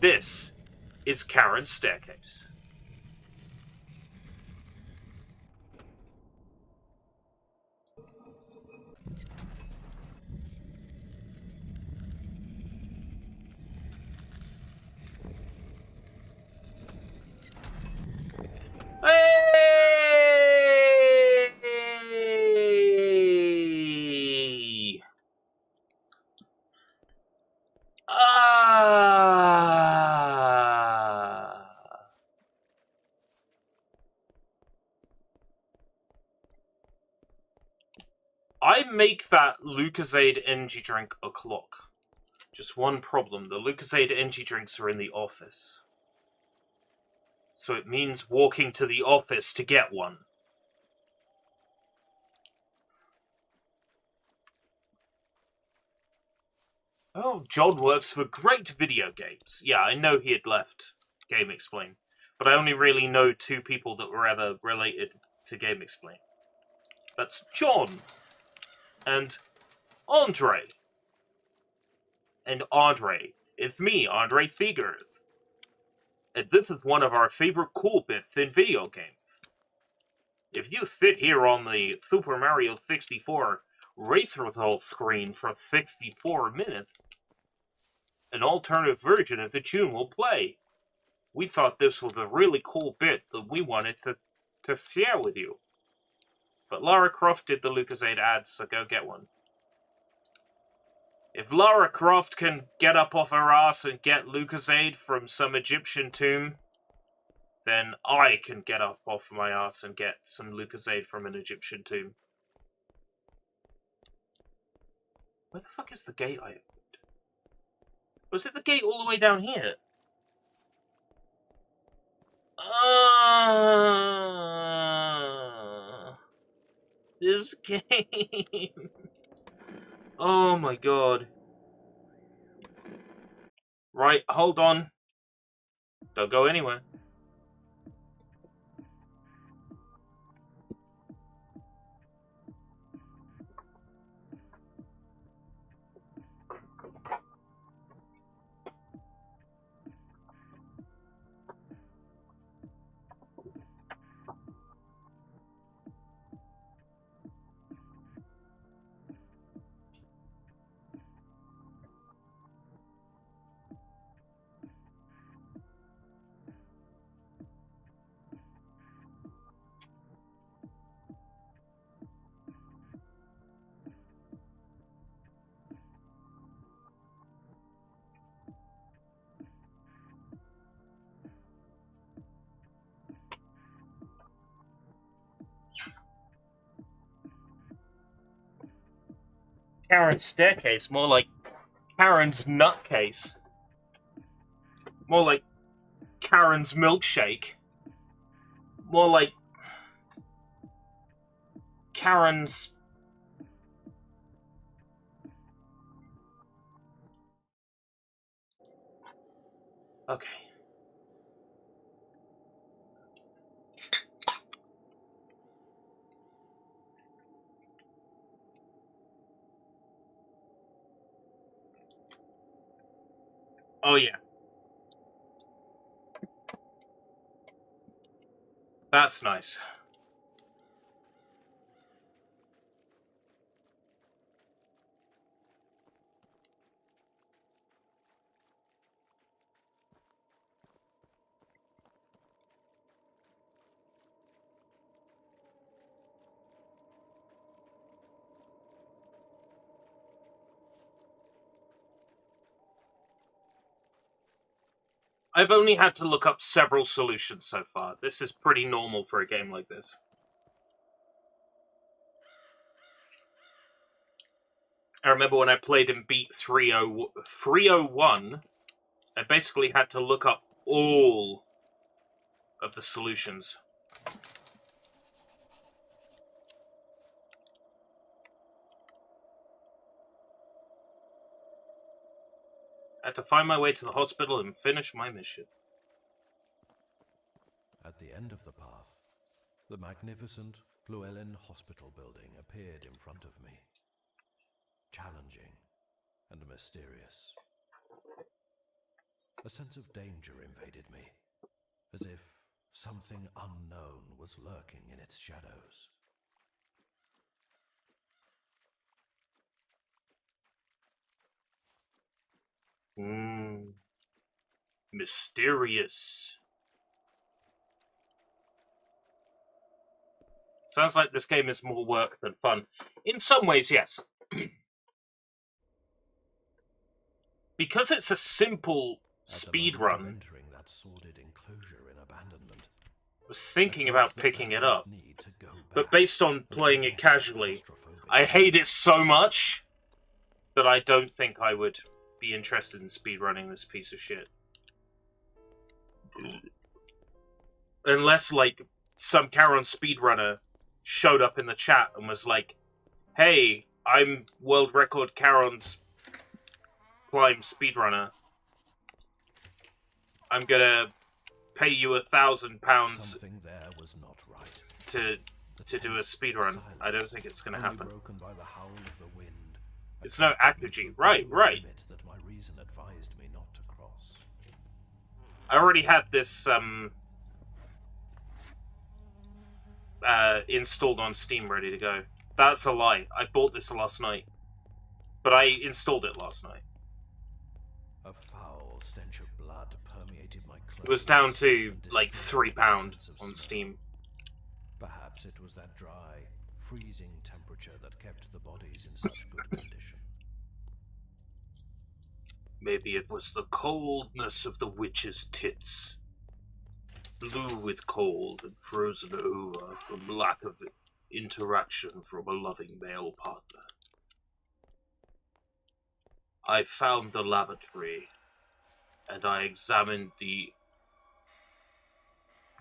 This is Charon's staircase. Hey! I make that Lucozade energy drink o'clock. Just one problem, the Lucozade energy drinks are in the office. So it means walking to the office to get one. Oh, John works for Great Video Games. Yeah, I know he had left Game Explain. But I only really know two people that were ever related to Game Explain. That's John and Andre. And Andre. It's me, Andre Thiegerth. And this is one of our favorite cool bits in video games. If you sit here on the Super Mario 64 race result screen for 64 minutes, an alternative version of the tune will play. We thought this was a really cool bit that we wanted to share with you. But Lara Croft did the Lucozade ads, so go get one. If Lara Croft can get up off her ass and get Lucozade from some Egyptian tomb, then I can get up off my ass and get some Lucozade from an Egyptian tomb. Where the fuck is the gate I opened? Was it the gate all the way down here? This game. Oh my god. Right, hold on. Don't go anywhere. Charon's staircase, more like Charon's nutcase. More like Charon's milkshake. More like Charon's... Okay. Oh yeah. That's nice. I've only had to look up several solutions so far. This is pretty normal for a game like this. I remember when I played and beat 301, I basically had to look up all of the solutions. I had to find my way to the hospital and finish my mission. At the end of the path, the magnificent Llewellyn Hospital building appeared in front of me. Challenging and mysterious. A sense of danger invaded me, as if something unknown was lurking in its shadows. Mysterious. Sounds like this game is more work than fun. In some ways, yes. Because it's a simple speed run, Entering that sordid enclosure in abandonment, I was thinking about picking it up. But based on playing it casually, I hate it so much that I don't think I would be interested in speedrunning this piece of shit. Unless, like, some Charon speedrunner showed up in the chat and was like, hey, I'm world record Charon's climb speedrunner. I'm gonna pay you £1,000 Something there was not right. to do a speedrun. I don't think it's gonna happen. Broken by the howl of the wind. It's no Akuji. Right. That my reason advised me not to cross. I already had this installed on Steam ready to go. That's a lie. I bought this last night. But I installed it last night. A foul stench of blood permeated my clothes. It was down to like £3 on Steam. Perhaps it was that dry, freezing temperature that kept the bodies in such good condition. Maybe it was the coldness of the witch's tits. Blue with cold and frozen over from lack of interaction from a loving male partner. I found the lavatory, and I examined the...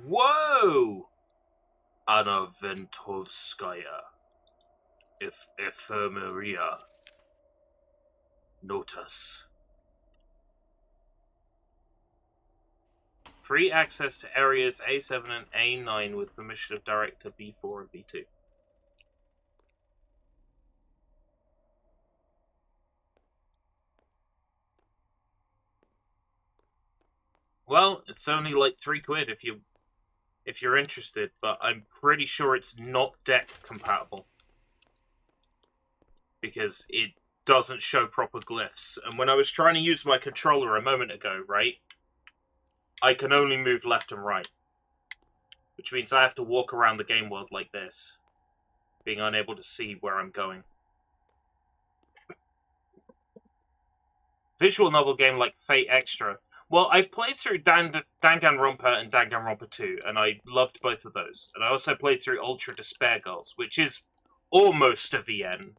Whoa! Anna Ventovskaya. Ephemeria. Notus. Free access to areas A7 and A9 with permission of Director B4 and B2. Well, it's only like £3 if you're interested, but I'm pretty sure it's not deck compatible. Because it doesn't show proper glyphs. And when I was trying to use my controller a moment ago, right? I can only move left and right. Which means I have to walk around the game world like this. Being unable to see where I'm going. Visual novel game like Fate Extra. Well, I've played through Danganronpa and Danganronpa 2, and I loved both of those. And I also played through Ultra Despair Girls, which is almost a VN,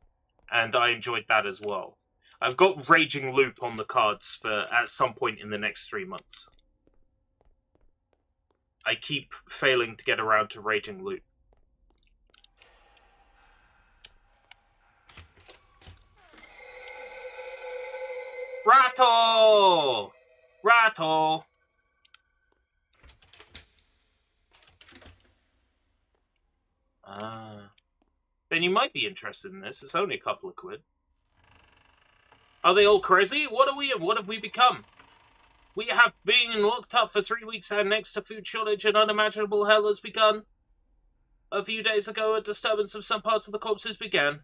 and I enjoyed that as well. I've got Raging Loop on the cards for at some point in the next 3 months. I keep failing to get around to Raging Loop. Rattle! Rattle! Ah. Then you might be interested in this. It's only a couple of quid. Are they all crazy? What are we and what have we become? We have been locked up for 3 weeks and next to food shortage and unimaginable hell has begun. A few days ago, a disturbance of some parts of the corpses began.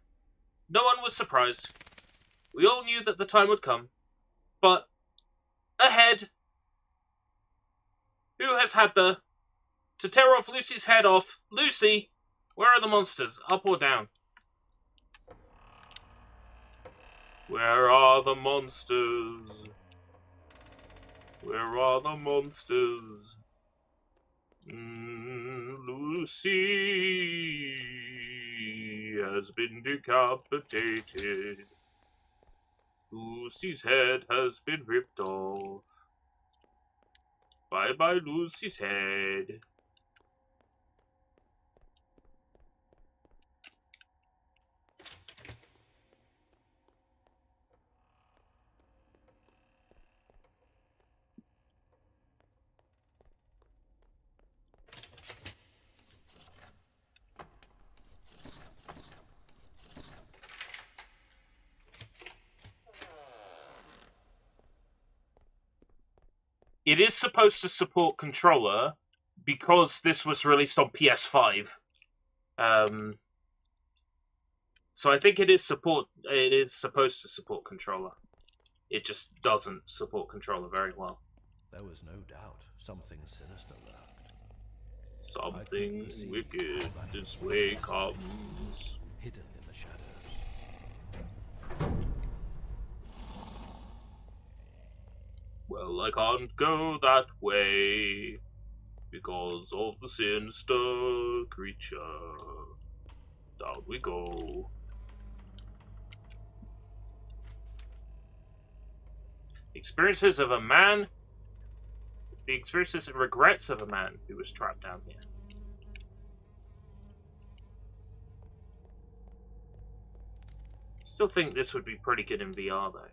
No one was surprised. We all knew that the time would come. But, ahead, who has had the... To tear off Lucy's head off. Lucy, where are the monsters? Up or down? Where are the monsters? Where are the monsters? Lucy has been decapitated. Lucy's head has been ripped off. Bye bye, Lucy's head. It is supposed to support controller because this was released on PS5. So I think it is supposed to support controller. It just doesn't support controller very well. There was no doubt something sinister lurked. Something wicked this way comes. Hidden in the shadows. Well, I can't go that way because of the sinister creature. Down we go. The experiences and regrets of a man who was trapped down here. Still think this would be pretty good in VR though.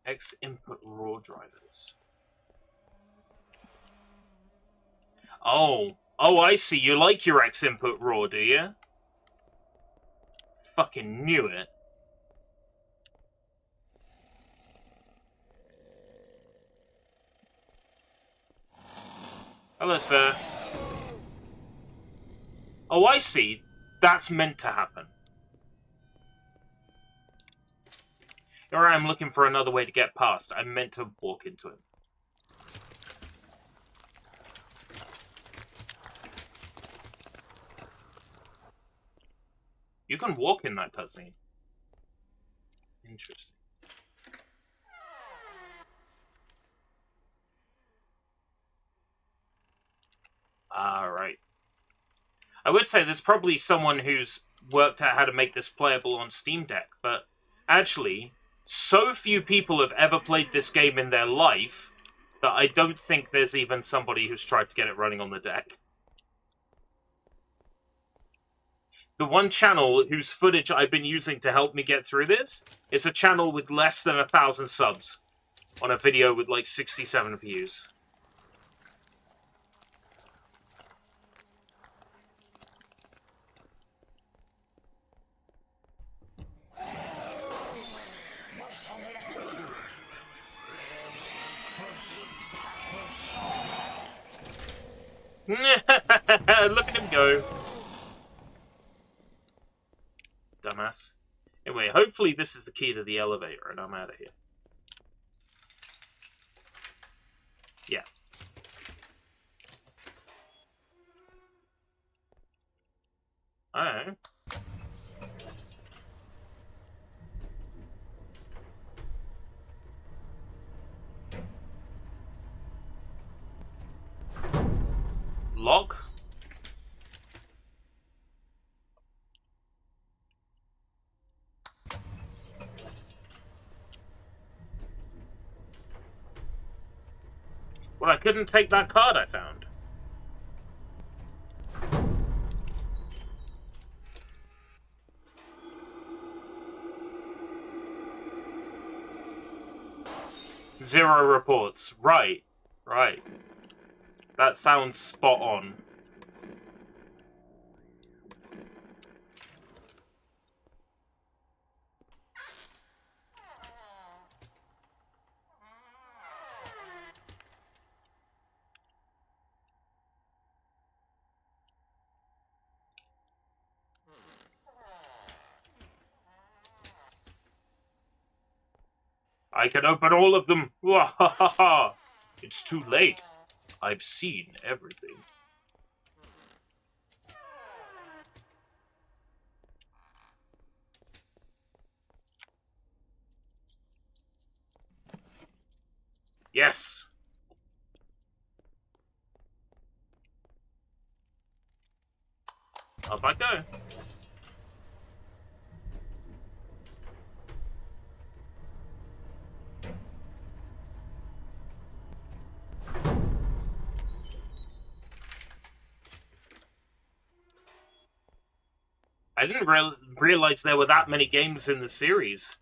X input raw drivers. Oh, I see. You like your X input raw, do you? Fucking knew it. Hello, sir. Oh, I see. That's meant to happen. Here I am looking for another way to get past. I meant to walk into him. You can walk in that cutscene. Interesting. Alright. I would say there's probably someone who's worked out how to make this playable on Steam Deck, but actually, so few people have ever played this game in their life that I don't think there's even somebody who's tried to get it running on the deck. The one channel whose footage I've been using to help me get through this is a channel with less than 1,000 subs on a video with like 67 views. Look at him go. Dumbass. Anyway, hopefully this is the key to the elevator and I'm out of here. Yeah. Alright. Lock. Well, I couldn't take that card I found. Zero reports. Right. Right. That sounds spot on. I can open all of them. It's too late. I've seen everything. Yes! Up I go. I didn't realize there were that many games in the series.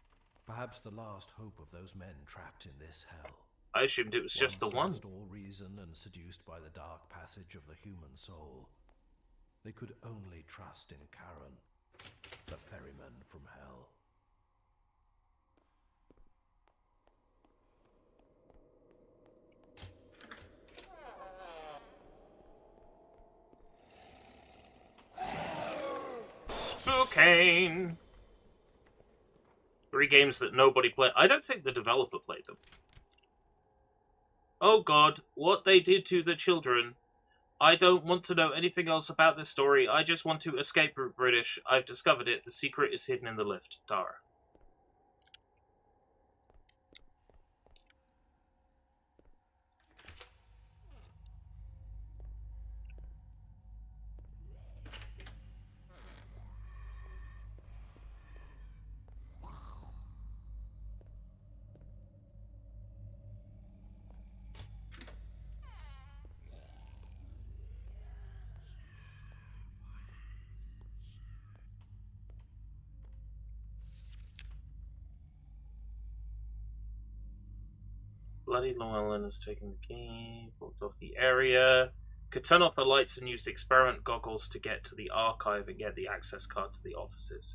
Perhaps the last hope of those men trapped in this hell. I assumed it was just the one. Lost all reason and seduced by the dark passage of the human soul, they could only trust in Charon, the ferryman from hell. Spookie! 3 games that nobody played. I don't think the developer played them. Oh god, what they did to the children. I don't want to know anything else about this story. I just want to escape British. I've discovered it. The secret is hidden in the lift. Tara. Bloody Llewellyn has taken the key, blocked off the area. Could turn off the lights and use the experiment goggles to get to the archive and get the access card to the offices.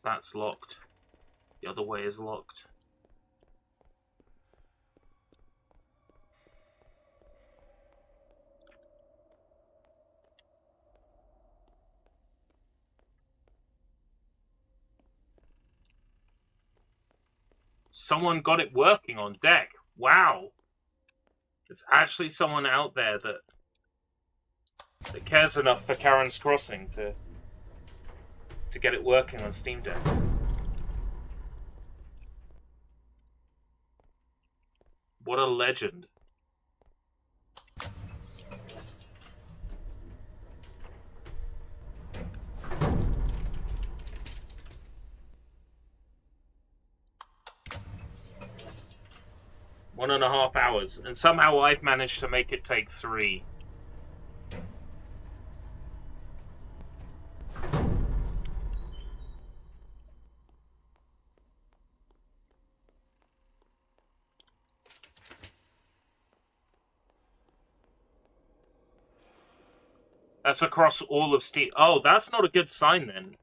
That's locked. The other way is locked. Someone got it working on deck. Wow. There's actually someone out there that cares enough for Charon's Crossing to get it working on Steam Deck. What a legend. "1.5 hours, and somehow I've managed to make it take 3. That's across all of Steam. Oh, that's not a good sign then.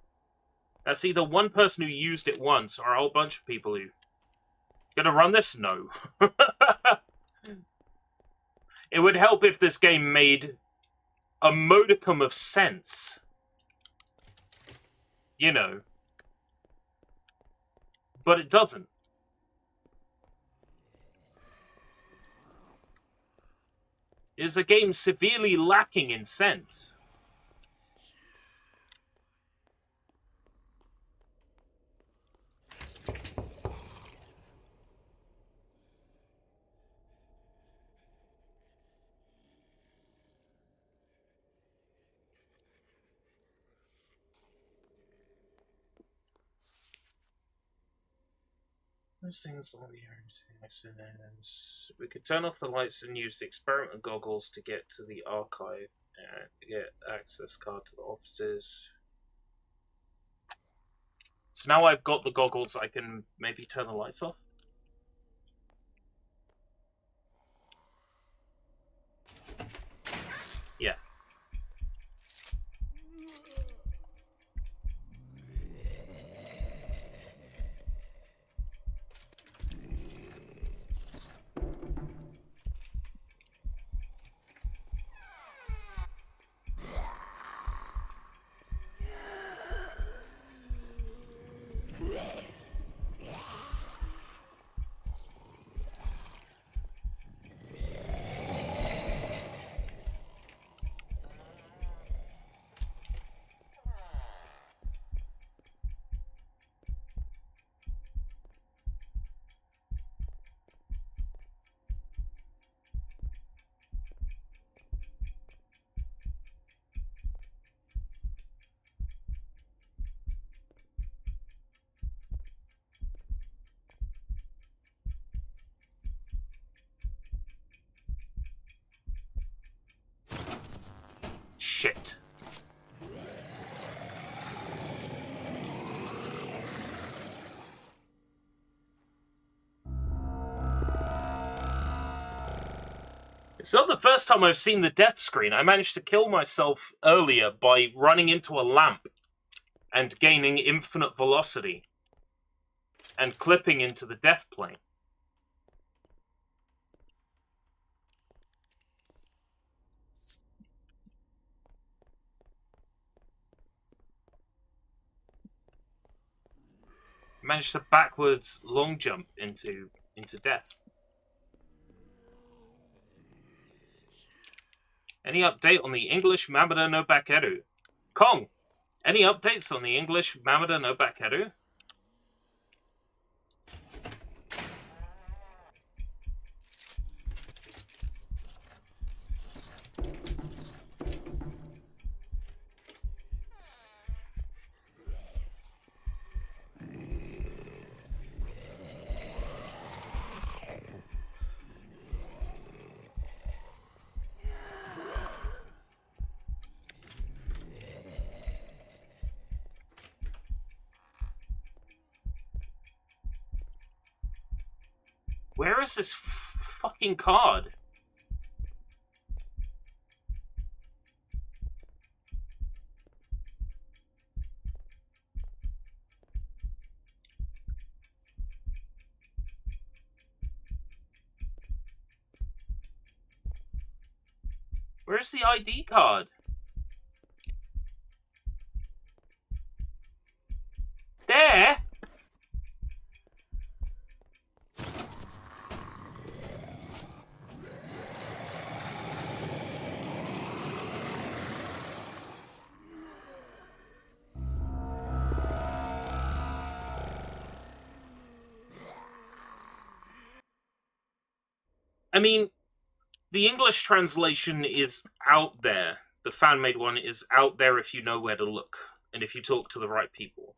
That's either one person who used it once or a whole bunch of people who... Gonna run this? No. It would help if this game made a modicum of sense. You know. But it doesn't. It is a game severely lacking in sense. Those things will be accidents. We could turn off the lights and use the experimental goggles to get to the archive and get access card to the offices. So now I've got the goggles, I can maybe turn the lights off. Yeah. Shit. It's not the first time I've seen the death screen. I managed to kill myself earlier by running into a lamp and gaining infinite velocity and clipping into the death plane. Managed to backwards long jump into death. Any update on the English Mamada no Bakeru? Kong, any updates on the English Mamada no Bakeru? Where is this fucking card? Where's the ID card? There? I mean, the English translation is out there. The fan-made one is out there if you know where to look and if you talk to the right people.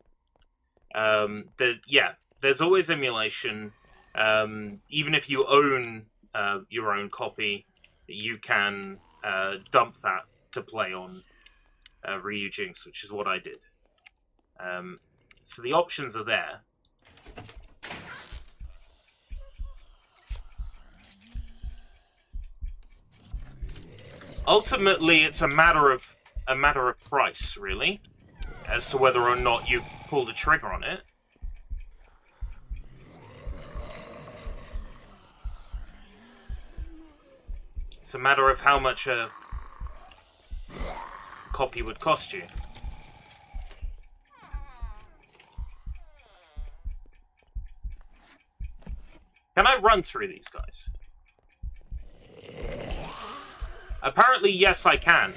There's always emulation. Even if you own your own copy, you can dump that to play on Ryujinx, which is what I did. So the options are there. Ultimately, it's a matter of price, really, as to whether or not you pull the trigger on it. It's a matter of how much a copy would cost you. Can I run through these guys? Apparently, yes, I can.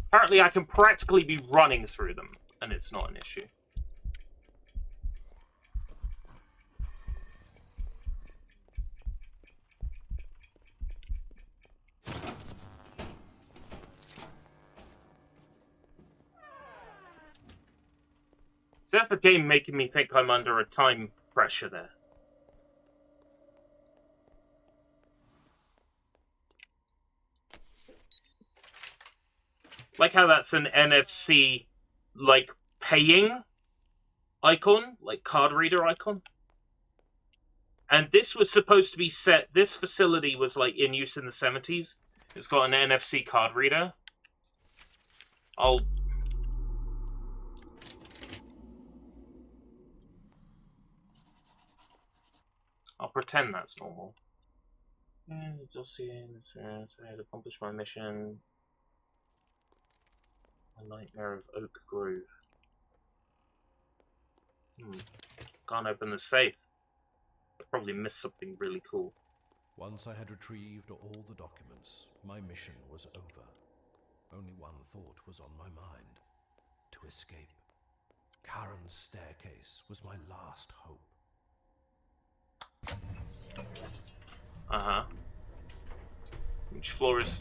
Apparently, I can practically be running through them, and it's not an issue. So that's the game making me think I'm under a time pressure there. Like how that's an NFC, like, paying icon, like card reader icon. And this was supposed to be set, this facility was like in use in the 70s. It's got an NFC card reader. I'll pretend that's normal. Dossier, I had accomplished my mission. A Nightmare of Oak Grove. Can't open the safe. I probably missed something really cool. Once I had retrieved all the documents, my mission was over. Only one thought was on my mind: to escape. Charon's staircase was my last hope. Which floor is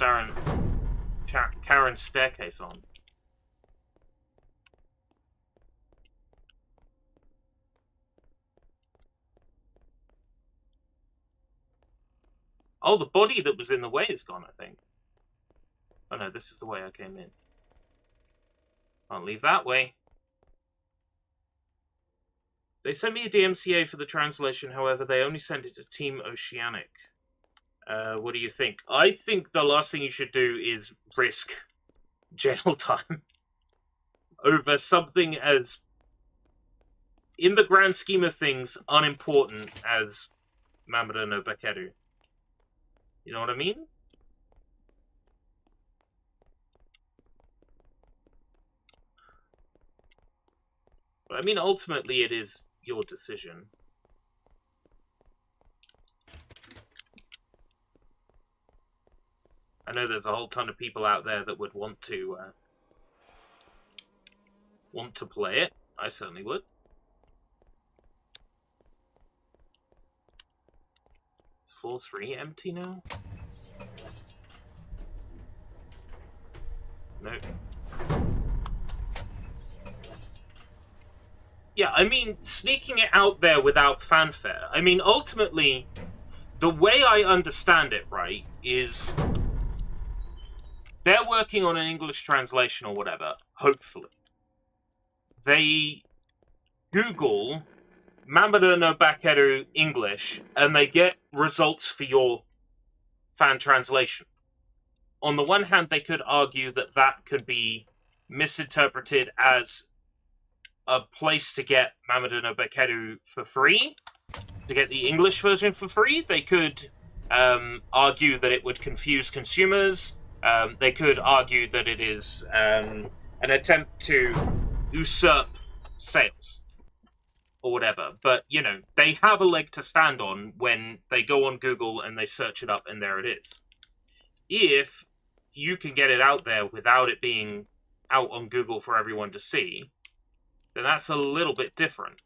Charon's staircase on? Oh, the body that was in the way is gone, I think. Oh no, this is the way I came in. Can't leave that way. They sent me a DMCA for the translation, however, they only sent it to Team Oceanic. What do you think? I think the last thing you should do is risk jail time over something as, in the grand scheme of things, unimportant as Mamoru no Bakeru. You know what I mean? But I mean, ultimately, it is your decision. I know there's a whole ton of people out there that would want to play it. I certainly would. Is floor 3 empty now? No. Yeah, I mean, sneaking it out there without fanfare. I mean, ultimately, the way I understand it, right, is they're working on an English translation or whatever, hopefully. They Google Mamoru no Bakeru English, and they get results for your fan translation. On the one hand, they could argue that that could be misinterpreted as a place to get Mamoru no Bakeru for free, to get the English version for free. They could argue that it would confuse consumers. They could argue that it is an attempt to usurp sales or whatever. But, you know, they have a leg to stand on when they go on Google and they search it up and there it is. If you can get it out there without it being out on Google for everyone to see, then that's a little bit different.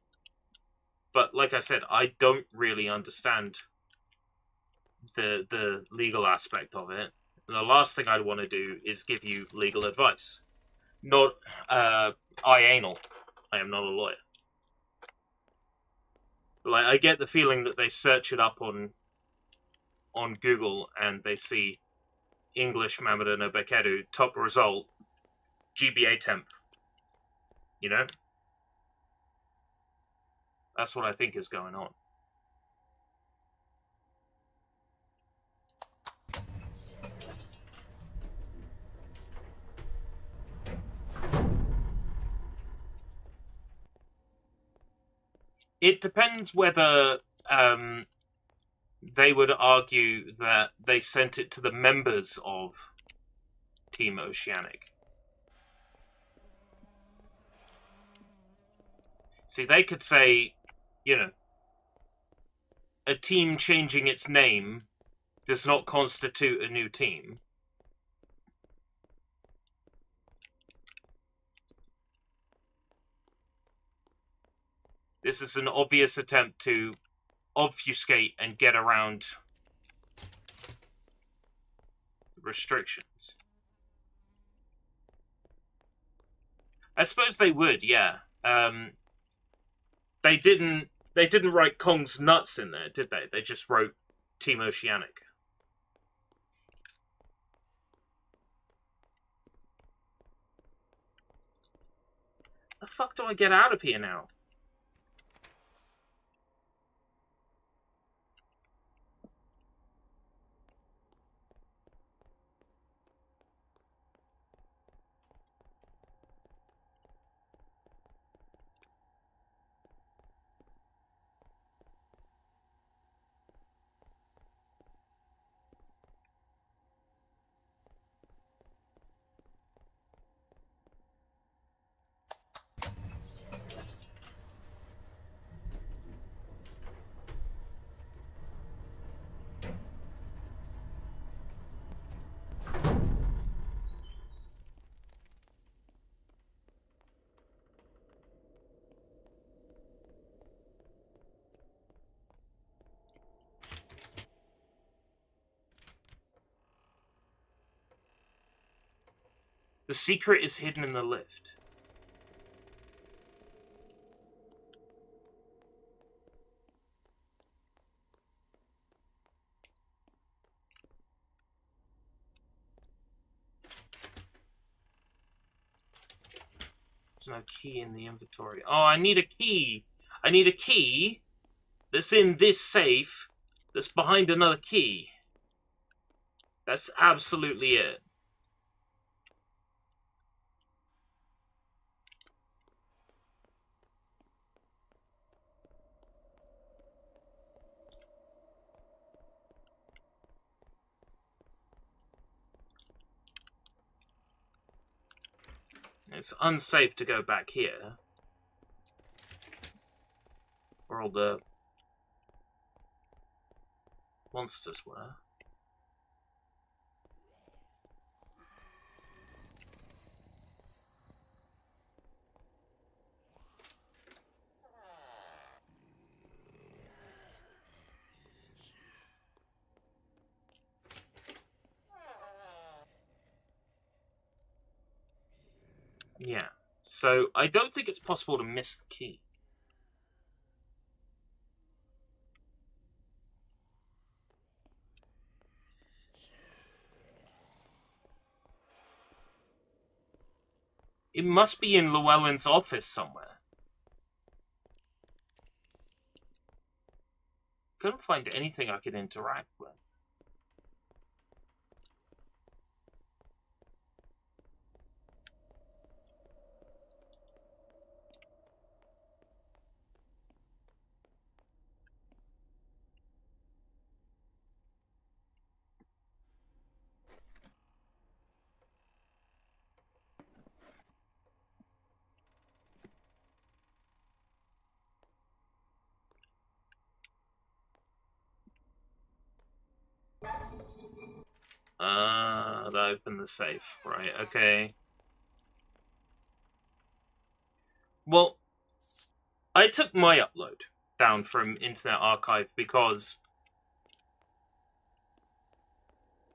But like I said, I don't really understand the legal aspect of it. And the last thing I'd want to do is give you legal advice. Not, anal. I am not a lawyer. Like, I get the feeling that they search it up on Google and they see English Mamoru no Bakeru, top result, GBA temp. You know? That's what I think is going on. It depends whether they would argue that they sent it to the members of Team Oceanic. See, they could say, you know, a team changing its name does not constitute a new team. This is an obvious attempt to obfuscate and get around restrictions. I suppose they would, yeah. They didn't write Kong's nuts in there, did they? They just wrote Team Oceanic. The fuck do I get out of here now? The secret is hidden in the lift. There's no key in the inventory. Oh, I need a key. I need a key that's in this safe that's behind another key. That's absolutely it. It's unsafe to go back here. Where all the monsters were. Yeah. So, I don't think it's possible to miss the key. It must be in Llewellyn's office somewhere. Couldn't find anything I could interact with. That opened the safe. Right, okay. Well, I took my upload down from Internet Archive because,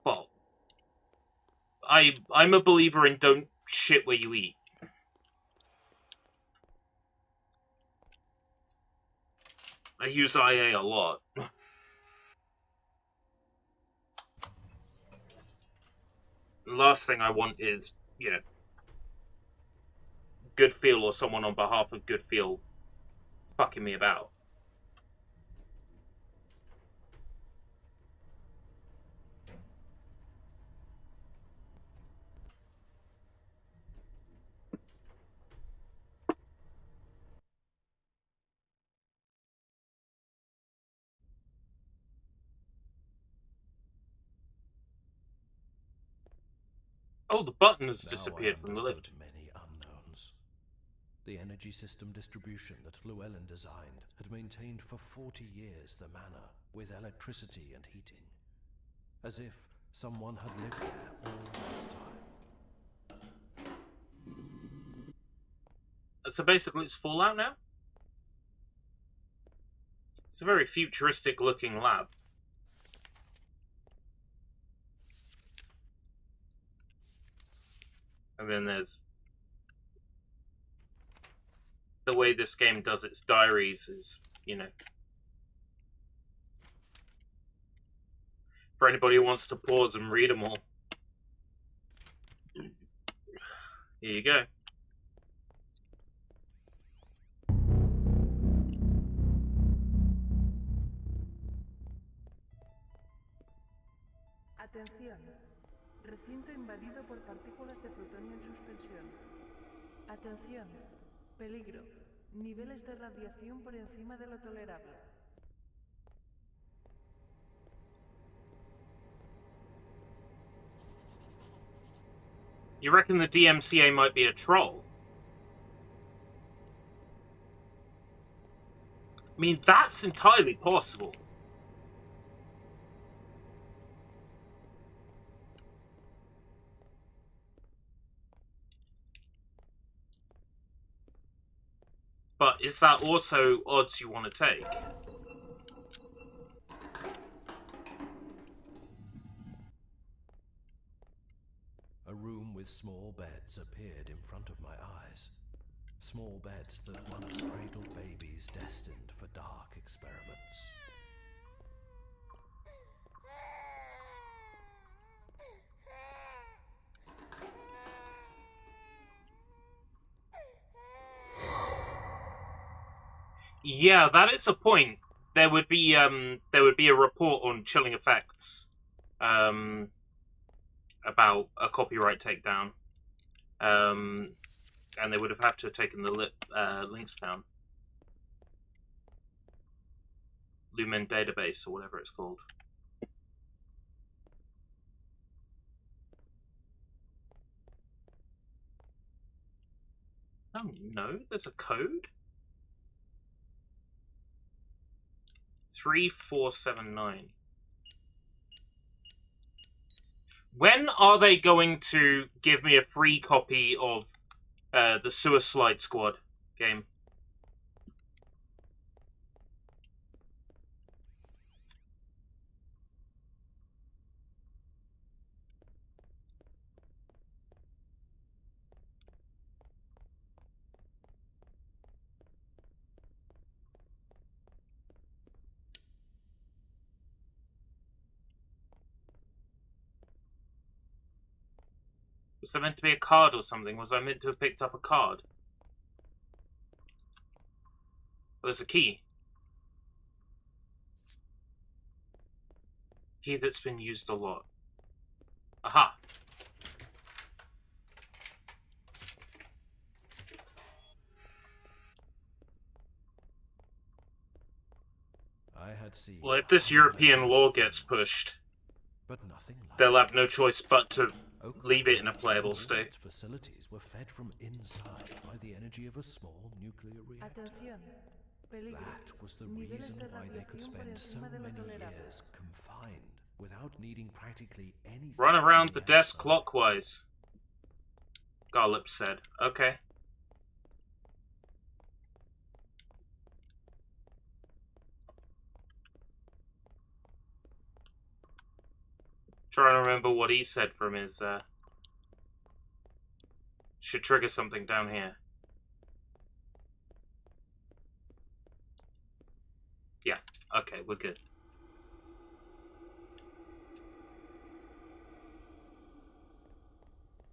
well, I'm a believer in don't shit where you eat. I use IA a lot. The last thing I want is, you know, Good Feel or someone on behalf of Good Feel fucking me about. Oh, the button has disappeared from the lift. Many unknowns. The energy system distribution that Llewellyn designed had maintained for 40 years the manor with electricity and heating, as if someone had lived there all that time. So basically it's Fallout now? It's a very futuristic looking lab. And then there's the way this game does its diaries is, you know, for anybody who wants to pause and read them all. Here you go. Atención. Recinto invadido por partículas de plutonio en suspensión. Atención. Peligro. Niveles de radiación por encima de lo tolerable. You reckon the DMCA might be a troll? I mean, that's entirely possible. But is that also odds you want to take? A room with small beds appeared in front of my eyes. Small beds that once cradled babies destined for dark experiments. Yeah, that is a point. There would be a report on Chilling Effects, about a copyright takedown, and they would have to have taken the links down. Lumen database or whatever it's called. Oh no, there's a code. 3479. When are they going to give me a free copy of the Suicide Squad game? Was there meant to be a card or something? Was I meant to have picked up a card? Oh, there's a key. Key that's been used a lot. Aha! I had seen. Well, if this European law gets pushed, but nothing like they'll have no choice but to Oak leave it in a Grove playable and all state. its facilities were fed from inside by the energy of a small nuclear reactor. Atención. Peligro. That was the Niveles reason de why they could radiación por spend so encima de lo many tolerable. years confined without needing practically anything. Run around from the desk outside. clockwise, Gollop said. Okay. Trying to remember what he said from his, should trigger something down here. Yeah, okay, we're good.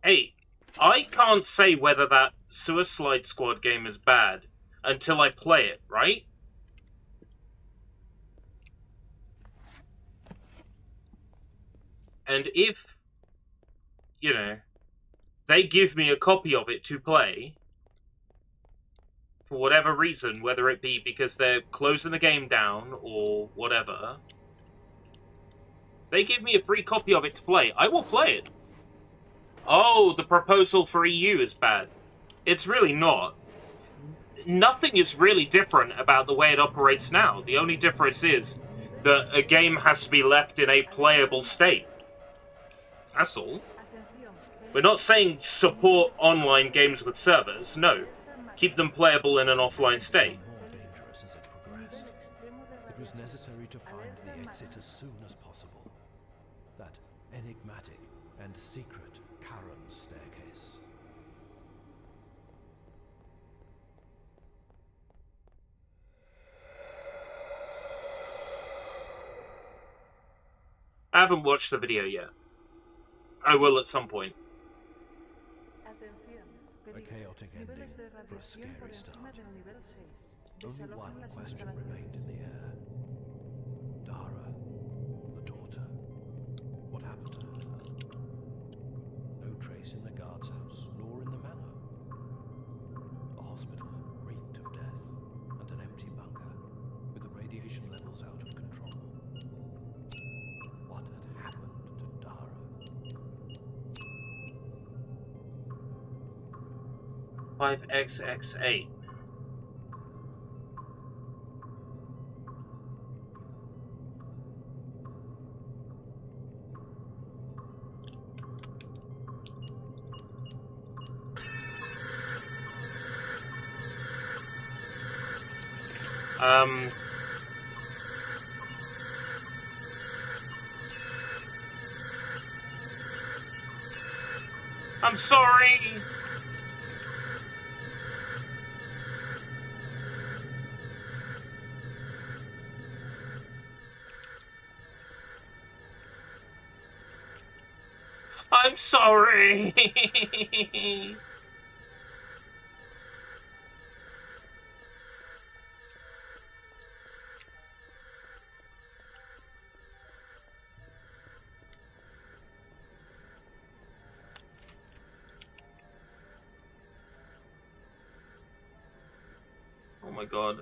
Hey, I can't say whether that Suicide Squad game is bad until I play it, right? And if, you know, they give me a copy of it to play, for whatever reason, whether it be because they're closing the game down or whatever, they give me a free copy of it to play, I will play it. Oh, the proposal for EU is bad. It's really not. Nothing is really different about the way it operates now. The only difference is that a game has to be left in a playable state. That's all. We're not saying support online games with servers, no. Keep them playable in an offline state. More dangerous as it progressed. It was necessary to find the exit as soon as possible. That enigmatic and secret Charon staircase. I haven't watched the video yet. I will at some point. A chaotic ending for a scary start. Only one question remained in the air. Dara, the daughter. What happened to her? No trace in the guard's house, nor in the manor. A hospital reeked of death, and an empty bunker, with the radiation levels out of control. What had happened to Dara? 5XX8. I'm sorry! I'm sorry! Oh my god.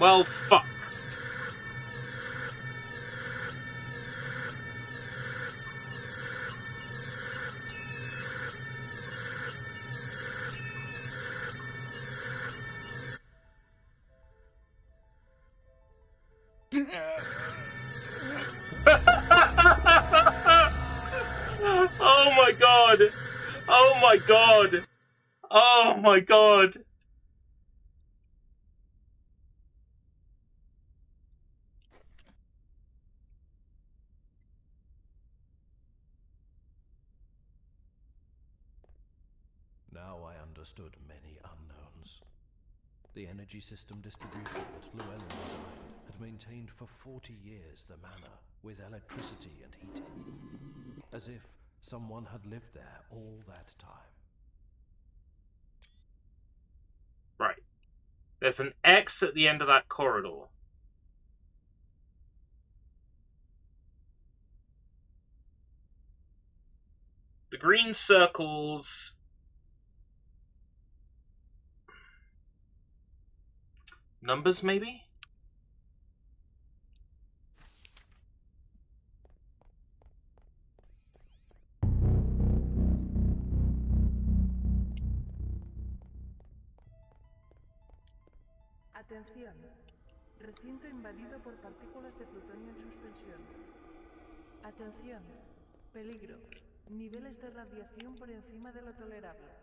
Well, fuck. Oh my god! Oh my god! Oh my god! Now I understood many unknowns. The energy system distribution that Llewellyn designed had maintained for 40 years the manor with electricity and heating, as if someone had lived there all that time. Right. There's an X at the end of that corridor. The green circles... numbers, maybe? Atención. Recinto invadido por partículas de plutonio en suspensión. Atención. Peligro. Niveles de radiación por encima de lo tolerable.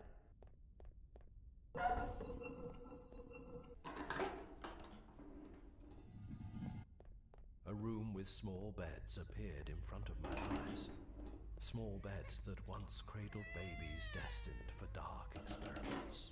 A room with small beds appeared in front of my eyes. Small beds that once cradled babies destined for dark experiments.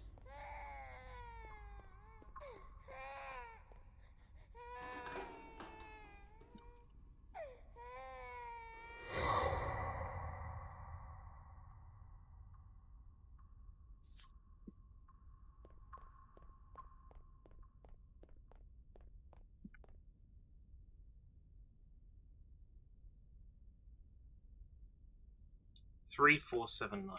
Three, 4, 7, 9.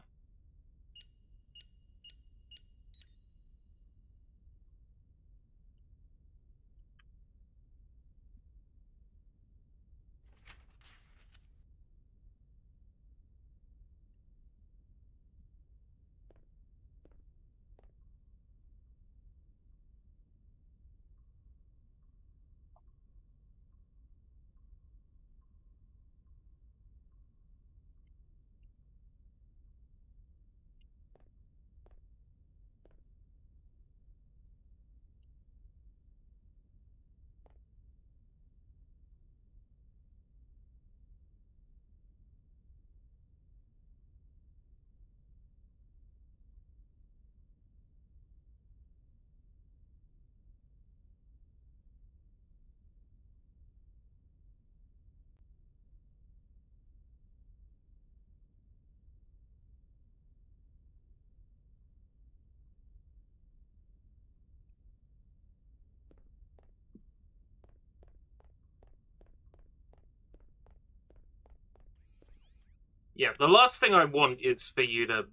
Yeah, the last thing I want is for you to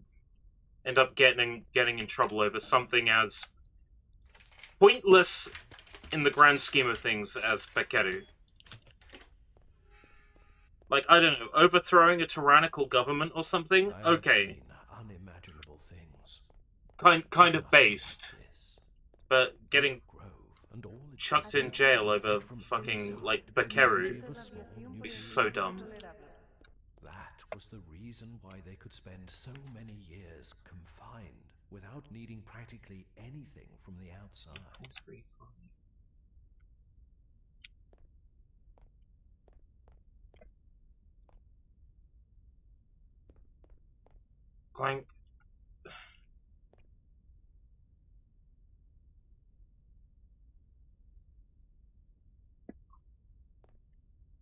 end up getting in trouble over something as pointless in the grand scheme of things as Bekeru. Like, I don't know, overthrowing a tyrannical government or something? I have Okay. seen unimaginable things. Kind of Nothing based. like this. But getting Oak Grove and all its chucked in buildings jail were over fed from fucking, inside like, by the energy Bekeru of a small would be nuclear so dumb. reactor. That was the reason why they could spend so many years confined without needing practically anything from the outside. Clank.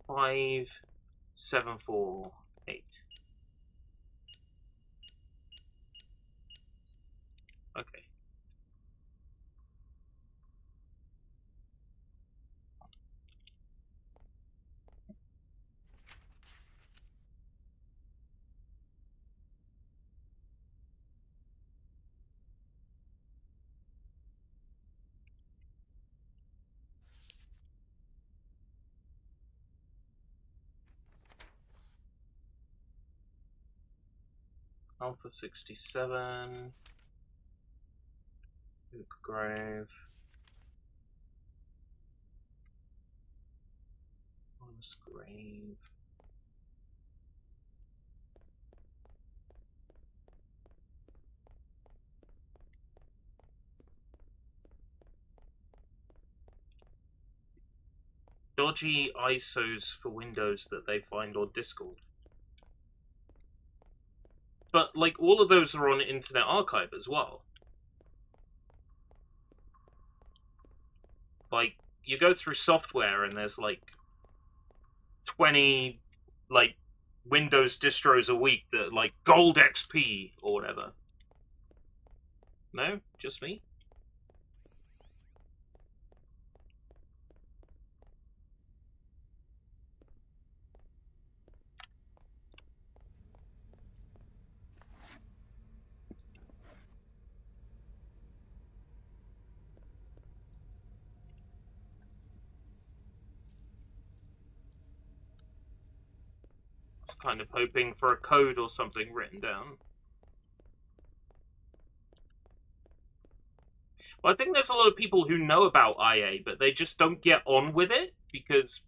Five, 7, 4, 8. Okay. Alpha 67. Oak Grove. Honest Grave. Dodgy ISOs for Windows that they find on Discord. But, like, all of those are on Internet Archive as well. Like, you go through software and there's, like, 20, like, Windows distros a week that, like, gold XP or whatever. No? Just me? I was kind of hoping for a code or something written down. Well, I think there's a lot of people who know about IA, but they just don't get on with it because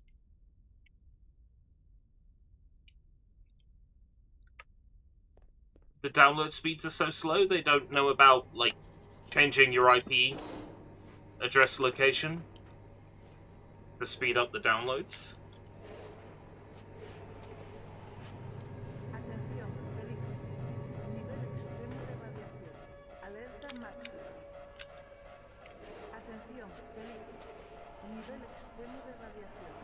the download speeds are so slow. They don't know about, like, changing your IP address location to speed up the downloads. Atención, peligro. Nivel extremo de radiación. Alerta máxima. Atención, peligro. Nivel extremo de radiación.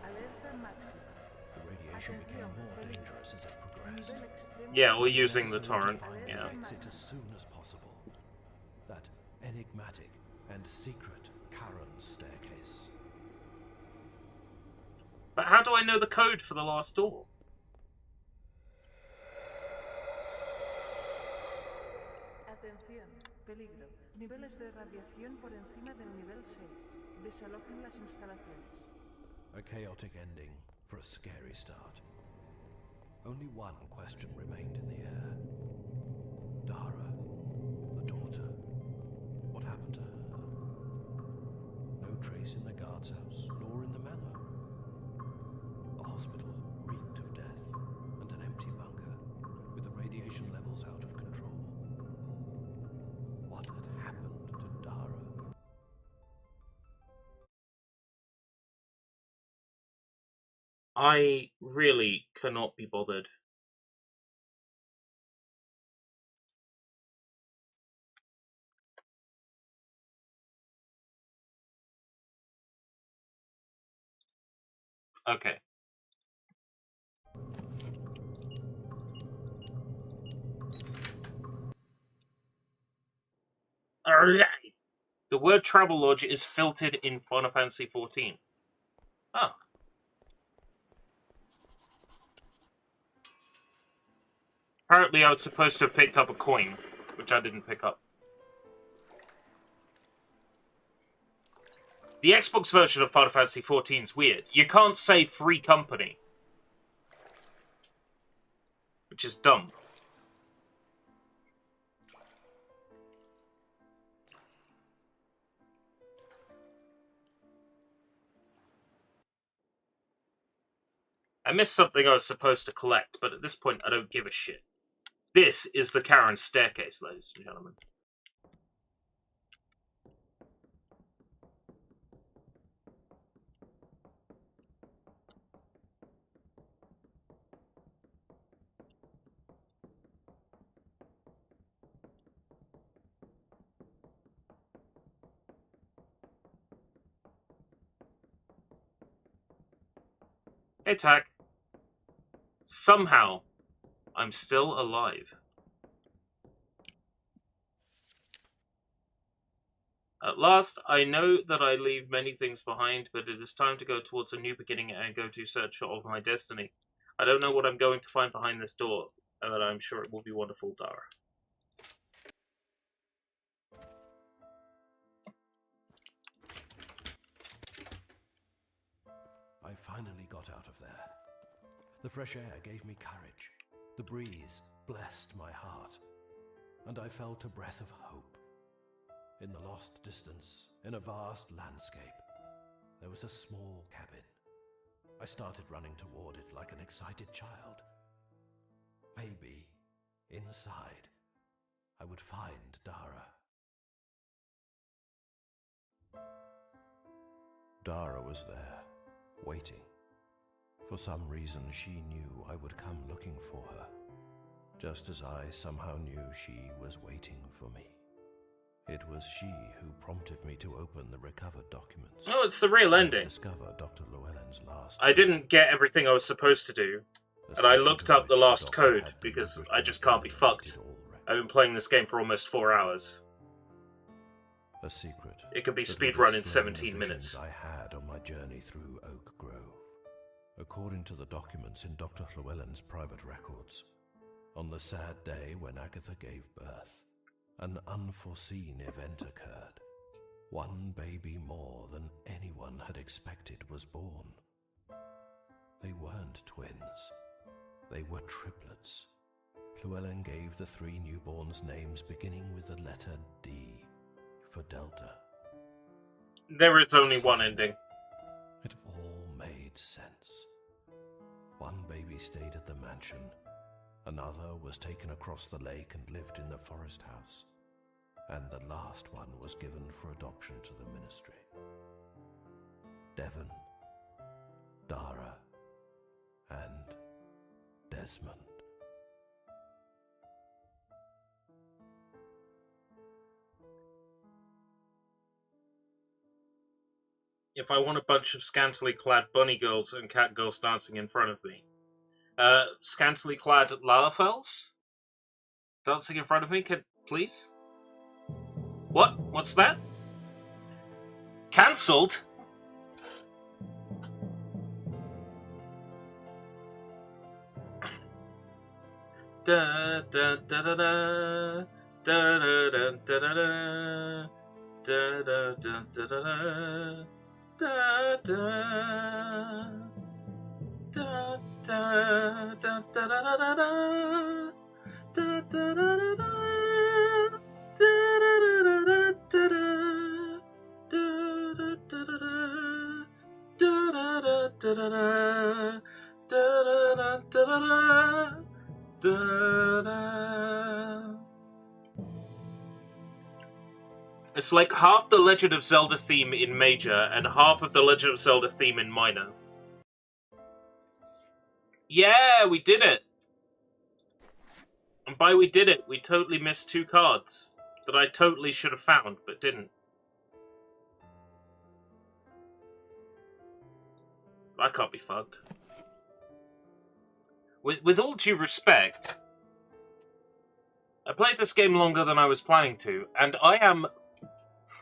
Alerta máxima. The radiation became more dangerous as it progressed. Nivel extremo Yeah, we're de using the Necessary to torrent. find Yeah. the exit as soon as possible. That enigmatic and secret Charon staircase. But how do I know the code for the last door? Atención, peligro. Niveles de radiación por encima del nivel 6. Desalojen las instalaciones. A chaotic ending for a scary start. Only one question remained in the air. Dara, the daughter. What happened to her? No trace in the guard's house, nor in the manor. The hospital reeked of death, and an empty bunker, with the radiation levels out of control. What had happened to Dara? I really cannot be bothered. Okay. Alright. The word Travelodge is filtered in Final Fantasy XIV. Oh. Apparently I was supposed to have picked up a coin, which I didn't pick up. The Xbox version of Final Fantasy XIV is weird. You can't say free company. Which is dumb. I missed something I was supposed to collect, but at this point I don't give a shit. This is the Charon staircase, ladies and gentlemen. Hey, Tack. Somehow, I'm still alive. At last, I know that I leave many things behind, but it is time to go towards a new beginning and go to search of my destiny. I don't know what I'm going to find behind this door, but I'm sure it will be wonderful, Dara. I finally got out of there. The fresh air gave me courage. The breeze blessed my heart. And I felt a breath of hope. In the lost distance, in a vast landscape, there was a small cabin. I started running toward it like an excited child. Maybe, inside, I would find Dara. Dara was there, waiting. For some reason, she knew I would come looking for her, just as I somehow knew she was waiting for me. It was she who prompted me to open the recovered documents. Oh, it's the real ending. Discover Dr. Llewellyn's last. I didn't get everything I was supposed to do, and I looked up the last code because I just can't be fucked. I've been playing this game for almost 4 hours. A secret. It could be speedrun in 17 minutes. I had on my journey through Oak Grove. According to the documents in Dr. Llewellyn's private records, on the sad day when Agatha gave birth, an unforeseen event occurred. One baby more than anyone had expected was born. They weren't twins. They were triplets. Llewellyn gave the 3 newborns names beginning with the letter D for Delta. There is only one ending. It all made sense. One baby stayed at the mansion. Another was taken across the lake and lived in the forest house. And the last one was given for adoption to the ministry. Devon, Dara, and Desmond. If I want a bunch of scantily clad bunny girls and cat girls dancing in front of me. Scantily clad Lalafels? Dancing in front of me, please? What? What's that? Cancelled? Da da da da da da da da da da da da da da da. Da da da da da da da da da da da da da. It's like half the Legend of Zelda theme in major and half of the Legend of Zelda theme in minor. Yeah, we did it! And by we did it, we totally missed 2 cards that I totally should have found, but didn't. I can't be fucked. With all due respect, I played this game longer than I was planning to, and I am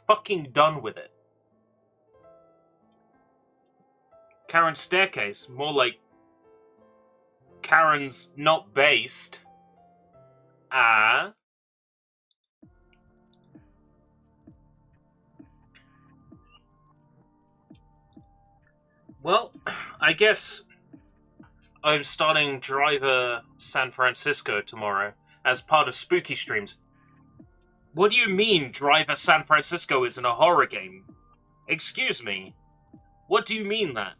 fucking done with it. Charon's staircase, more like Charon's not based. Well, I guess I'm starting Driver San Francisco tomorrow as part of Spooky Streams. What do you mean Driver San Francisco isn't a horror game? Excuse me. What do you mean that?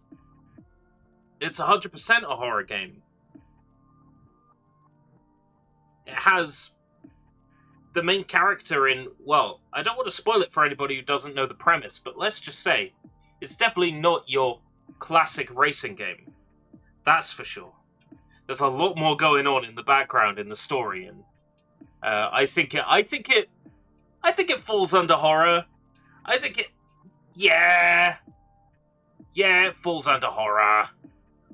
It's 100% a horror game. It has the main character in, well, I don't want to spoil it for anybody who doesn't know the premise, but let's just say, it's definitely not your classic racing game. That's for sure. There's a lot more going on in the background in the story, and I think it falls under horror. Yeah, it falls under horror.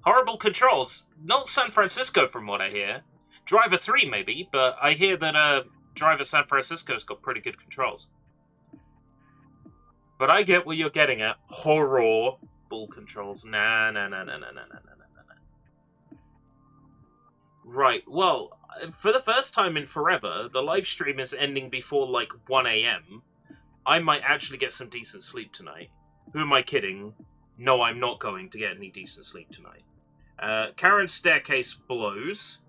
Horrible controls. Not San Francisco, from what I hear. Driver 3, maybe, but I hear that Driver San Francisco's got pretty good controls. But I get what you're getting at. Horrible controls. Nah. Right, well, for the first time in forever, the live stream is ending before, like, 1 AM. I might actually get some decent sleep tonight. Who am I kidding? No, I'm not going to get any decent sleep tonight. Charon's staircase blows.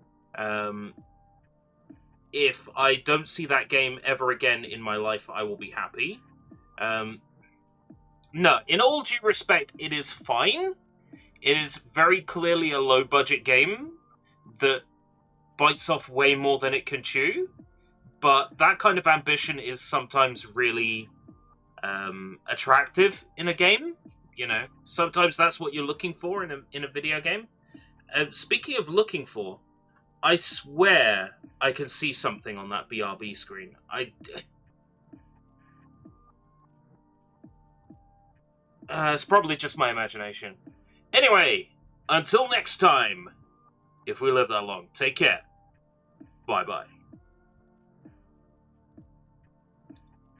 If I don't see that game ever again in my life, I will be happy. No, in all due respect, it is fine. It is very clearly a low-budget game that bites off way more than it can chew. But that kind of ambition is sometimes really attractive in a game. You know, sometimes that's what you're looking for in a video game. Speaking of looking for, I swear I can see something on that BRB screen. It's probably just my imagination. Anyway, until next time, if we live that long, take care. Bye-bye.